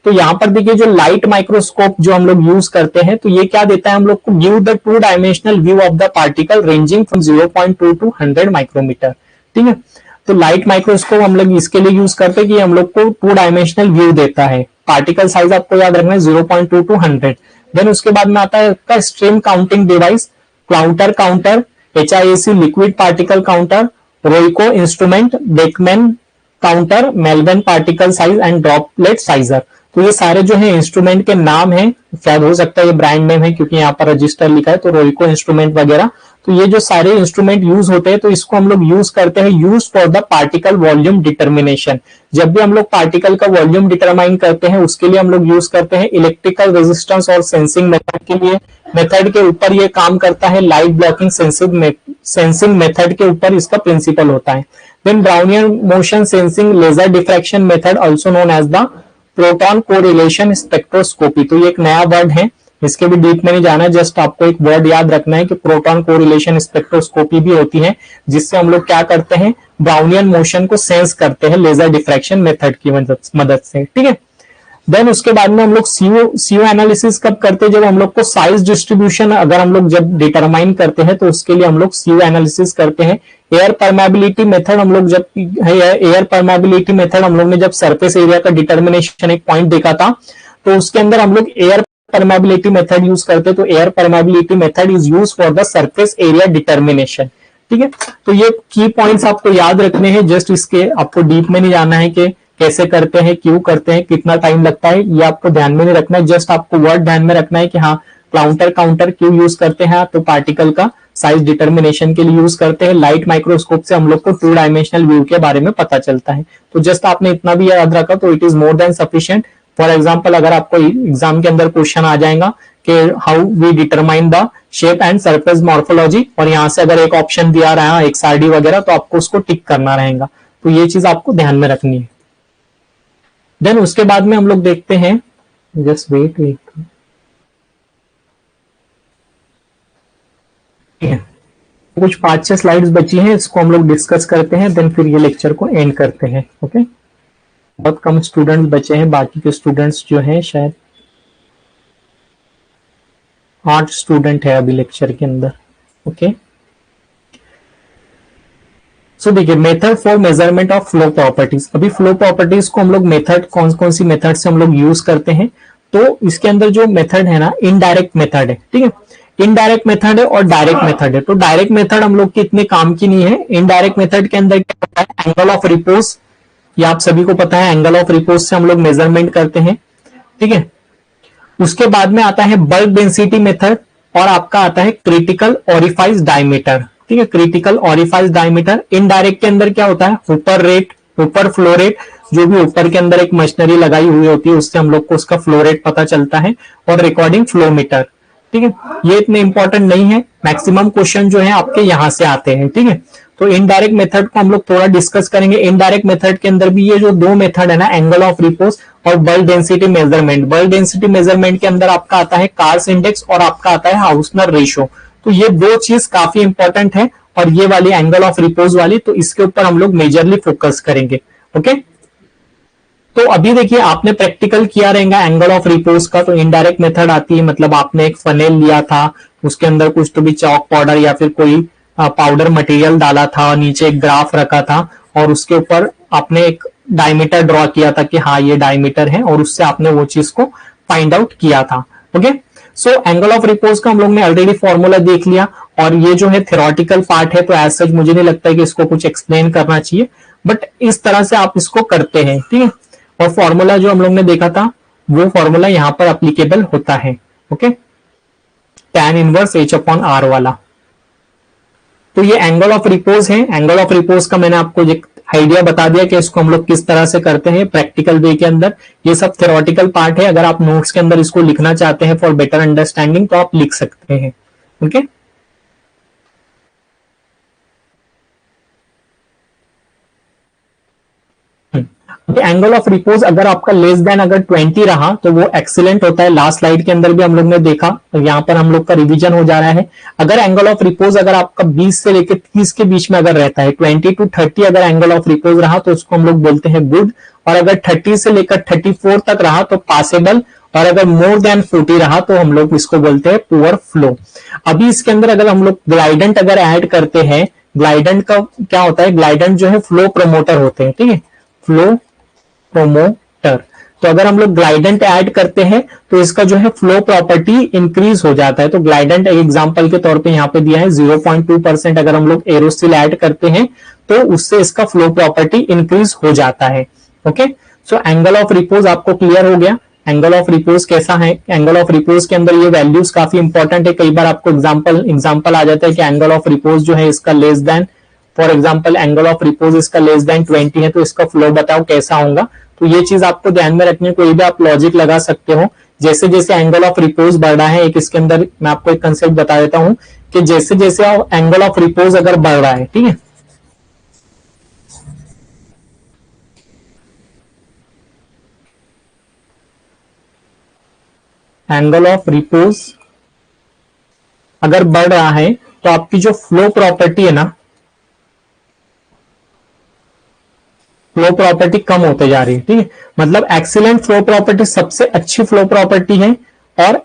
तो यहाँ पर देखिए जो लाइट माइक्रोस्कोप जो हम लोग यूज करते हैं, तो ये क्या देता है हम लोग को, give the two dimensional view of the particle ranging from 0.2 to 100 micrometre. ठीक है, तो लाइट माइक्रोस्कोप हम लोग इसके लिए यूज करते हैं कि हम लोग को टू डायमेंशनल व्यू देता है। पार्टिकल साइज आपको याद रखना है 0.2 टू 100। देन उसके बाद में आता है आपका stream counting device, Coulter counter, HIAC liquid particle counter, Royco instrument, Beckman counter, Malvern particle size and droplet sizer. तो ये सारे जो है इंस्ट्रूमेंट के नाम हैं, शायद हो सकता है ये ब्रांड नेम है क्योंकि यहाँ पर रजिस्टर लिखा है, तो रोइको इंस्ट्रूमेंट वगैरह। तो ये जो सारे इंस्ट्रूमेंट यूज होते हैं, तो इसको हम लोग यूज करते हैं use for the particle volume determination. जब भी हम लोग पार्टिकल का वॉल्यूम डिटरमाइन करते हैं, उसके लिए हम लोग यूज करते हैं इलेक्ट्रिकल रेजिस्टेंस और सेंसिंग मेथड के लिए। मेथड के ऊपर ये काम करता है, लाइट ब्लॉकिंग सेंसिंग मेथड के ऊपर इसका प्रिंसिपल होता है। Then Brownian motion sensing laser diffraction method also known as the proton correlation spectroscopy. तो ये एक नया वर्ड है, इसके भी डीप में नहीं जाना है, जस्ट आपको एक वर्ड याद रखना है कि प्रोटॉन कोरिलेशन स्पेक्ट्रोस्कोपी भी होती है, जिससे हम लोग क्या करते हैं, ब्राउनियन मोशन को सेंस करते हैं लेजर डिफ्रैक्शन मेथड की मदद से। ठीक है, देन उसके बाद में हम लोग सीओ एनालिसिस कब करते हैं, जब हम लोग को साइज डिस्ट्रीब्यूशन अगर हम लोग जब डिटरमाइन करते हैं, तो उसके लिए हम लोग सीओ एनालिसिस करते हैं। एयर परमेबिलिटी मेथड हम लोग जब एयर परमेबिलिटी मेथड हम लोग ने जब सरफेस एरिया का डिटर्मिनेशन एक पॉइंट देखा था, तो उसके अंदर हम लोग एयर परमेबिलिटी मेथड यूज करते हैं। तो air permeability method is use for the surface area determination. ठीक है, तो ये की पॉइंट्स आपको याद रखने हैं, जस्ट इसके आपको डीप में नहीं जाना है कि कैसे करते हैं, क्यों करते हैं, कितना टाइम लगता है, ये आपको ध्यान में नहीं रखना है। जस्ट आपको वर्ड ध्यान में रखना है कि हाँ काउंटर क्यों यूज करते हैं, तो पार्टिकल का साइज डिटर्मिनेशन के लिए यूज करते हैं। लाइट माइक्रोस्कोप से हम लोग को टू डायमेंशनल व्यू के बारे में पता चलता है। तो जस्ट आपने इतना भी याद रखा तो it is more than sufficient. For example अगर आपको एग्जाम के अंदर क्वेश्चन आ जाएगा कि how we determine the shape and surface morphology, और यहाँ से अगर एक ऑप्शन दिया रहा है XRD वगैरह, तो आपको उसको टिक करना रहेगा। तो ये चीज आपको ध्यान में रखनी है। देन उसके बाद में हम लोग देखते हैं, जस्ट वेट कुछ 5-6 स्लाइड्स बची हैं, इसको हम लोग डिस्कस करते हैं, देन फिर ये लेक्चर को एंड करते हैं। ओके, बहुत कम स्टूडेंट्स बचे हैं, बाकी के स्टूडेंट्स जो हैं शायद 8 स्टूडेंट है अभी लेक्चर के अंदर। ओके, सो देखिए method for measurement of flow properties. अभी फ्लो प्रॉपर्टीज को हम लोग मेथड कौन सी मेथड से हम लोग यूज करते हैं, तो इसके अंदर जो मेथड है ना, इनडायरेक्ट मेथड है। ठीक है, इनडायरेक्ट मेथड है और डायरेक्ट मेथड है। तो डायरेक्ट मेथड हम लोग के इतने काम की नहीं है। इनडायरेक्ट मेथड के अंदर क्या होता है, एंगल ऑफ रिपोज, ये आप सभी को पता है, एंगल ऑफ रिपोज से हम लोग मेजरमेंट करते हैं। ठीक है, उसके बाद में आता है बल्क डेंसिटी मेथड, और आपका आता है क्रिटिकल ओरिफाइस डायमीटर। ठीक है, क्रिटिकल ओरिफाइस डायमीटर। इनडायरेक्ट के अंदर क्या होता है, ऊपर फ्लो रेट, जो भी ऊपर के अंदर एक मशीनरी लगाई हुई होती है, उससे हम लोग को उसका फ्लो रेट पता चलता है, और रिकॉर्डिंग फ्लो मीटर। ठीक है, ये इतने इंपॉर्टेंट नहीं है, मैक्सिमम क्वेश्चन जो है आपके यहां से आते हैं। ठीक है, तो इनडायरेक्ट मेथड को हम लोग थोड़ा डिस्कस करेंगे। इनडायरेक्ट मेथड के अंदर भी ये जो दो मेथड है ना, एंगल ऑफ रिपोज और bulk density measurement. Bulk density measurement के अंदर आपका आता है कार्स इंडेक्स और आपका आता है हाउसनर रेशियो। तो ये दो चीज काफी इंपॉर्टेंट है, और ये वाली एंगल ऑफ रिपोज वाली, तो इसके ऊपर हम लोग मेजरली फोकस करेंगे। ओके, तो अभी देखिए आपने प्रैक्टिकल किया रहेगा एंगल ऑफ रिपोज का। तो इनडायरेक्ट मेथड आती है, मतलब आपने एक फनेल लिया था, उसके अंदर कुछ तो भी चौक पाउडर या फिर कोई पाउडर मटेरियल डाला था, नीचे एक ग्राफ रखा था, और उसके ऊपर आपने एक डायमीटर ड्रॉ किया था कि हाँ ये डायमीटर है, और उससे आपने वो चीज को फाइंड आउट किया था। Okay, so angle of repose का हम लोग ने ऑलरेडी फॉर्मूला देख लिया, और ये जो है थ्योरेटिकल पार्ट है, तो एज सच मुझे नहीं लगता है कि इसको कुछ एक्सप्लेन करना चाहिए, बट इस तरह से आप इसको करते हैं। ठीक है, और फॉर्मूला जो हम लोग ने देखा था, वो फॉर्मूला यहां पर अप्लीकेबल होता है। ओके, tan इनवर्स H/R वाला। तो ये एंगल ऑफ रिपोज है। एंगल ऑफ रिपोज का मैंने आपको एक आइडिया बता दिया कि इसको हम लोग किस तरह से करते हैं प्रैक्टिकल वे के अंदर। ये सब थ्योरेटिकल पार्ट है, अगर आप नोट्स के अंदर इसको लिखना चाहते हैं फॉर बेटर अंडरस्टैंडिंग, तो आप लिख सकते हैं। ओके, एंगल ऑफ रिपोज अगर आपका लेस देन अगर 20 रहा तो वो एक्सीलेंट होता है। लास्ट स्लाइड के अंदर भी हम लोग ने देखा, तो यहाँ पर हम लोग का रिवीजन हो जा रहा है। अगर एंगल ऑफ रिपोज अगर आपका 20 से लेकर 30 के बीच में अगर रहता है, 20 to 30 अगर एंगल ऑफ रिपोज रहा तो उसको हम लोग बोलते हैं गुड, और अगर 30 से लेकर 34 तक रहा तो पासेबल, और अगर मोर देन 40 रहा तो हम लोग इसको बोलते हैं पुअर फ्लो। अभी इसके अंदर अगर हम लोग ग्लाइडेंट अगर ऐड करते हैं, ग्लाइडेंट का क्या होता है, ग्लाइडेंट जो है फ्लो प्रोमोटर होते हैं, ठीक है, फ्लो प्रोमोटर। तो अगर हम लोग ग्लाइडेंट ऐड करते हैं तो इसका जो है फ्लो प्रॉपर्टी इंक्रीज हो जाता है। तो ग्लाइडेंट एक एग्जांपल के तौर पे यहां पे दिया है 0.2%। अगर हम लोग एरोसिल ऐड करते हैं तो उससे इसका फ्लो प्रॉपर्टी इंक्रीज हो जाता है। Okay, so angle of repose आपको क्लियर हो गया। एंगल ऑफ रिपोज कैसा है, एंगल ऑफ रिपोज के अंदर ये वैल्यूज काफी इंपॉर्टेंट है। कई बार आपको एग्जांपल आ जाता है कि एंगल ऑफ रिपोज जो है इसका less than, for example angle of repose इसका लेस देन 20 है, तो इसका फ्लो बताओ कैसा होगा। तो ये चीज आपको ध्यान में रखनी है, कोई भी आप लॉजिक लगा सकते हो। जैसे जैसे एंगल ऑफ रिपोज बढ़ रहा है, एक इसके अंदर मैं आपको एक कंसेप्ट बता देता हूं कि जैसे जैसे एंगल ऑफ रिपोज अगर बढ़ रहा है, ठीक है, एंगल ऑफ रिपोज अगर बढ़ रहा है तो आपकी जो फ्लो प्रॉपर्टी है ना, फ्लो प्रॉपर्टी कम होते जा रही है, ठीक है। मतलब एक्सीलेंट फ्लो प्रॉपर्टी सबसे अच्छी फ्लो प्रॉपर्टी है और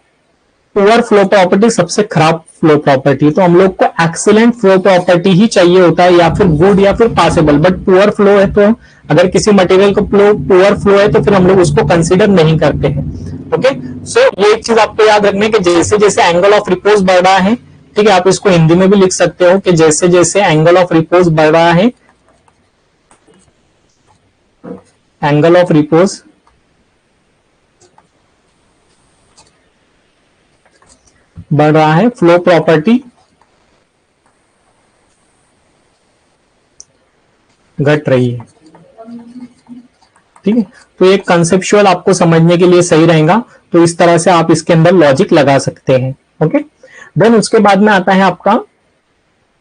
पुअर फ्लो प्रॉपर्टी सबसे खराब फ्लो प्रॉपर्टी है। तो हम लोग को एक्सीलेंट फ्लो प्रॉपर्टी ही चाहिए होता है, या फिर गुड या फिर पॉसिबल। बट पुअर फ्लो है तो अगर किसी मटेरियल को पुअर फ्लो है तो फिर हम लोग उसको कंसीडर नहीं करते हैं। ओके, सो ये एक चीज आपको याद रखना है कि जैसे जैसे एंगल ऑफ रिपोज बढ़ रहा है, ठीक है, आप इसको हिंदी में भी लिख सकते हो कि जैसे जैसे एंगल ऑफ रिपोज बढ़ रहा है, एंगल ऑफ रिपोज बढ़ रहा है, फ्लो प्रॉपर्टी घट रही है, ठीक है। तो एक कंसेप्चुअल आपको समझने के लिए सही रहेगा, तो इस तरह से आप इसके अंदर लॉजिक लगा सकते हैं। ओके, देन उसके बाद में आता है आपका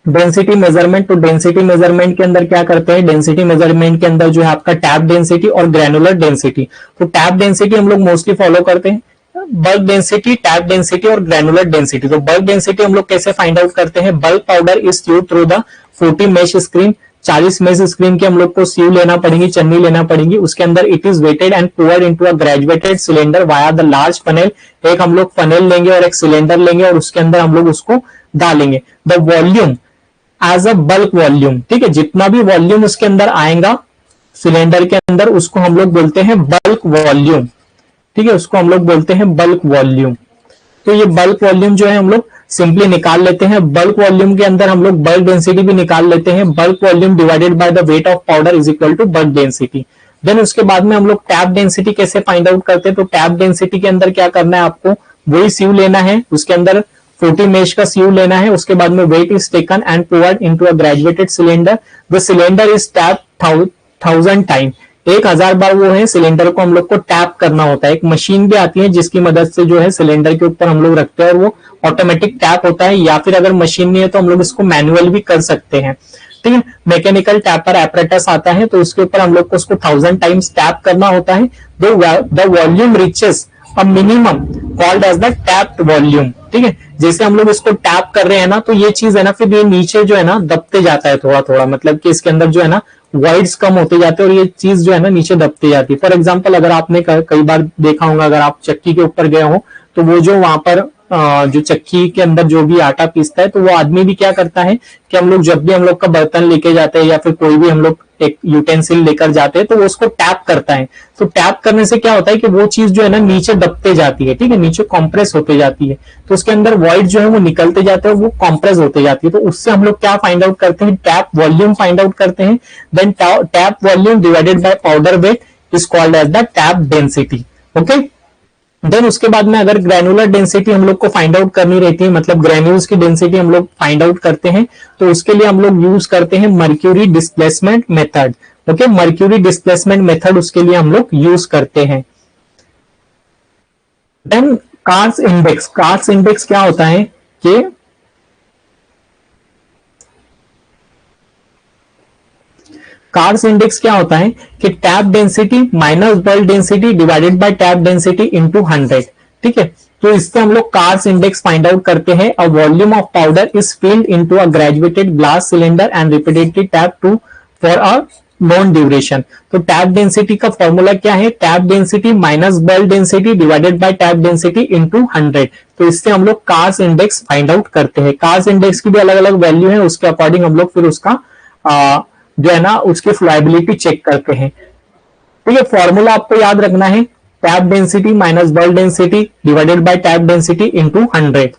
डेंसिटी मेजरमेंट। तो डेंसिटी मेजरमेंट के अंदर क्या करते हैं, डेंसिटी मेजरमेंट के अंदर जो है आपका टैप डेंसिटी और ग्रैनुलर डेंसिटी। तो टैप डेंसिटी हम लोग मोस्टली फॉलो करते हैं, बल्क डेंसिटी, टैप डेंसिटी और ग्रैनुलर डेंसिटी। तो बल्क डेंसिटी हम लोग कैसे फाइंड आउट करते हैं, bulk powder is sued through the 40 mesh screen. 40 mesh screen की हम लोग को सीव लेना पड़ेगी, चन्नी लेना पड़ेगी। उसके अंदर it is weighted and poured into a graduated cylinder via the large funnel. एक हम लोग फनेल लेंगे और एक सिलेंडर लेंगे और उसके अंदर हम लोग उसको डालेंगे। The volume as a bulk volume, ठीक है, जितना भी वॉल्यूम उसके अंदर आएगा सिलेंडर के अंदर उसको हम लोग बोलते हैं बल्क वॉल्यूम, ठीक है, उसको हम लोग बोलते हैं बल्क वॉल्यूम। तो ये बल्क वॉल्यूम जो है हम लोग सिंपली निकाल लेते हैं। बल्क वॉल्यूम के अंदर हम लोग बल्क डेंसिटी भी निकाल लेते हैं। Bulk volume divided by the weight of powder is equal to bulk density. Then उसके बाद में हम लोग टैप डेंसिटी कैसे फाइंड आउट करते हैं, तो टैप डेंसिटी के अंदर क्या करना है, आपको वही सीव लेना है, उसके अंदर 40 मेश का सीव लेना है। उसके बाद में weight is taken and poured into a graduated cylinder. The cylinder is tap 1000 time, 1000 बार वो है सिलेंडर को हम लोग को टैप करना होता है। एक मशीन भी आती है जिसकी मदद से जो है सिलेंडर के ऊपर हम लोग रखते हैं और वो ऑटोमेटिक टैप होता है, या फिर अगर मशीन नहीं है तो हम लोग इसको मैनुअल भी कर सकते हैं, ठीक है। मैकेनिकल टैपर एपरेटस आता है तो उसके ऊपर हम लोग को उसको 1000 टाइम्स टैप करना होता है। The volume reaches a minimum called as the tapped volume, ठीक है। जैसे हम लोग इसको टैप कर रहे हैं ना, तो ये चीज है ना, फिर ये नीचे जो है ना दबते जाता है थोड़ा थोड़ा, मतलब कि इसके अंदर जो है ना वॉइड्स कम होते जाते हैं और ये चीज जो है ना नीचे दबती जाती है। फॉर एग्जांपल अगर आपने कई बार देखा होगा, अगर आप चक्की के ऊपर गए हो तो वो जो वहां पर जो चक्की के अंदर जो भी आटा पीसता है, तो वो आदमी भी क्या करता है कि हम लोग जब भी हम लोग का बर्तन लेके जाते हैं या फिर कोई भी हम लोग एक यूटेंसिल लेकर जाते हैं तो वो उसको टैप करता है। तो टैप करने से क्या होता है कि वो चीज जो है ना नीचे दबते जाती है, ठीक है, नीचे कॉम्प्रेस होते जाती है। तो उसके अंदर वॉइड जो है वो निकलते जाते हैं, वो कॉम्प्रेस होते जाती है। तो उससे हम लोग क्या फाइंड आउट करते हैं, टैप वॉल्यूम फाइंड आउट करते हैं। Then tap volume divided by powder weight is called as the tap density. Okay, then उसके बाद में अगर ग्रैनुलर डेंसिटी हम लोग को फाइंड आउट करनी रहती है, मतलब ग्रैन्यूल्स की डेंसिटी हम लोग फाइंड आउट करते हैं, तो उसके लिए हम लोग यूज करते हैं mercury displacement method. Okay, mercury displacement method उसके लिए हम लोग यूज करते हैं। Then Carr's index, Carr's index क्या होता है कि कार्स इंडेक्स क्या होता है कि tap density minus bulk density divided by tap density into 100, ठीक है। तो इससे हम लोग कार्स इंडेक्स फाइंड आउट करते हैं। A volume of powder is filled into a graduated glass cylinder and repeatedly tap to for a known duration. तो टैप डेंसिटी का फॉर्मूला क्या है, tap density minus bulk density divided by tap density into 100। तो इससे हम लोग कार्स इंडेक्स फाइंड आउट करते हैं। कार्स इंडेक्स की भी अलग अलग वैल्यू है, उसके अकॉर्डिंग हम लोग फिर उसका जो है ना उसकी फ्लाइबिलिटी चेक करते हैं। ठीक है, फॉर्मूला आपको याद रखना है, tap density minus bulk density divided by tap density into 100।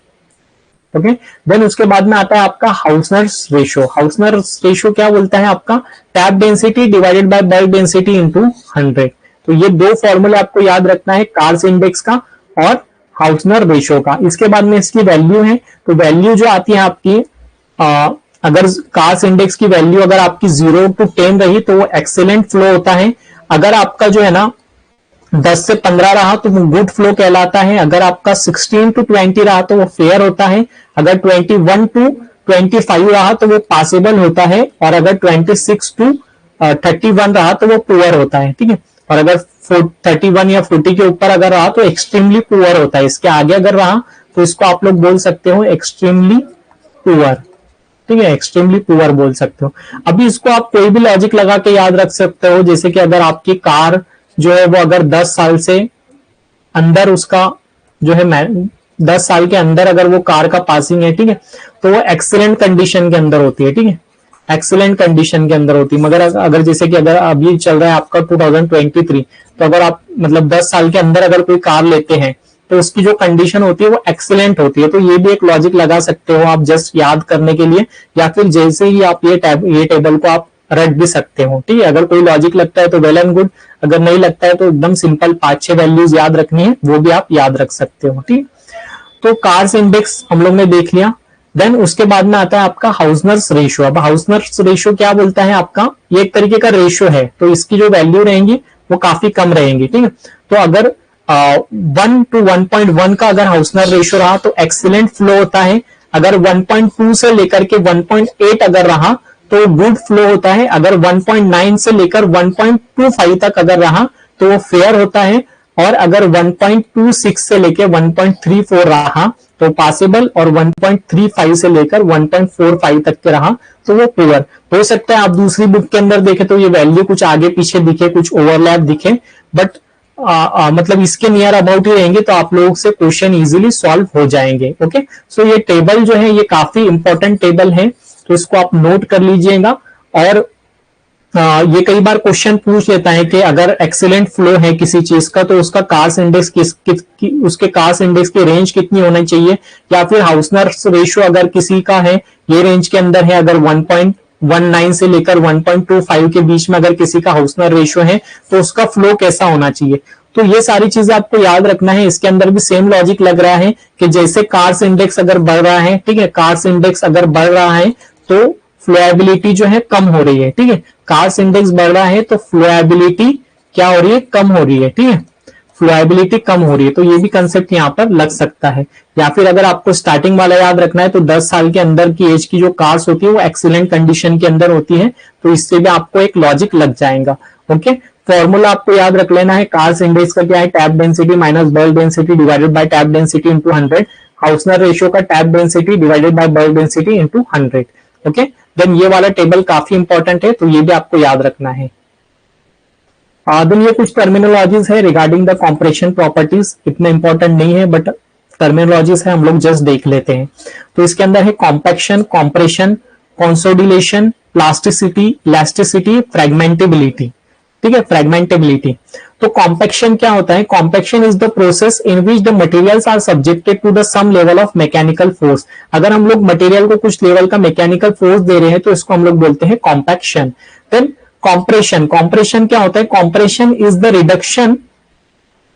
Okay, then उसके बाद में आता है आपका हाउसनर्स रेशियो। हाउसनर्स रेशियो क्या बोलता है आपका, tap density divided by bulk density into 100। तो ये दो फॉर्मूले आपको याद रखना है, कार्स इंडेक्स का और हाउसनर रेशियो का। इसके बाद में इसकी वैल्यू है, तो वैल्यू जो आती है आपकी अगर कार्स इंडेक्स की वैल्यू अगर आपकी 0 to 10 रही तो वो एक्सेलेंट फ्लो होता है। अगर आपका जो है ना 10 से 15 रहा तो वो गुड फ्लो कहलाता है। अगर आपका 16 to 20 रहा तो वो फेयर होता है। अगर 21 to 25 रहा तो वो पासेबल होता है। और अगर 26 to 31 रहा तो वो पुअर होता है, ठीक है। और अगर 31 या 40 के ऊपर अगर रहा तो एक्सट्रीमली पुअर होता है। इसके आगे अगर रहा तो इसको आप लोग बोल सकते हो एक्सट्रीमली पुअर, ठीक है, एक्सट्रीमली पुअर बोल सकते हो। अभी इसको आप कोई भी लॉजिक लगा के याद रख सकते हो, जैसे कि अगर आपकी कार जो है वो अगर 10 साल से अंदर उसका जो है 10 साल के अंदर अगर वो कार का पासिंग है, ठीक है, तो वो एक्सीलेंट कंडीशन के अंदर होती है, ठीक है, एक्सीलेंट कंडीशन के अंदर होती है। मगर अगर जैसे कि अगर अभी चल रहा है आपका 2023, तो अगर आप मतलब 10 साल के अंदर अगर कोई कार लेते हैं तो उसकी जो कंडीशन होती है वो एक्सीलेंट होती है। तो ये भी एक लॉजिक लगा सकते हो आप जस्ट याद करने के लिए, या फिर जैसे ही आप ये टेबल को आप रट भी सकते हो, ठीक है। अगर कोई लॉजिक लगता है तो वेल एंड गुड, अगर नहीं लगता है तो एकदम सिंपल 5-6 वैल्यूज याद रखनी है, वो भी आप याद रख सकते हो, ठीक। तो कार्स इंडेक्स हम लोग ने देख लिया। देन उसके बाद में आता है आपका हाउसनर्स रेशियो। अब हाउसनर्स रेशियो क्या बोलता है आपका, ये एक तरीके का रेशियो है, तो इसकी जो वैल्यू रहेंगी वो काफी कम रहेंगी, ठीक है। तो अगर 1 to 1.1 का अगर हाउसनर रेशियो रहा तो एक्सीलेंट फ्लो होता है। अगर 1.2 से लेकर के 1.8 अगर रहा तो गुड फ्लो होता है। अगर 1.9 से लेकर 1.25 तक अगर रहा तो वो फेयर होता है। और अगर 1.26 से लेकर 1.34 रहा तो पासिबल, और 1.35 से लेकर 1.45 तक के रहा तो वो पुअर हो सकता है। आप दूसरी बुक के अंदर देखें तो ये वैल्यू कुछ आगे पीछे दिखे, कुछ ओवरलैप दिखे, बट मतलब इसके नियर अबाउट ही रहेंगे, तो आप लोगों से क्वेश्चन इजीली सॉल्व हो जाएंगे। ओके, सो ये टेबल जो है ये काफी इंपॉर्टेंट टेबल है, तो इसको आप नोट कर लीजिएगा। और ये कई बार क्वेश्चन पूछ लेता है कि अगर एक्सीलेंट फ्लो है किसी चीज का तो उसका कार्स इंडेक्स उसके कार्स इंडेक्स की रेंज कितनी होनी चाहिए, या फिर हाउसनर्स रेशियो अगर किसी का है ये रेंज के अंदर है, अगर 1.19 से लेकर 1.25 के बीच में अगर किसी का हाउसनर रेशियो है तो उसका फ्लो कैसा होना चाहिए। तो ये सारी चीजें आपको याद रखना है। इसके अंदर भी सेम लॉजिक लग रहा है कि जैसे कार्स इंडेक्स अगर बढ़ रहा है, ठीक है, कार्स इंडेक्स अगर बढ़ रहा है तो फ्लोएबिलिटी जो है कम हो रही है, ठीक है। कार्स इंडेक्स बढ़ रहा है तो फ्लोएबिलिटी क्या हो रही है, कम हो रही है, ठीक है, फ्लोएबिलिटी कम हो रही है। तो ये भी कंसेप्ट यहाँ पर लग सकता है। या फिर अगर आपको स्टार्टिंग वाला याद रखना है तो 10 साल के अंदर की एज की जो कार्स होती है वो एक्सीलेंट कंडीशन के अंदर होती है, तो इससे भी आपको एक लॉजिक लग जाएगा। ओके, फॉर्मूला आपको याद रख लेना है, कार्स इंडेक्स का क्या है, tap density minus bulk density divided by tap density into 100। Hausner ratio का tap density divided by bulk density into 100। Okay, then ये वाला टेबल काफी इंपॉर्टेंट है, तो ये भी आपको याद रखना है। देन ये कुछ टर्मिनोलॉजीज है रिगार्डिंग द कॉम्प्रेशन प्रॉपर्टीज, इतने इंपॉर्टेंट नहीं है बट टर्मिनोलॉजीज है, हम लोग जस्ट देख लेते हैं। तो इसके अंदर है compaction, compression, consolidation, plasticity, elasticity, fragmentability, ठीक है, फ्रेगमेंटेबिलिटी। तो कॉम्पैक्शन क्या होता है, compaction is the process in which the materials are subjected to the some level of mechanical force. अगर हम लोग मटेरियल को कुछ लेवल का मैकेनिकल फोर्स दे रहे हैं तो इसको हम लोग बोलते हैं कॉम्पैक्शन। देन कॉम्प्रेशन, कॉम्प्रेशन क्या होता है, compression is the reduction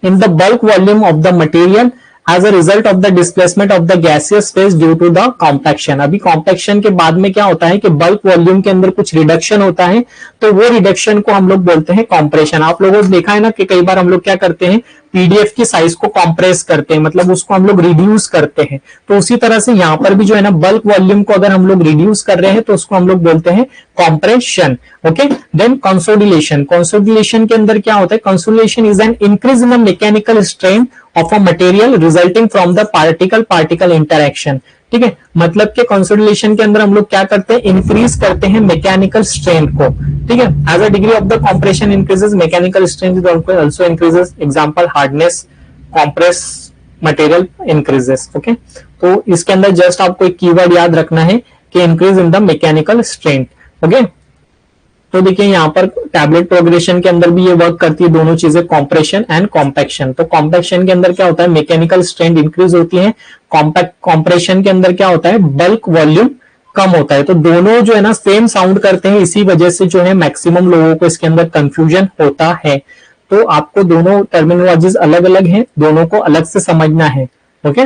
in the bulk volume of the material as a result of the displacement of the gaseous phase due to the compaction। अभी compaction के बाद में क्या होता है कि bulk volume के अंदर कुछ रिडक्शन होता है, तो वो रिडक्शन को हम लोग बोलते हैं compression। आप लोगों ने देखा है ना कि कई बार हम लोग क्या करते हैं, पीडीएफ की साइज को कॉम्प्रेस करते हैं, मतलब उसको हम लोग रिड्यूस करते हैं। तो उसी तरह से यहाँ पर भी जो है ना बल्क वॉल्यूम को अगर हम लोग रिड्यूस कर रहे हैं तो उसको हम लोग बोलते हैं compression. Okay, then consolidation. Consolidation के अंदर क्या होता है? Consolidation is an increase in the mechanical strain of a material resulting from the particle particle interaction. ठीक है, मतलब कि कंसोलिडेशन के अंदर हम लोग क्या करते हैं? इंक्रीज करते हैं मैकेनिकल स्ट्रेंथ को। ठीक है, as a degree of the compression increases mechanical strength is also increases. Example hardness, compress material increases. Okay, तो इसके अंदर जस्ट आपको एक कीवर्ड याद रखना है कि increase in the mechanical strength. Okay, तो देखिए यहाँ पर टैबलेट प्रोग्रेशन के अंदर भी ये वर्क करती है दोनों चीजें, कॉम्प्रेशन एंड कॉम्पैक्शन। तो कॉम्पैक्शन के अंदर क्या होता है? मैकेनिकल स्ट्रेंथ इंक्रीज होती है। कॉम्प्रेशन के अंदर क्या होता है? बल्क वॉल्यूम कम होता है। तो दोनों जो है ना सेम साउंड करते हैं, इसी वजह से जो है मैक्सिमम लोगों को इसके अंदर कंफ्यूजन होता है। तो आपको दोनों टर्मिनोलॉजीज अलग अलग है, दोनों को अलग से समझना है। ओके,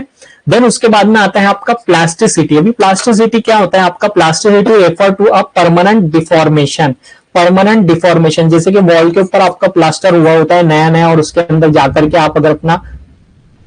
देन उसके बाद में आता है आपका प्लास्टिसिटी। अभी प्लास्टिसिटी क्या होता है आपका? Plasticity refer to a permanent deformation. Permanent deformation, जैसे कि वॉल के ऊपर आपका प्लास्टर हुआ होता है नया नया, और उसके अंदर जाकर के आप अगर अपना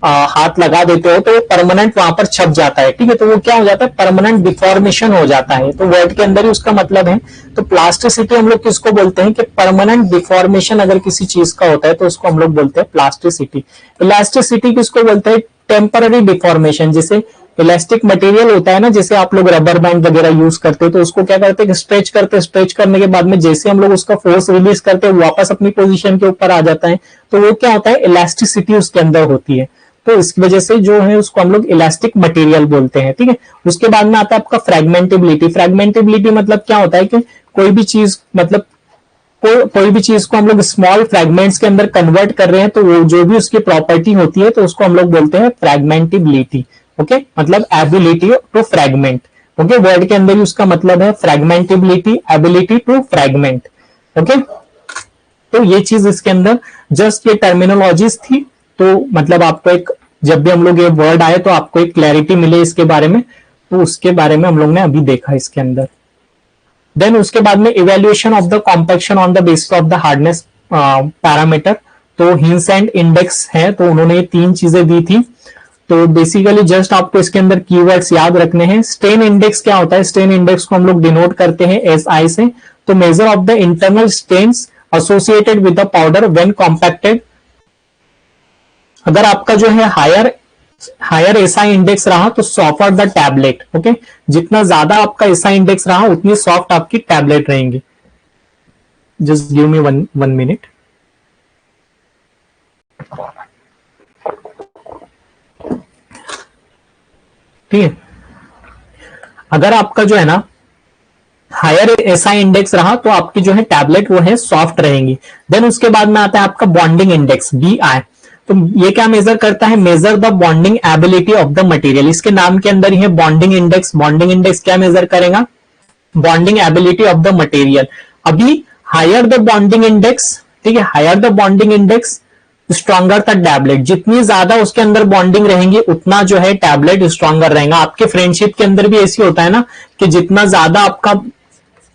हाथ लगा देते हो तो परमानेंट वहां पर छप जाता है। ठीक है, तो वो क्या हो जाता है? परमानेंट डिफॉर्मेशन हो जाता है। तो वर्ड के अंदर ही उसका मतलब है। तो प्लास्टिसिटी हम लोग किसको बोलते हैं? कि परमानेंट डिफॉर्मेशन अगर किसी चीज का होता है तो उसको हम लोग बोलते हैं प्लास्टिसिटी। इलास्टिसिटी किसको बोलते हैं? Temporary deformation. जैसे इलास्टिक मटेरियल होता है ना, जैसे आप लोग रबर बैंड वगैरह यूज करते हैं, तो उसको क्या करते हैं? स्ट्रेच करते हैं, स्ट्रेच करने के बाद में जैसे हम लोग उसका फोर्स रिलीज करते हैं वापस अपनी पोजीशन के ऊपर आ जाता है। तो वो क्या होता है? इलास्टिसिटी उसके अंदर होती है। तो इसकी वजह से जो है उसको हम लोग इलास्टिक मटेरियल बोलते हैं। ठीक है, उसके बाद में आता है आपका फ्रेगमेंटेबिलिटी। फ्रेगमेंटेबिलिटी मतलब क्या होता है? कि कोई भी चीज, मतलब कोई भी चीज को हम लोग स्मॉल फ्रेगमेंट्स के अंदर कन्वर्ट कर रहे हैं, तो वो जो भी उसकी प्रॉपर्टी होती है तो उसको हम लोग बोलते हैं फ्रेगमेंटेबिलिटी। ओके, मतलब ability to fragment. Okay, word के अंदर ही उसका मतलब है fragmentability, ability to fragment. Okay, तो ये चीज इसके अंदर जस्ट ये टर्मिनोलॉजीज थी। तो मतलब आपको एक, जब भी हम लोग ये वर्ड आए तो आपको एक क्लैरिटी मिले इसके बारे में, तो उसके बारे में हम लोग ने अभी देखा इसके अंदर। देन उसके बाद में evaluation of the compaction on the basis of the hardness parameter. तो हिंस एंड इंडेक्स है, तो उन्होंने ये तीन चीजें दी थी। तो बेसिकली जस्ट आपको इसके अंदर कीवर्ड्स याद रखने हैं। स्ट्रेन इंडेक्स क्या होता है? स्ट्रेन इंडेक्स को हम लोग डिनोट करते हैं SI से। तो measure of the internal strains associated with the powder when compacted. अगर आपका जो है हायर SI इंडेक्स रहा तो सॉफ्टर द टैबलेट। ओके, जितना ज्यादा आपका SI इंडेक्स रहा उतनी सॉफ्ट आपकी टैबलेट रहेंगी। Just give me one minute. ठीक है, अगर आपका जो है ना हायर SI इंडेक्स रहा तो आपकी जो है टैबलेट वो है सॉफ्ट रहेंगी। देन उसके बाद में आता है आपका बॉन्डिंग इंडेक्स BI। तो ये क्या मेजर करता है? Measure the bonding ability of the material. इसके नाम के अंदर ही है बॉन्डिंग इंडेक्स। बॉन्डिंग इंडेक्स क्या मेजर करेगा? Bonding ability of the material. अभी हायर द बॉन्डिंग इंडेक्स, ठीक है, higher the bonding index stronger the tablet. जितनी ज्यादा उसके अंदर बॉन्डिंग रहेंगी उतना जो है टैबलेट स्ट्रॉन्गर रहेगा। आपके फ्रेंडशिप के अंदर भी ऐसी होता है ना कि जितना ज्यादा आपका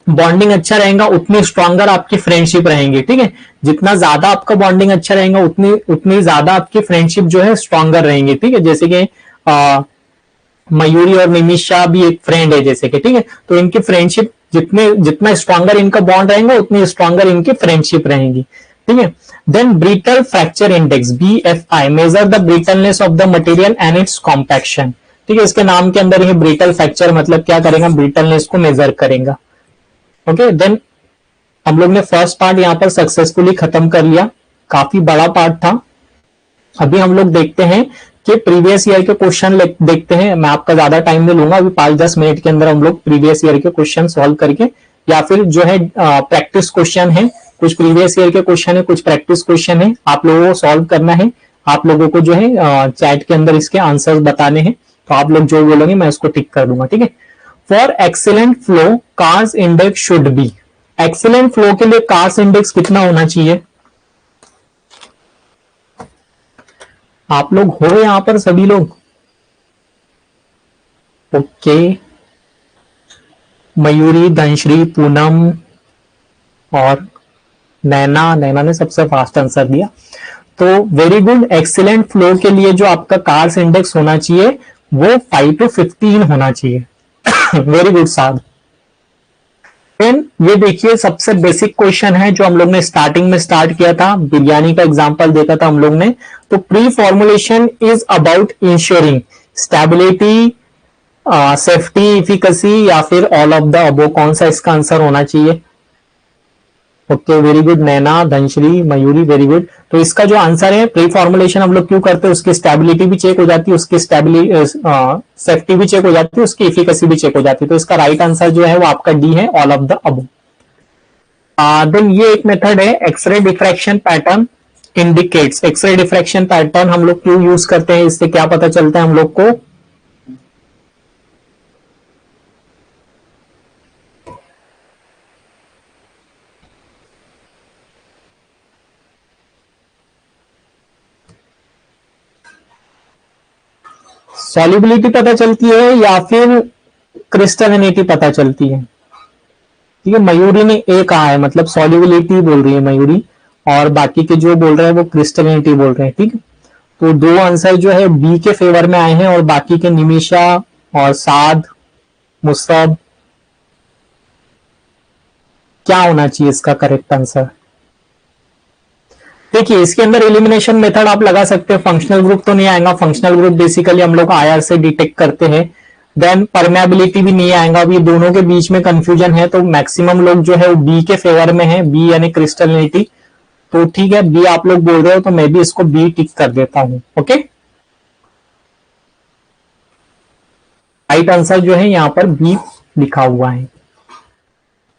बॉन्डिंग अच्छा रहेगा उतनी स्ट्रॉन्गर आपकी फ्रेंडशिप रहेंगी। ठीक है, जितना ज्यादा आपका बॉन्डिंग अच्छा रहेगा उतनी ज्यादा आपकी फ्रेंडशिप जो है स्ट्रॉन्गर रहेंगी। ठीक है, जैसे कि मयूरी और निमिषा भी एक फ्रेंड है जैसे कि, ठीक है, तो इनकी फ्रेंडशिप जितना स्ट्रॉन्गर इनका बॉन्ड रहेगा उतनी स्ट्रॉन्गर इनकी फ्रेंडशिप रहेंगी। ठीक है, then brittle fracture index BFI measure the brittleness of the material and its compaction. ठीक है, इसके नाम के अंदर ही ब्रिटल फ्रैक्चर मतलब क्या करेगा? ब्रिटलनेस को मेजर करेगा। ओके, देन हम लोग ने फर्स्ट पार्ट यहां पर सक्सेसफुली खत्म कर लिया। काफी बड़ा पार्ट था। अभी हम लोग देखते हैं कि प्रीवियस ईयर के क्वेश्चन देखते हैं। मैं आपका ज्यादा टाइम नहीं लूंगा, अभी 5-10 मिनट के अंदर हम लोग प्रीवियस ईयर के क्वेश्चन सॉल्व करके, या फिर जो है प्रैक्टिस क्वेश्चन है, कुछ प्रीवियस ईयर के क्वेश्चन है, कुछ प्रैक्टिस क्वेश्चन है, आप लोगों को सॉल्व करना है। आप लोगों को जो है चैट के अंदर इसके आंसर्स बताने हैं, तो आप लोग जो बोलेंगे मैं उसको टिक कर दूंगा। ठीक है, for excellent flow cars index should be. Excellent flow के लिए कार्स इंडेक्स कितना होना चाहिए? आप लोग हो यहां पर सभी लोग? ओके, मयूरी, धनश्री, पूनम और नैना ने सबसे फास्ट आंसर दिया। तो वेरी गुड, एक्सीलेंट फ्लो के लिए जो आपका कार्स इंडेक्स होना चाहिए वो 5 to 15 होना चाहिए। वेरी गुड साहब। देन ये देखिए सबसे बेसिक क्वेश्चन है जो हम लोग ने स्टार्टिंग में स्टार्ट किया था, बिरयानी का एग्जांपल देखा था हम लोग ने। तो pre formulation is about ensuring stability, safety, efficacy या फिर ऑल ऑफ द अबो, कौन सा इसका आंसर होना चाहिए? ओके वेरी गुड नैना, धनश्री, मयूरी, वेरी गुड। तो इसका जो आंसर है, प्री फॉर्मुलेशन हम लोग क्यों करते हैं, उसकी स्टेबिलिटी भी चेक हो जाती है, उसकी सेफ्टी भी चेक हो जाती है, उसकी इफिकेसी भी चेक हो जाती है। तो इसका राइट आंसर जो है वो आपका डी है, all of the above. Then ये एक मेथड है X ray diffraction pattern indicates. X ray diffraction pattern हम लोग क्यों यूज करते हैं, इससे क्या पता चलता है हम लोग को? सॉल्युबिलिटी पता चलती है या फिर क्रिस्टलिनिटी पता चलती है? ठीक है, मयूरी ने ए कहा है, मतलब सॉल्युबिलिटी बोल रही है मयूरी, और बाकी के जो बोल रहे हैं वो क्रिस्टलिनिटी बोल रहे हैं। ठीक है, तो दो आंसर जो है बी के फेवर में आए हैं, और बाकी के निमिषा और साद, मुसब, क्या होना चाहिए इसका करेक्ट आंसर? देखिए इसके अंदर एलिमिनेशन मेथड आप लगा सकते हैं, फंक्शनल ग्रुप तो नहीं आएगा, फंक्शनल ग्रुप बेसिकली हम लोग आईआर से डिटेक्ट करते हैं। देन परमेबिलिटी भी नहीं आएगा, अभी दोनों के बीच में कंफ्यूजन है, तो मैक्सिमम लोग जो है वो बी के फेवर में है, बी यानी क्रिस्टलिनिटी। तो ठीक है, बी आप लोग बोल रहे हो तो मैं भी इसको बी टिक कर देता हूं। ओके, राइट आंसर जो है यहां पर बी लिखा हुआ है।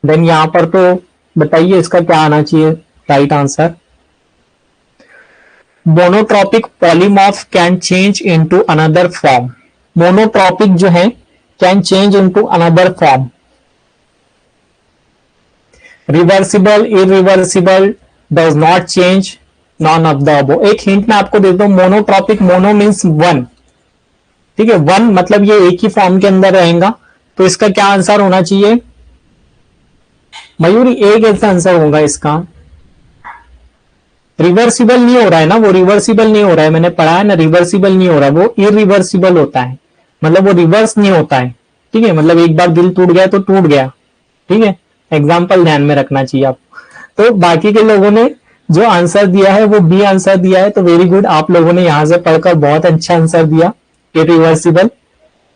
देन यहां पर तो बताइए इसका क्या आना चाहिए right answer? Monotropic polymorph can change into another form. Monotropic जो है can change into another form. Reversible, irreversible, does not change, none of the above. एक हिंट मैं आपको देता हूं, मोनोट्रॉपिक, मोनो मीन्स वन, ठीक है, वन मतलब ये एक ही फॉर्म के अंदर रहेगा। तो इसका क्या आंसर होना चाहिए मयूरी? एक ऐसा आंसर होगा इसका। रिवर्सिबल नहीं हो रहा है ना, वो रिवर्सिबल नहीं हो रहा है, मैंने पढ़ा है ना, रिवर्सिबल नहीं हो रहा, वो इरिवर्सिबल होता है, मतलब वो रिवर्स नहीं होता है। ठीक है, मतलब एक बार दिल टूट गया तो टूट गया। ठीक है, एग्जाम्पल ध्यान में रखना चाहिए आपको। तो बाकी के लोगों ने जो आंसर दिया है वो बी आंसर दिया है, तो वेरी गुड, आप लोगों ने यहां से पढ़कर बहुत अच्छा आंसर दिया, इरिवर्सिबल।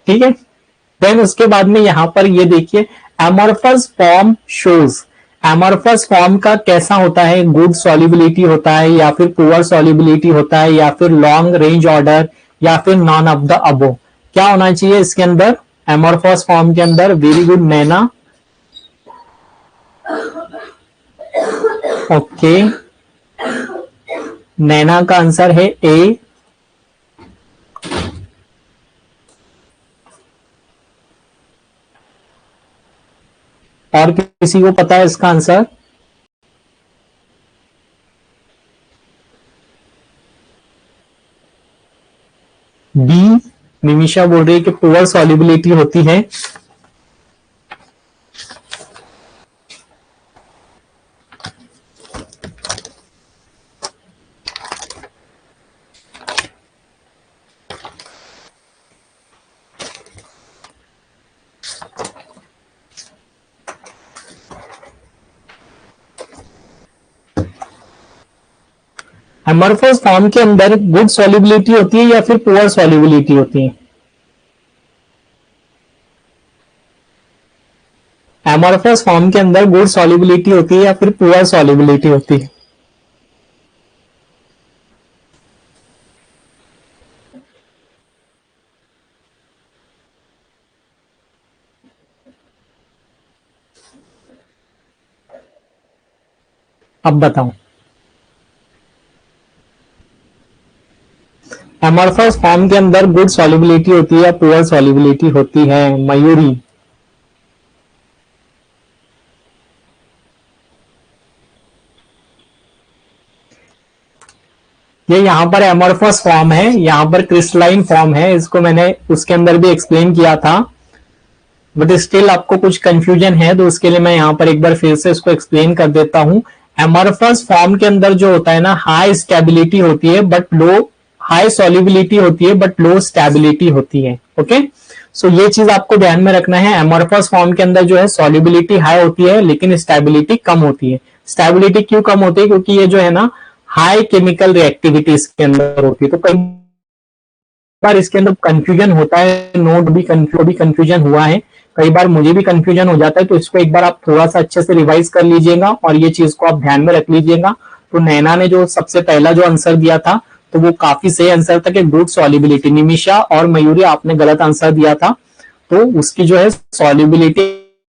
ठीक है, देन उसके बाद में यहां पर ये देखिए amorphous form shows. Amorphous form का कैसा होता है? गुड सॉल्युबिलिटी होता है या फिर पुअर सॉल्युबिलिटी होता है या फिर लॉन्ग रेंज ऑर्डर या फिर नॉन ऑफ द अबो? क्या होना चाहिए इसके अंदर एमॉर्फस फॉर्म के अंदर? वेरी गुड नैना, ओके, नैना का आंसर है ए। और किसी को पता है इसका आंसर? बी, निमिषा बोल रही है कि पुअर सॉल्युबिलिटी होती है। एमॉर्फस फॉर्म के अंदर गुड सॉल्युबिलिटी होती है या फिर पुअर सॉल्युबिलिटी होती है? एमॉर्फस फॉर्म के अंदर गुड सॉल्युबिलिटी होती है या फिर पुअर सॉल्युबिलिटी होती है? अब बताओ, एमॉर्फस फॉर्म के अंदर गुड सॉल्युबिलिटी होती है या पुअर सॉल्युबिलिटी होती है? मयूरी, ये यहां पर एमॉर्फस फॉर्म है, यहां पर क्रिस्टलाइन फॉर्म है, इसको मैंने उसके अंदर भी एक्सप्लेन किया था, बट स्टिल आपको कुछ कंफ्यूजन है तो उसके लिए मैं यहां पर एक बार फिर से इसको एक्सप्लेन कर देता हूं। एमॉर्फस फॉर्म के अंदर जो होता है ना, हाई स्टेबिलिटी होती है बट लो, हाई सॉल्युबिलिटी होती है बट लो स्टेबिलिटी होती है। ओके, सो ये चीज आपको ध्यान में रखना है। एमॉर्फस फॉर्म के अंदर जो है सॉल्युबिलिटी हाई होती है लेकिन स्टेबिलिटी कम होती है। स्टेबिलिटी क्यों कम होती है? क्योंकि ये जो है ना हाई केमिकल रिएक्टिविटी इसके अंदर होती है। तो कई बार इसके अंदर कंफ्यूजन होता है, नोट भी कंफ्यूजन हुआ है, कई बार मुझे भी कंफ्यूजन हो जाता है, तो इसको एक बार आप थोड़ा सा अच्छे से रिवाइज कर लीजिएगा और ये चीज को आप ध्यान में रख लीजिएगा। तो नैना ने जो सबसे पहला जो आंसर दिया था तो वो काफी सही आंसर था कि गुड सॉल्युबिलिटी। निमिषा और मयूरी आपने गलत आंसर दिया था, तो उसकी जो है सॉल्युबिलिटी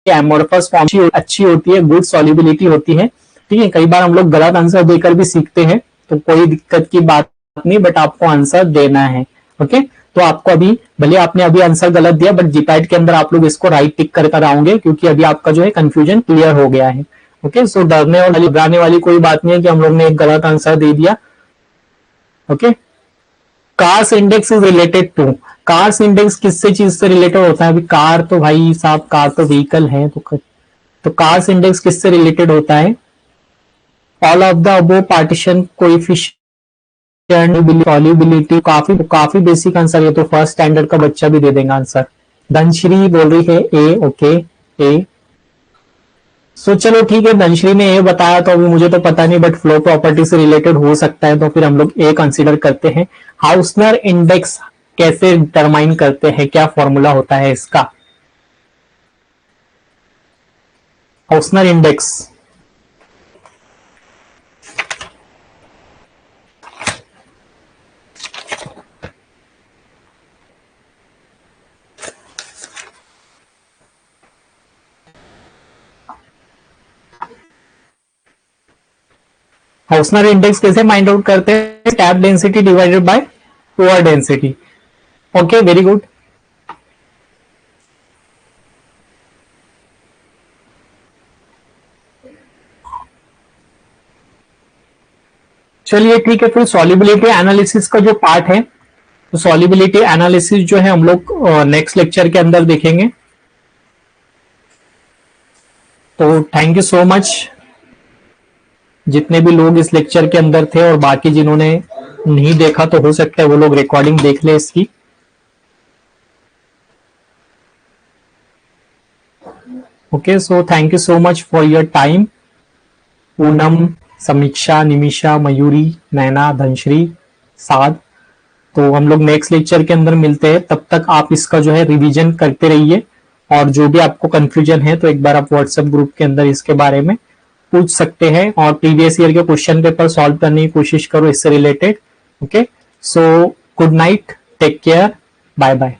एमॉर्फस फॉर्म अच्छी होती है, गुड सॉल्युबिलिटी होती है। ठीक है, कई बार हम लोग गलत आंसर देकर भी सीखते हैं, तो कोई दिक्कत की बात नहीं, बट आपको आंसर देना है। ओके, तो आपको अभी भले आपने अभी आंसर गलत दिया बट जीपैट के अंदर आप लोग इसको राइट टिक कर आओगे, क्योंकि अभी आपका जो है कंफ्यूजन क्लियर हो गया है। ओके, सो डरने और घबराने वाली कोई बात नहीं है कि हम लोग ने एक गलत आंसर दे दिया। Okay, Carr's index is related to, Carr's index किससे चीज से रिलेटेड होता है? अभी कार तो भाई साहब, कार तो व्हीकल है, तो कार्स इंडेक्स किससे रिलेटेड होता है? All of the above partition coefficient solubility. काफी बेसिक आंसर, ये तो फर्स्ट स्टैंडर्ड का बच्चा भी दे देगा आंसर। धनश्री बोल रही है ए। ओके, ए। सो चलो ठीक है, धनश्री ने ए बताया तो अभी मुझे तो पता नहीं, बट फ्लो प्रॉपर्टी से रिलेटेड हो सकता है, तो फिर हम लोग ए कंसीडर करते हैं। हाउसनर इंडेक्स कैसे डिटरमाइन करते हैं, क्या फॉर्मूला होता है इसका? हाउसनर इंडेक्स हाउसनर इंडेक्स कैसे फाइंड आउट करते हैं? Tap density divided by pour density. Okay, very good. चलिए ठीक है, फिर सॉल्युबिलिटी एनालिसिस का जो पार्ट है, तो सॉल्युबिलिटी एनालिसिस जो है हम लोग नेक्स्ट लेक्चर के अंदर देखेंगे। तो थैंक यू सो मच जितने भी लोग इस लेक्चर के अंदर थे, और बाकी जिन्होंने नहीं देखा तो हो सकता है वो लोग रिकॉर्डिंग देख ले इसकी। Okay, so thank you so much for your time. Poonam, समीक्षा, निमिषा, मयूरी, नैना, धनश्री, साद। तो हम लोग नेक्स्ट लेक्चर के अंदर मिलते हैं, तब तक आप इसका जो है रिवीजन करते रहिए, और जो भी आपको कंफ्यूजन है तो एक बार आप व्हाट्सएप ग्रुप के अंदर इसके बारे में पूछ सकते हैं, और प्रीवियस ईयर के क्वेश्चन पेपर सॉल्व करने की कोशिश करो इससे related. Okay, so good night, take care, bye bye.